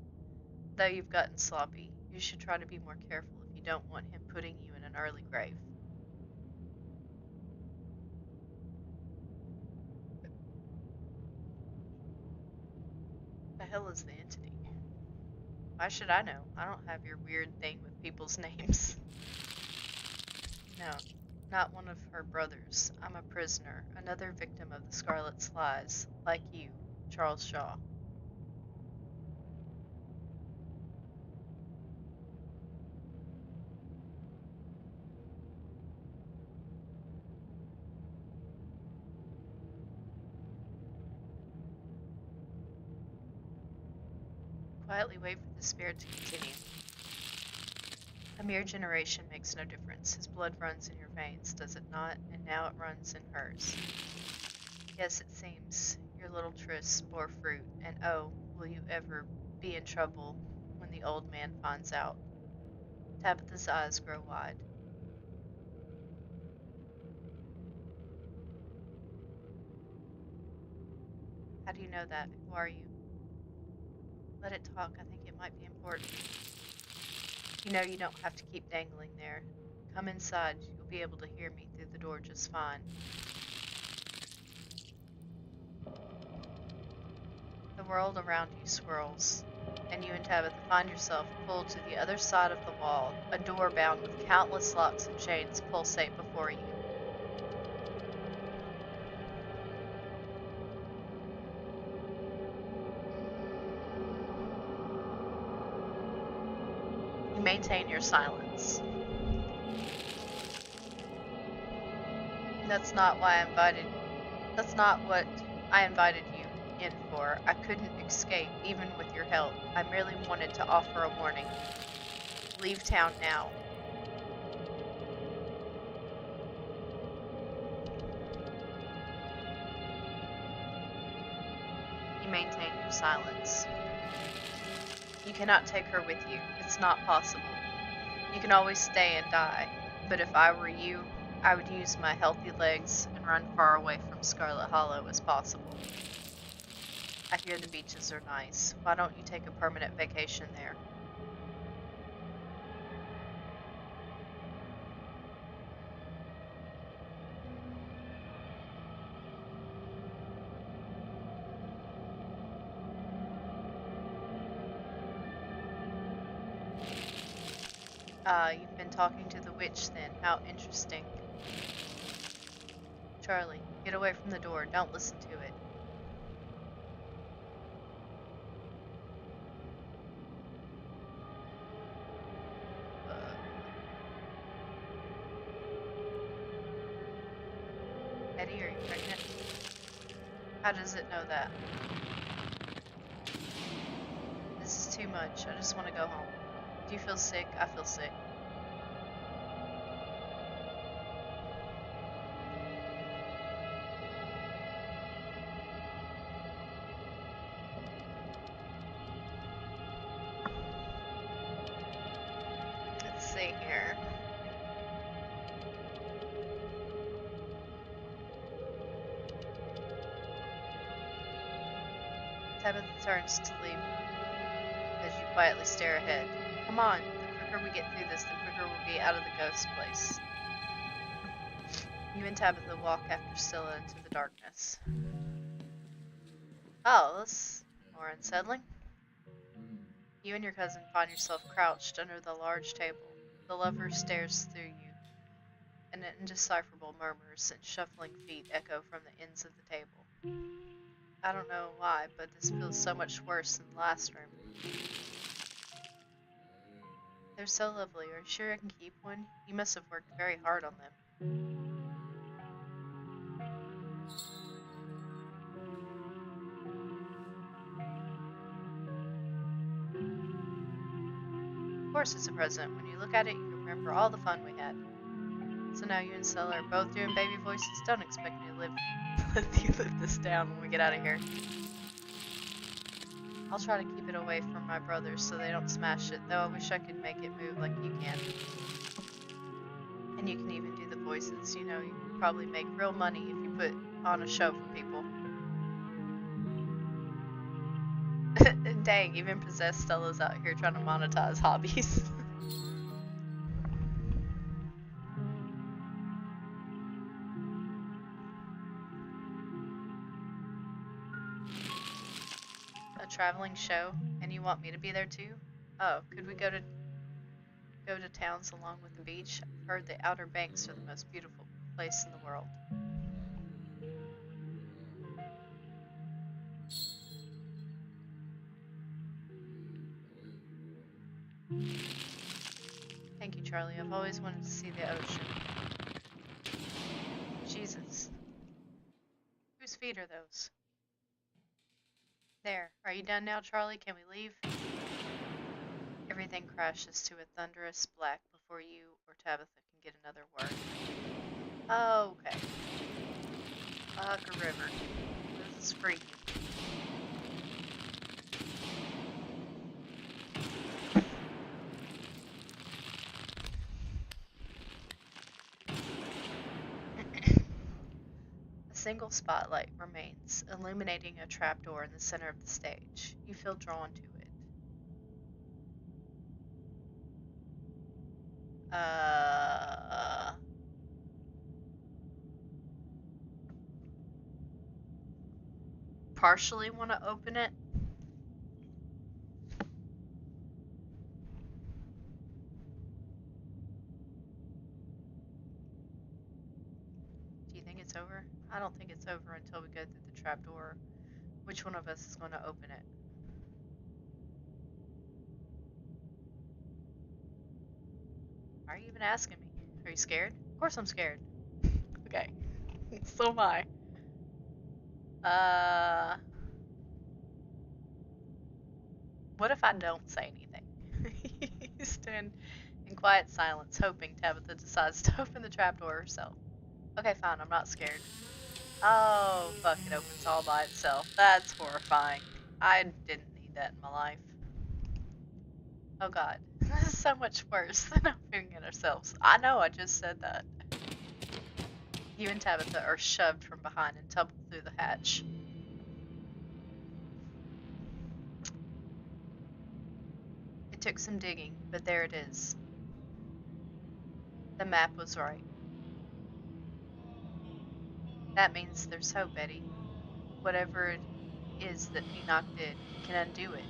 Though you've gotten sloppy, you should try to be more careful if you don't want him putting you in an early grave. The hell is the entity? Why should I know? I don't have your weird thing with people's names. No, not one of her brothers. I'm a prisoner, another victim of the Scarlet's lies, like you, Charles Shaw. Quietly wait for the spirit to continue. A mere generation makes no difference. His blood runs in your veins, does it not? And now it runs in hers. Yes, it seems. Your little trysts bore fruit, and oh, will you ever be in trouble when the old man finds out? Tabitha's eyes grow wide. How do you know that? Who are you? Let it talk. I think it might be important. You know you don't have to keep dangling there. Come inside. You'll be able to hear me through the door just fine. The world around you swirls, and you and Tabitha find yourself pulled to the other side of the wall. A door bound with countless locks and chains pulsate before you. You maintain your silence. That's not what I invited you in for. I couldn't escape, even with your help. I merely wanted to offer a warning. Leave town now. You maintain your silence. You cannot take her with you. It's not possible. You can always stay and die. But if I were you, I would use my healthy legs and run far away from Scarlet Hollow as possible. I hear the beaches are nice. Why don't you take a permanent vacation there? You've been talking to the witch then. How interesting. Charlie, get away from the door. Don't listen to it. Eddie, are you pregnant? How does it know that? This is too much. I just want to go home. Do you feel sick? I feel sick. Let's see here. Tabitha turns to leave as you quietly stare ahead. Come on, the quicker we get through this, the quicker we'll be out of the ghost place. You and Tabitha walk after Scylla into the darkness. Oh, that's more unsettling. You and your cousin find yourself crouched under the large table. The lover stares through you, and indecipherable murmurs and shuffling feet echo from the ends of the table. I don't know why, but this feels so much worse than the last room. They're so lovely. Are you sure I can keep one? You must have worked very hard on them. Of course it's a present. When you look at it, you remember all the fun we had. So now you and Scylla are both doing baby voices. Don't expect me to let you live this down when we get out of here. I'll try to keep it away from my brothers so they don't smash it, though I wish I could make it move like you can. And you can even do the voices, you know, you could probably make real money if you put on a show for people. Dang, even possessed Stella's out here trying to monetize hobbies. A traveling show, and you want me to be there too? Oh, could we go to towns along with the beach? I've heard the Outer Banks are the most beautiful place in the world. Thank you, Charlie. I've always wanted to see the ocean. Jesus. Whose feet are those? There. Are you done now, Charlie? Can we leave? Everything crashes to a thunderous black before you or Tabitha can get another word. Oh, okay. Fuck a river. This is freaky. A single spotlight remains, illuminating a trapdoor in the center of the stage. You feel drawn to it. Partially want to open it. Do you think it's over? I don't think it's over until we go through the trapdoor. Which one of us is going to open it? Why are you even asking me? Are you scared? Of course I'm scared. Okay. So am I. What if I don't say anything? You stand in quiet silence, hoping Tabitha decides to open the trapdoor herself. Okay, fine, I'm not scared. Oh, fuck, it opens all by itself. That's horrifying. I didn't need that in my life. Oh god. This is so much worse than opening it ourselves. I know, I just said that. You and Tabitha are shoved from behind and tumble through the hatch. It took some digging, but there it is. The map was right. That means there's hope, Eddie. Whatever it is that Enoch did, he can undo it.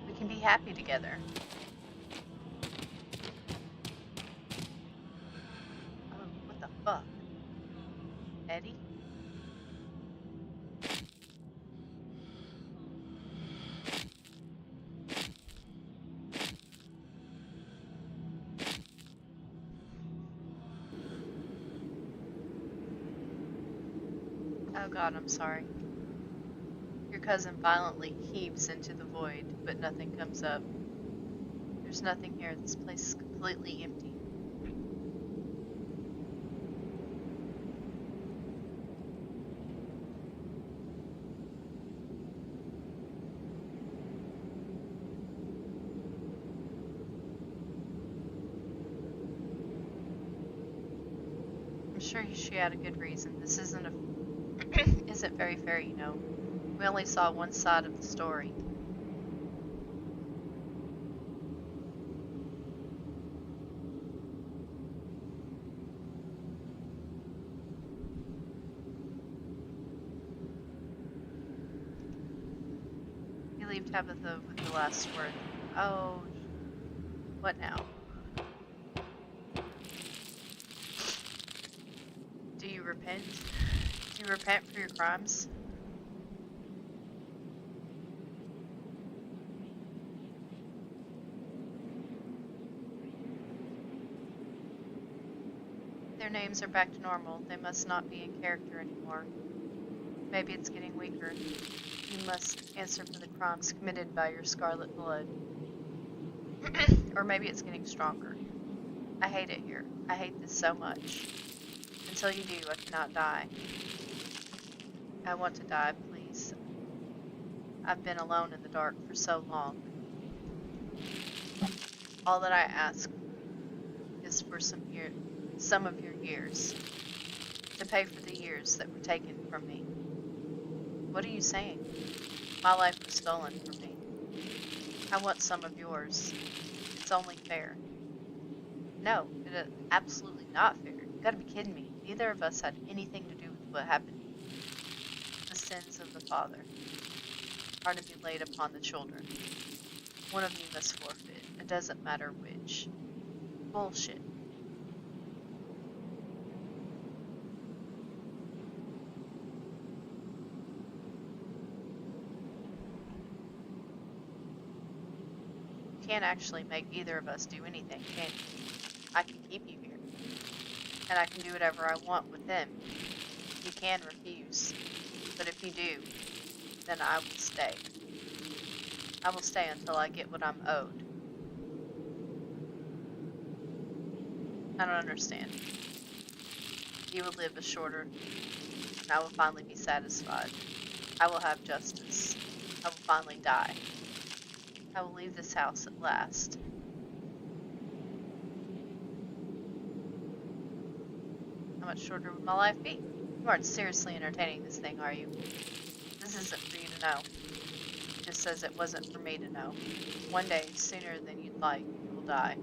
We can be happy together. Oh, what the fuck? Eddie? Oh god, I'm sorry. Your cousin violently heaves into the void, but nothing comes up. There's nothing here. This place is completely empty. I'm sure she had a good reason. This isn't very fair, you know. We only saw one side of the story. You leave Tabitha with the last word. Oh, what now? Do you repent? Do you repent for your crimes? Their names are back to normal. They must not be in character anymore. Maybe it's getting weaker. You must answer for the crimes committed by your scarlet blood. Or maybe it's getting stronger. I hate it here. I hate this so much. Until you do, I cannot die. I want to die, please. I've been alone in the dark for so long. All that I ask is for some of your years, to pay for the years that were taken from me. What are you saying? My life was stolen from me. I want some of yours. It's only fair. No, it is absolutely not fair. You gotta be kidding me. Neither of us had anything to do with what happened. The sins of the father are to be laid upon the children. One of you must forfeit. It doesn't matter which. Bullshit. You can't actually make either of us do anything, can you? I can keep you here. And I can do whatever I want with them. You can refuse. But if you do, then I will stay. I will stay until I get what I'm owed. I don't understand. You will live a shorter, and I will finally be satisfied. I will have justice. I will finally die. I will leave this house at last. How much shorter would my life be? You aren't seriously entertaining this thing, are you? This isn't for you to know. It just says it wasn't for me to know. One day, sooner than you'd like, you will die.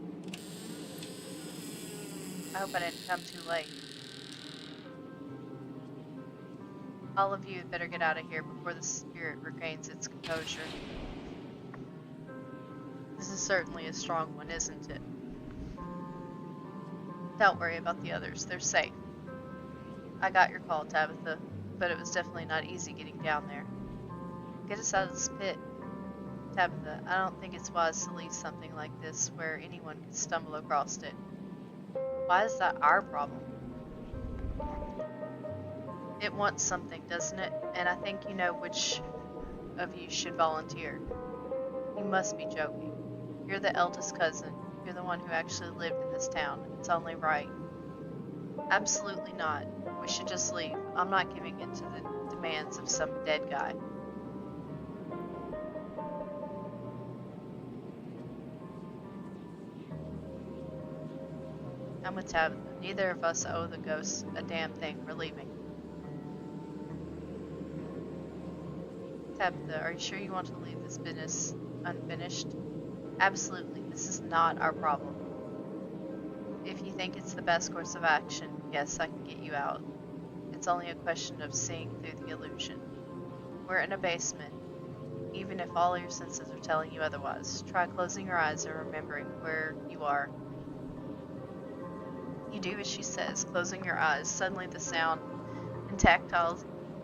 I hope I didn't come too late. All of you had better get out of here before the spirit regains its composure. This is certainly a strong one, isn't it? Don't worry about the others, they're safe. I got your call, Tabitha, but it was definitely not easy getting down there. Get us out of this pit. Tabitha, I don't think it's wise to leave something like this where anyone could stumble across it. Why is that our problem? It wants something, doesn't it? And I think you know which of you should volunteer. You must be joking. You're the eldest cousin. You're the one who actually lived in this town. It's only right. Absolutely not. We should just leave. I'm not giving in to the demands of some dead guy. I'm with Tabitha. Neither of us owe the ghosts a damn thing. We're leaving. Tabitha, are you sure you want to leave this business unfinished? Absolutely. This is not our problem. If you think it's the best course of action, yes, I can get you out. It's only a question of seeing through the illusion. We're in a basement. Even if all your senses are telling you otherwise, try closing your eyes and remembering where you are. You do as she says, closing your eyes. Suddenly the sound and tactile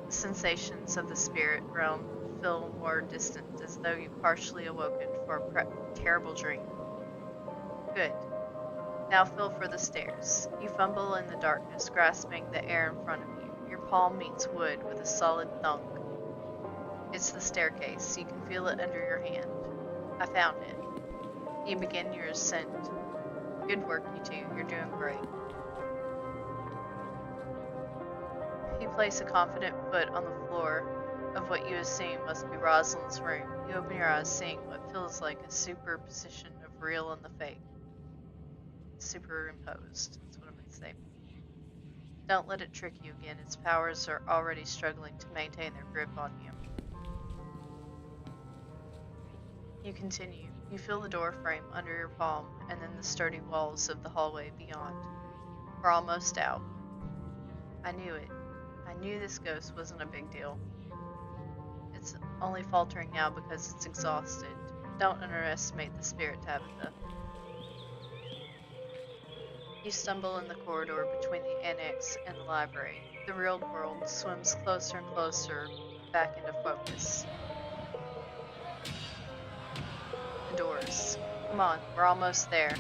sensations of the spirit realm feel more distant, as though you've partially awoken for a terrible dream. Good. Now feel for the stairs. You fumble in the darkness, grasping the air in front of you. Your palm meets wood with a solid thunk. It's the staircase. You can feel it under your hand. I found it. You begin your ascent. Good work, you two. You're doing great. You place a confident foot on the floor of what you assume must be Rosalind's room. You open your eyes, seeing what feels like a superposition of real and the fake. Superimposed. That's what I meant to say. Don't let it trick you again. Its powers are already struggling to maintain their grip on you. You continue. You feel the door frame under your palm, and then the sturdy walls of the hallway beyond. We're almost out. I knew it. I knew this ghost wasn't a big deal. It's only faltering now because it's exhausted. Don't underestimate the spirit, Tabitha. You stumble in the corridor between the annex and the library. The real world swims closer and closer back into focus. The doors. Come on, we're almost there.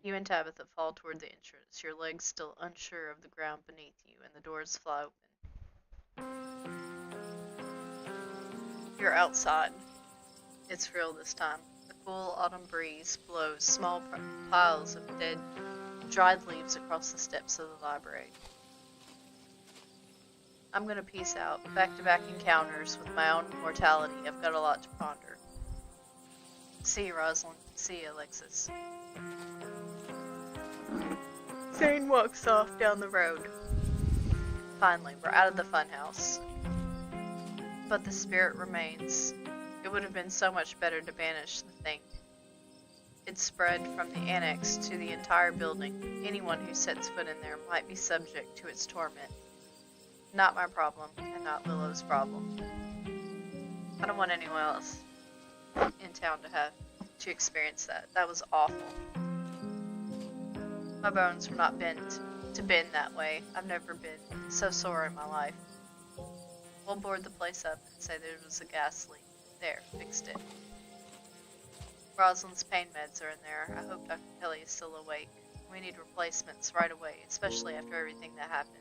You and Tabitha fall toward the entrance, your legs still unsure of the ground beneath you, and the doors fly open. You're outside. It's real this time. The cool autumn breeze blows small piles of dead, dried leaves across the steps of the library. I'm gonna peace out. Back-to-back encounters with my own mortality. I've got a lot to ponder. See you, Rosalind. See you, Alexis. Zane walks off down the road. Finally, we're out of the funhouse. But the spirit remains. It would have been so much better to banish the thing. It spread from the annex to the entire building. Anyone who sets foot in there might be subject to its torment. Not my problem, and not Willow's problem. I don't want anyone else in town to experience that. That was awful. My bones were not bent to bend that way. I've never been so sore in my life. We'll board the place up and say there was a gas leak. There, fixed it. Rosalind's pain meds are in there. I hope Dr. Kelly is still awake. We need replacements right away, especially after everything that happened.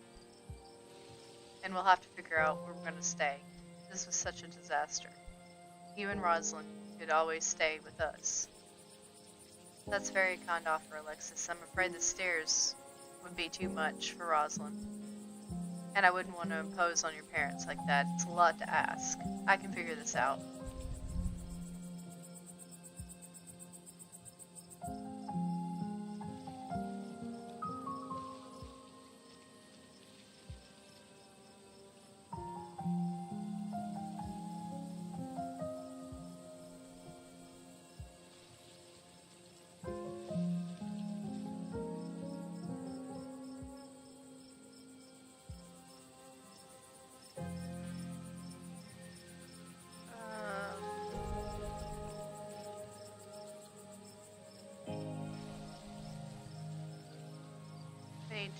And we'll have to figure out where we're going to stay. This was such a disaster. You and Rosalind could always stay with us. That's a very kind offer, Alexis. I'm afraid the stairs would be too much for Rosalind. And I wouldn't want to impose on your parents like that. It's a lot to ask. I can figure this out.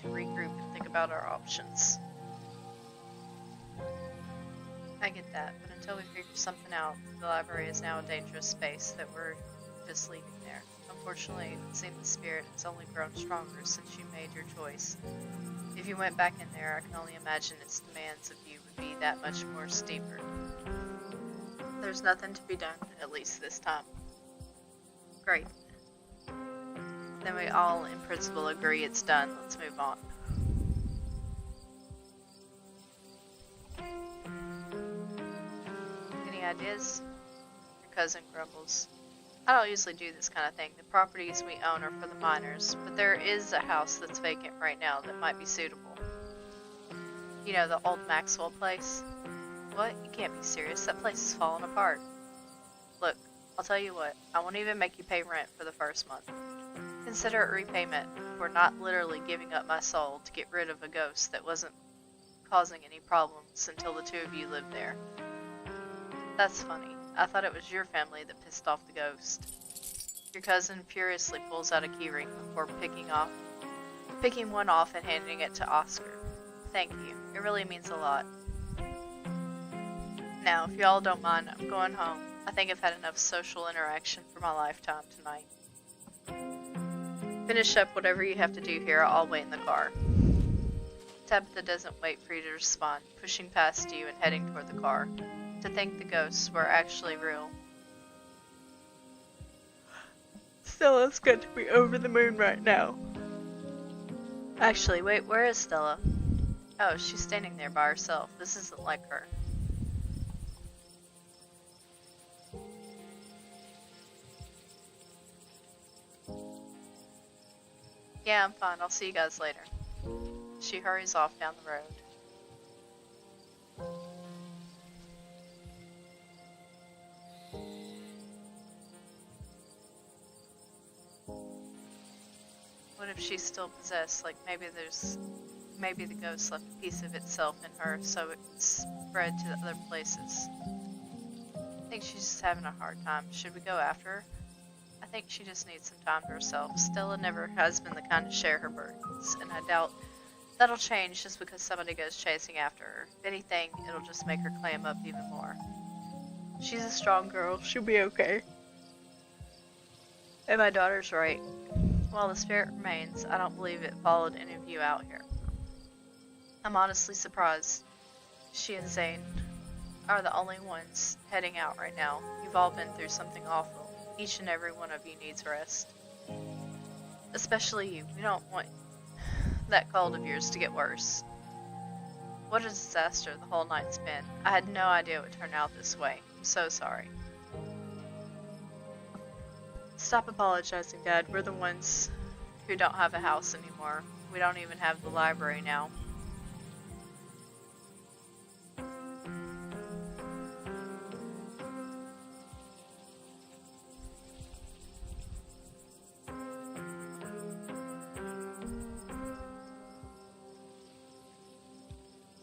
To regroup and think about our options. I get that, but until we figure something out, the library is now a dangerous space that we're just leaving there. Unfortunately, it seems the spirit has only grown stronger since you made your choice. If you went back in there, I can only imagine its demands of you would be that much more steeper. There's nothing to be done, at least this time. Great. Then we all, in principle, agree it's done. Let's move on. Any ideas? Your cousin grumbles. I don't usually do this kind of thing. The properties we own are for the miners, but there is a house that's vacant right now that might be suitable. You know, the old Maxwell place? What? You can't be serious. That place is falling apart. Look, I'll tell you what. I won't even make you pay rent for the first month. Consider it repayment for not literally giving up my soul to get rid of a ghost that wasn't causing any problems until the two of you lived there. That's funny. I thought it was your family that pissed off the ghost. Your cousin furiously pulls out a keyring before picking one off and handing it to Oscar. Thank you. It really means a lot. Now, if y'all don't mind, I'm going home. I think I've had enough social interaction for my lifetime tonight. Finish up whatever you have to do here. I'll wait in the car. Tabitha doesn't wait for you to respond, pushing past you and heading toward the car. To think the ghosts were actually real. Stella's got to be over the moon right now. Actually, wait, where is Stella? Oh, she's standing there by herself. This isn't like her. Yeah, I'm fine. I'll see you guys later. She hurries off down the road. What if she's still possessed? Like maybe the ghost left a piece of itself in her so it spread to other places. I think she's just having a hard time. Should we go after her? I think she just needs some time to herself. Stella never has been the kind to share her burdens, and I doubt that'll change just because somebody goes chasing after her. If anything, it'll just make her clam up even more. She's a strong girl. She'll be okay. And my daughter's right. While the spirit remains, I don't believe it followed any of you out here. I'm honestly surprised she and Zane are the only ones heading out right now. You've all been through something awful. Each and every one of you needs rest. Especially you. We don't want that cold of yours to get worse. What a disaster the whole night's been. I had no idea it would turn out this way. I'm so sorry. Stop apologizing, Dad. We're the ones who don't have a house anymore. We don't even have the library now.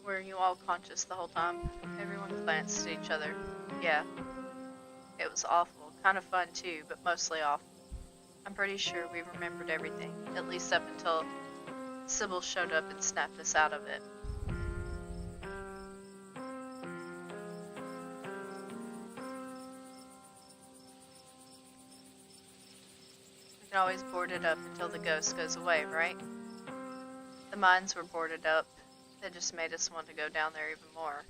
Were you all conscious the whole time? Everyone glanced at each other. Yeah. It was awful. Kind of fun too, but mostly awful. I'm pretty sure we remembered everything, at least up until Sybil showed up and snapped us out of it. We can always board it up until the ghost goes away, right? The mines were boarded up. They just made us want to go down there even more.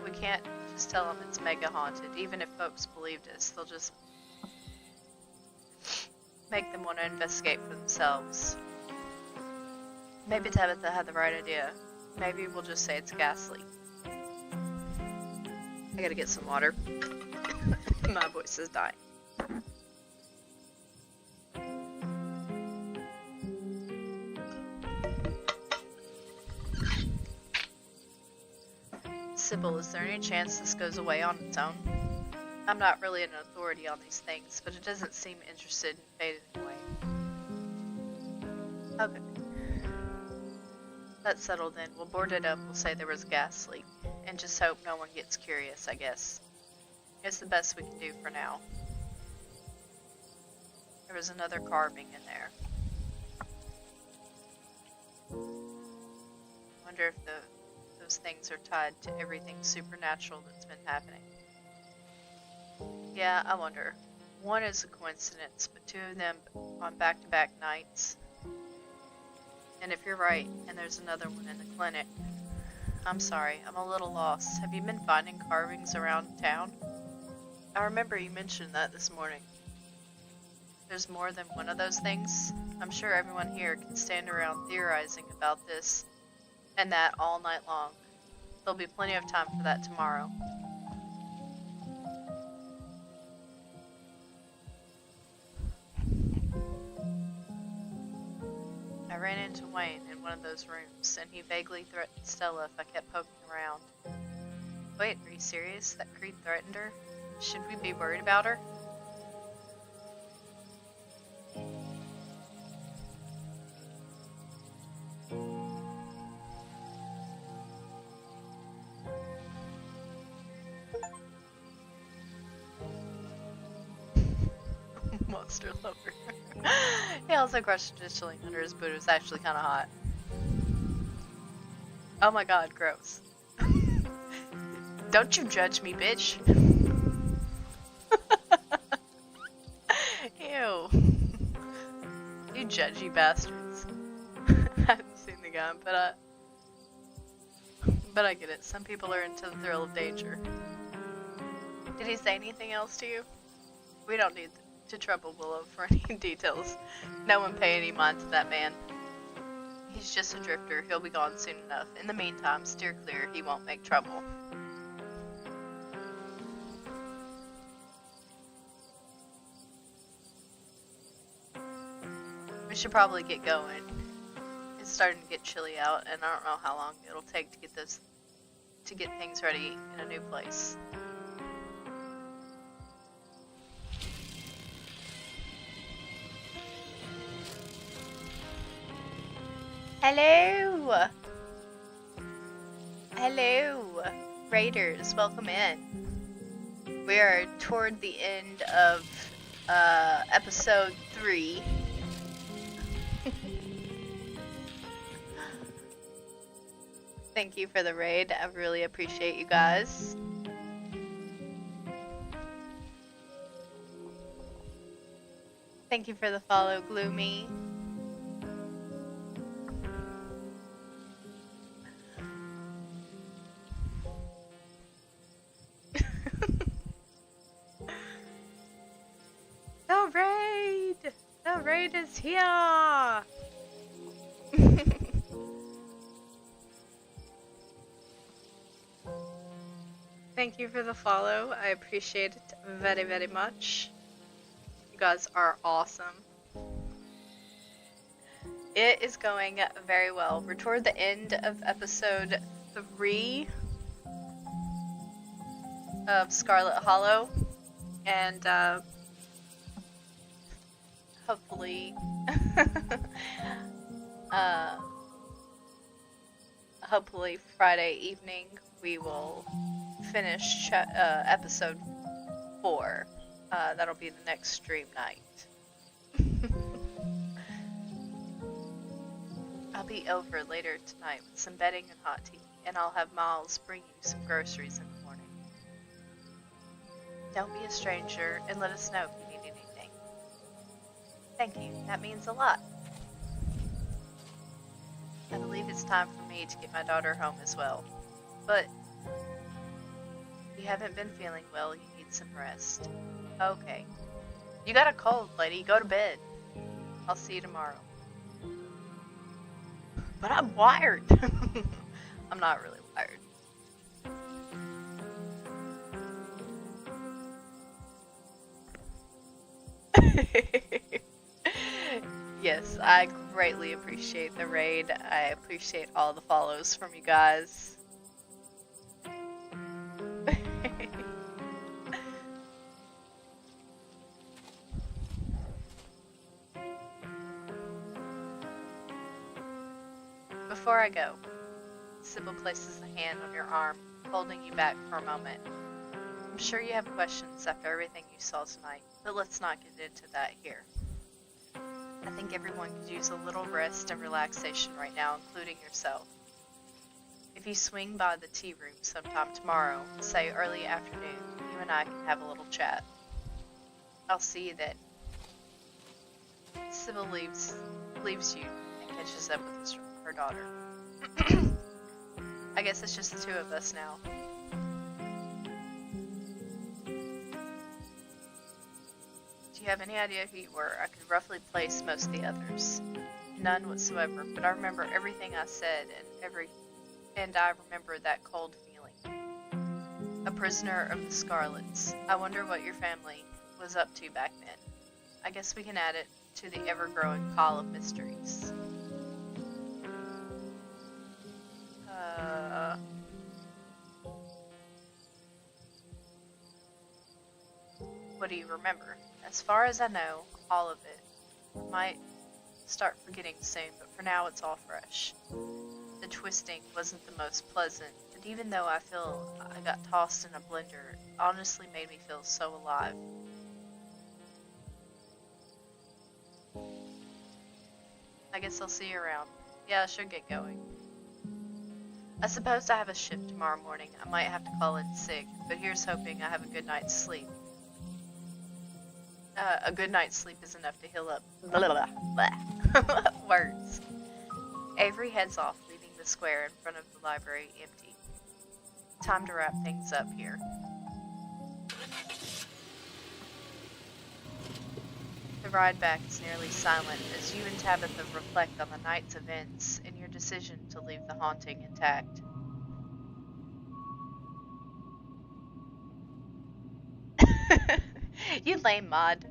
We can't just tell them it's mega haunted. Even if folks believed us, they'll just make them want to investigate for themselves. Maybe Tabitha had the right idea. Maybe we'll just say it's a gas leak. I gotta get some water. My voice is dying. Sybil, is there any chance this goes away on its own? I'm not really an authority on these things, but it doesn't seem interested in fate anyway. Okay. That's settled then. We'll board it up, we'll say there was a gas leak, and just hope no one gets curious, I guess. It's the best we can do for now. There was another carving in there. I wonder if those things are tied to everything supernatural that's been happening. Yeah, I wonder. One is a coincidence, but two of them on back-to-back nights. And if you're right, and there's another one in the clinic. I'm sorry, I'm a little lost. Have you been finding carvings around town? I remember you mentioned that this morning. There's more than one of those things? I'm sure everyone here can stand around theorizing about this and that all night long. There'll be plenty of time for that tomorrow. I ran into Wayne in one of those rooms, and he vaguely threatened Stella if I kept poking around. Wait, are you serious? That Creed threatened her? Should we be worried about her? Monster lover. He also crushed a chilling under his boot. It was actually kind of hot. Oh my god, gross. Don't you judge me, bitch. Ew. You judgy bastards. I haven't seen the guy, but I get it. Some people are into the thrill of danger. Did he say anything else to you? We don't need to trouble Willow for any details. No one pay any mind to that man. He's just a drifter. He'll be gone soon enough. In the meantime, steer clear. He won't make trouble. We should probably get going. It's starting to get chilly out, and I don't know how long it'll take to get things ready in a new place. Hello! Hello! Raiders, welcome in. We are toward the end of episode 3. Thank you for the raid. I really appreciate you guys. Thank you for the follow, Gloomy. The raid! The raid is here! thank you for the follow. I appreciate it very, very much. You guys are awesome. It is going very well. We're toward the end of episode 3 of Scarlet Hollow, and hopefully hopefully Friday evening we will finish episode 4. That'll be the next stream night. I'll be over later tonight with some bedding and hot tea, and I'll have Miles bring you some groceries in the morning. Don't be a stranger, and let us know if you need anything. Thank you, that means a lot. I believe it's time for me to get my daughter home as well. But if you haven't been feeling well, you need some rest. Okay. You got a cold, lady. Go to bed. I'll see you tomorrow. But I'm wired. I'm not really wired. Yes, I greatly appreciate the raid. I appreciate all the follows from you guys. Before I go, Sybil places a hand on your arm, holding you back for a moment. I'm sure you have questions after everything you saw tonight, but let's not get into that here. I think everyone could use a little rest and relaxation right now, including yourself. If you swing by the tea room sometime tomorrow, say early afternoon, you and I can have a little chat. I'll see you then. Sybil leaves you and catches up with her daughter. I guess it's just the 2 of us now. Do you have any idea who you were? I could roughly place most of the others. None whatsoever, but I remember everything I said and I remember that cold feeling. A prisoner of the Scarlets. I wonder what your family was up to back then. I guess we can add it to the ever-growing pile of mysteries. What do you remember? As far as I know, all of it. I might start forgetting soon, but for now it's all fresh. The twisting wasn't the most pleasant, but even though I feel I got tossed in a blender, it honestly made me feel so alive. I guess I'll see you around. Yeah, I should get going. I suppose I have a shift tomorrow morning. I might have to call in sick, but here's hoping I have a good night's sleep. A good night's sleep is enough to heal up. Blah, blah, blah. Words. Avery heads off, leaving the square in front of the library empty. Time to wrap things up here. The ride back is nearly silent as you and Tabitha reflect on the night's events and your decision to leave the haunting intact. You lame mod.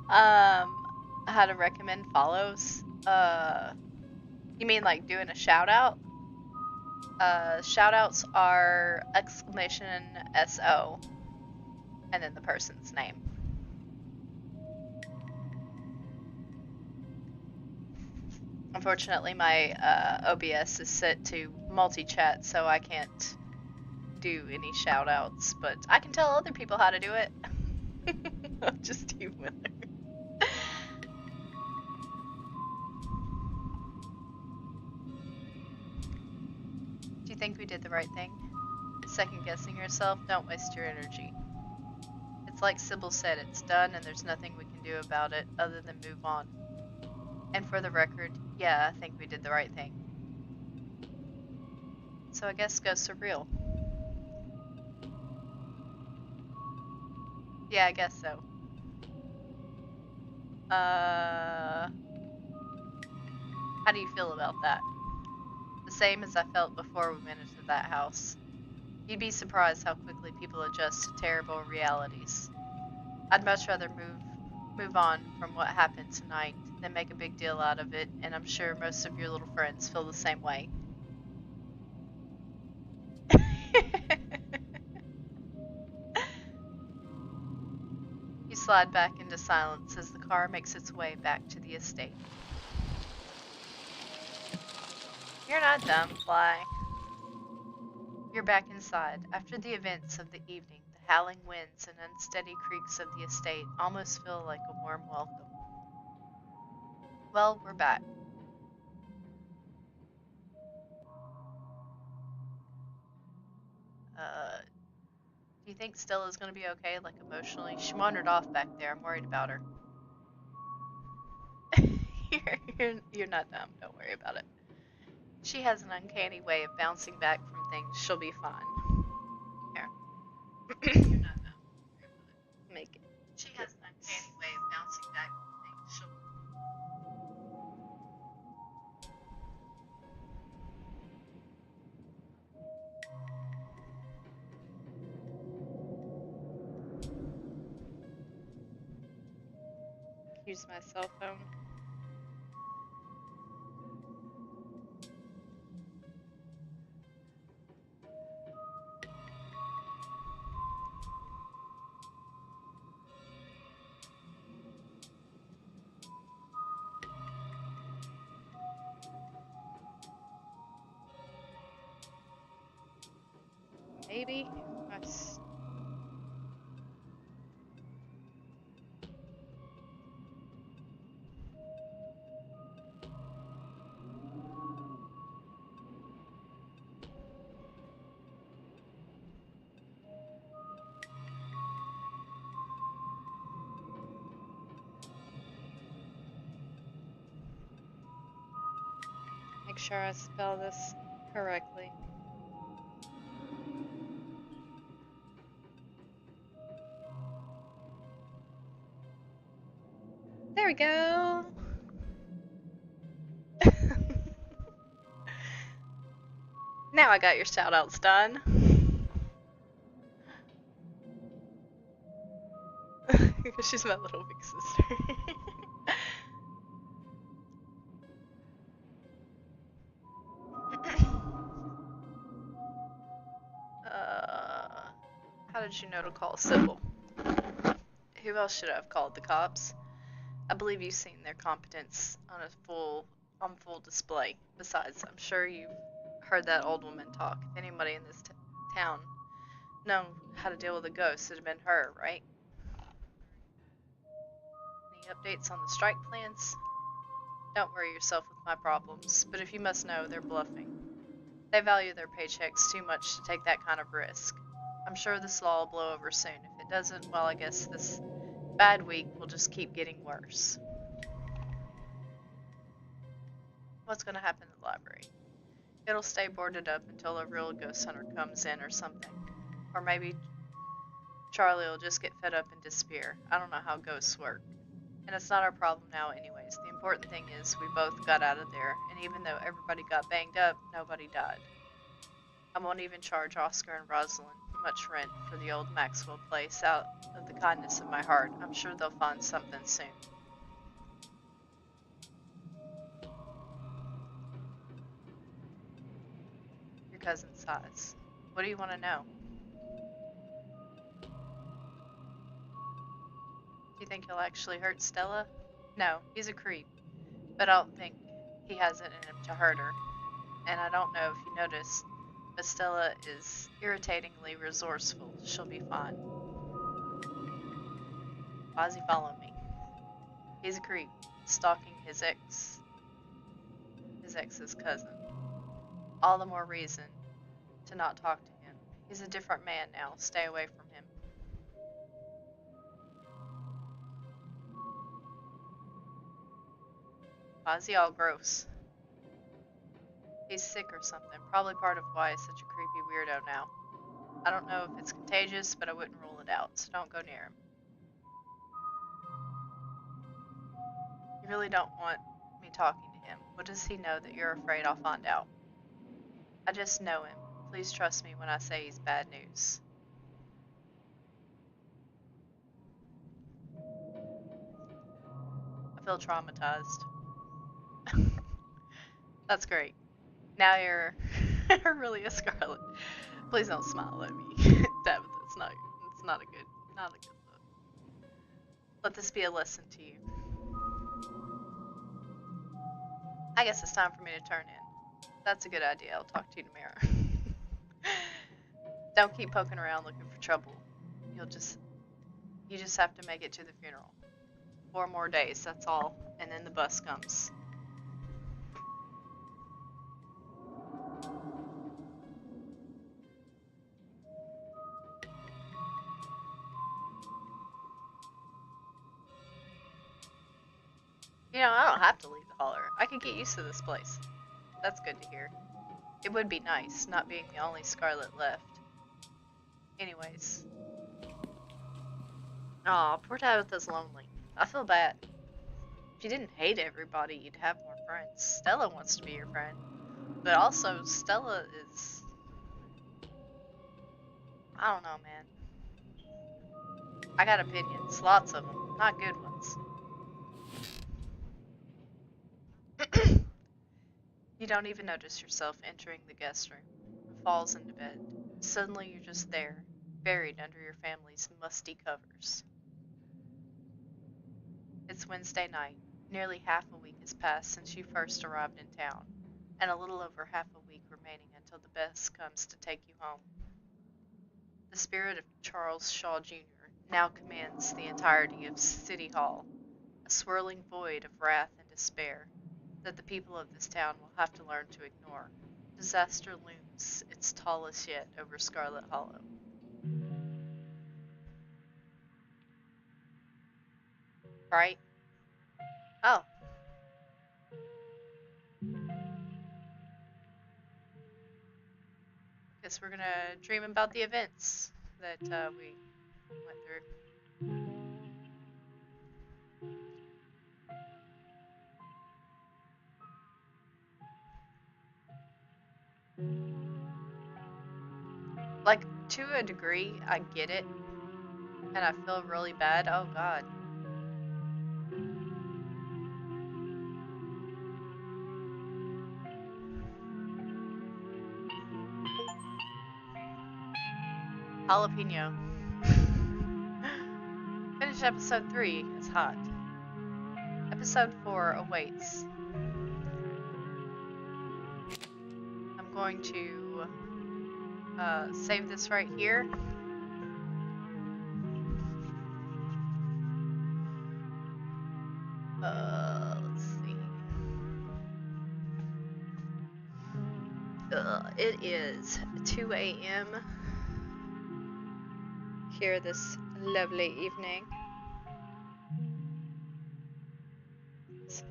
How to recommend follows? You mean like doing a shout out? Shout outs are !SO and then the person's name. Unfortunately, my OBS is set to multi-chat, so I can't do any shout-outs, but I can tell other people how to do it. I'm just Steve Miller. Do you think we did the right thing? Second-guessing yourself? Don't waste your energy. It's like Sybil said, it's done and there's nothing we can do about it other than move on. And for the record, yeah, I think we did the right thing. So I guess ghosts are real. Yeah, I guess so. How do you feel about that? The same as I felt before we went into that house. You'd be surprised how quickly people adjust to terrible realities. I'd much rather move on from what happened tonight than make a big deal out of it, and I'm sure most of your little friends feel the same way. You slide back into silence as the car makes its way back to the estate. You're not dumb, Fly. You're back inside. After the events of the evening, the howling winds and unsteady creaks of the estate almost feel like a warm welcome. Well, we're back. Do you think Stella's gonna be okay, like emotionally? She wandered off back there. I'm worried about her. you're not dumb. Don't worry about it. She has an uncanny way of bouncing back from things. She'll be fine. Here. You're not dumb. Make it. She has an uncanny way of bouncing back from things. She'll use my cell phone. Maybe. Make sure I spell this correctly. There we go. Now I got your shout outs done. She's my little big sister. How did you know to call Sybil? Who else should I have called? The cops? I believe you've seen their competence on full display. Besides, I'm sure you've heard that old woman talk. If anybody in this town known how to deal with a ghost, it'd have been her, right? Any updates on the strike plans? Don't worry yourself with my problems, but if you must know, they're bluffing. They value their paychecks too much to take that kind of risk. I'm sure this law will blow over soon. If it doesn't, well, I guess this bad week will just keep getting worse. What's going to happen in the library? It'll stay boarded up until a real ghost hunter comes in or something. Or maybe Charlie will just get fed up and disappear. I don't know how ghosts work. And it's not our problem now anyways. The important thing is we both got out of there, and even though everybody got banged up, nobody died. I won't even charge Oscar and Rosalind much rent for the old Maxwell place out of the kindness of my heart. I'm sure they'll find something soon. Your cousin sighs. What do you want to know? Do you think he'll actually hurt Stella? No, he's a creep. But I don't think he has it in him to hurt her. And I don't know if you noticed, but Stella is irritatingly resourceful. She'll be fine. Why's he following me? He's a creep, stalking his ex's cousin. All the more reason to not talk to him. He's a different man now. Stay away from him. Why is he all gross? He's sick or something. Probably part of why he's such a creepy weirdo now. I don't know if it's contagious, but I wouldn't rule it out, so don't go near him. You really don't want me talking to him. What does he know that you're afraid I'll find out? I just know him. Please trust me when I say he's bad news. I feel traumatized. That's great. Now you're really a Scarlet. Please don't smile at me. Tabitha, it's not a good look. Let this be a lesson to you. I guess it's time for me to turn in. That's a good idea. I'll talk to you tomorrow. Don't keep poking around looking for trouble. You just have to make it to the funeral. 4 more days, that's all. And then the bus comes. You know, I don't have to leave the holler. I can get used to this place. That's good to hear. It would be nice, not being the only Scarlet left. Anyways. Aw, poor Tabitha's lonely. I feel bad. If you didn't hate everybody, you'd have more friends. Stella wants to be your friend. But also, Stella is... I don't know, man. I got opinions. Lots of them. Not good ones. You don't even notice yourself entering the guest room. Falls into bed. Suddenly you're just there, buried under your family's musty covers. It's Wednesday night. Nearly half a week has passed since you first arrived in town, and a little over half a week remaining until the bus comes to take you home. The spirit of Charles Shaw Jr. now commands the entirety of City Hall, a swirling void of wrath and despair that the people of this town will have to learn to ignore. Disaster looms its tallest yet over Scarlet Hollow. Right? Oh. Guess we're gonna dream about the events that we went through. Like, to a degree, I get it. And I feel really bad. Oh, God. Jalapeno. Finish episode 3. It's hot. Episode 4 awaits. I'm going to save this right here. Let's see. It is 2 a.m. here this lovely evening. Let's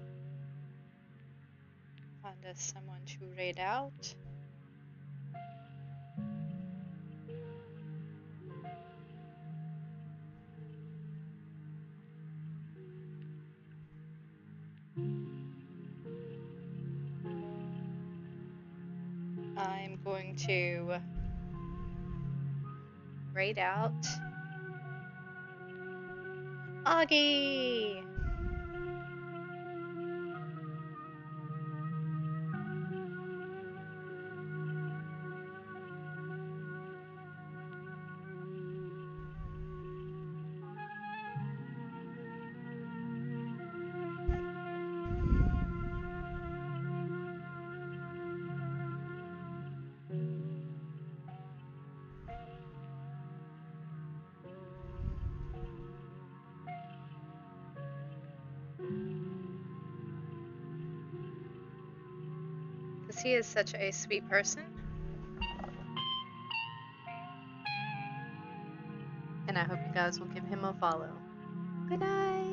find us someone to raid out. I'm going to raid out Augie. Because he is such a sweet person. And I hope you guys will give him a follow. Good night.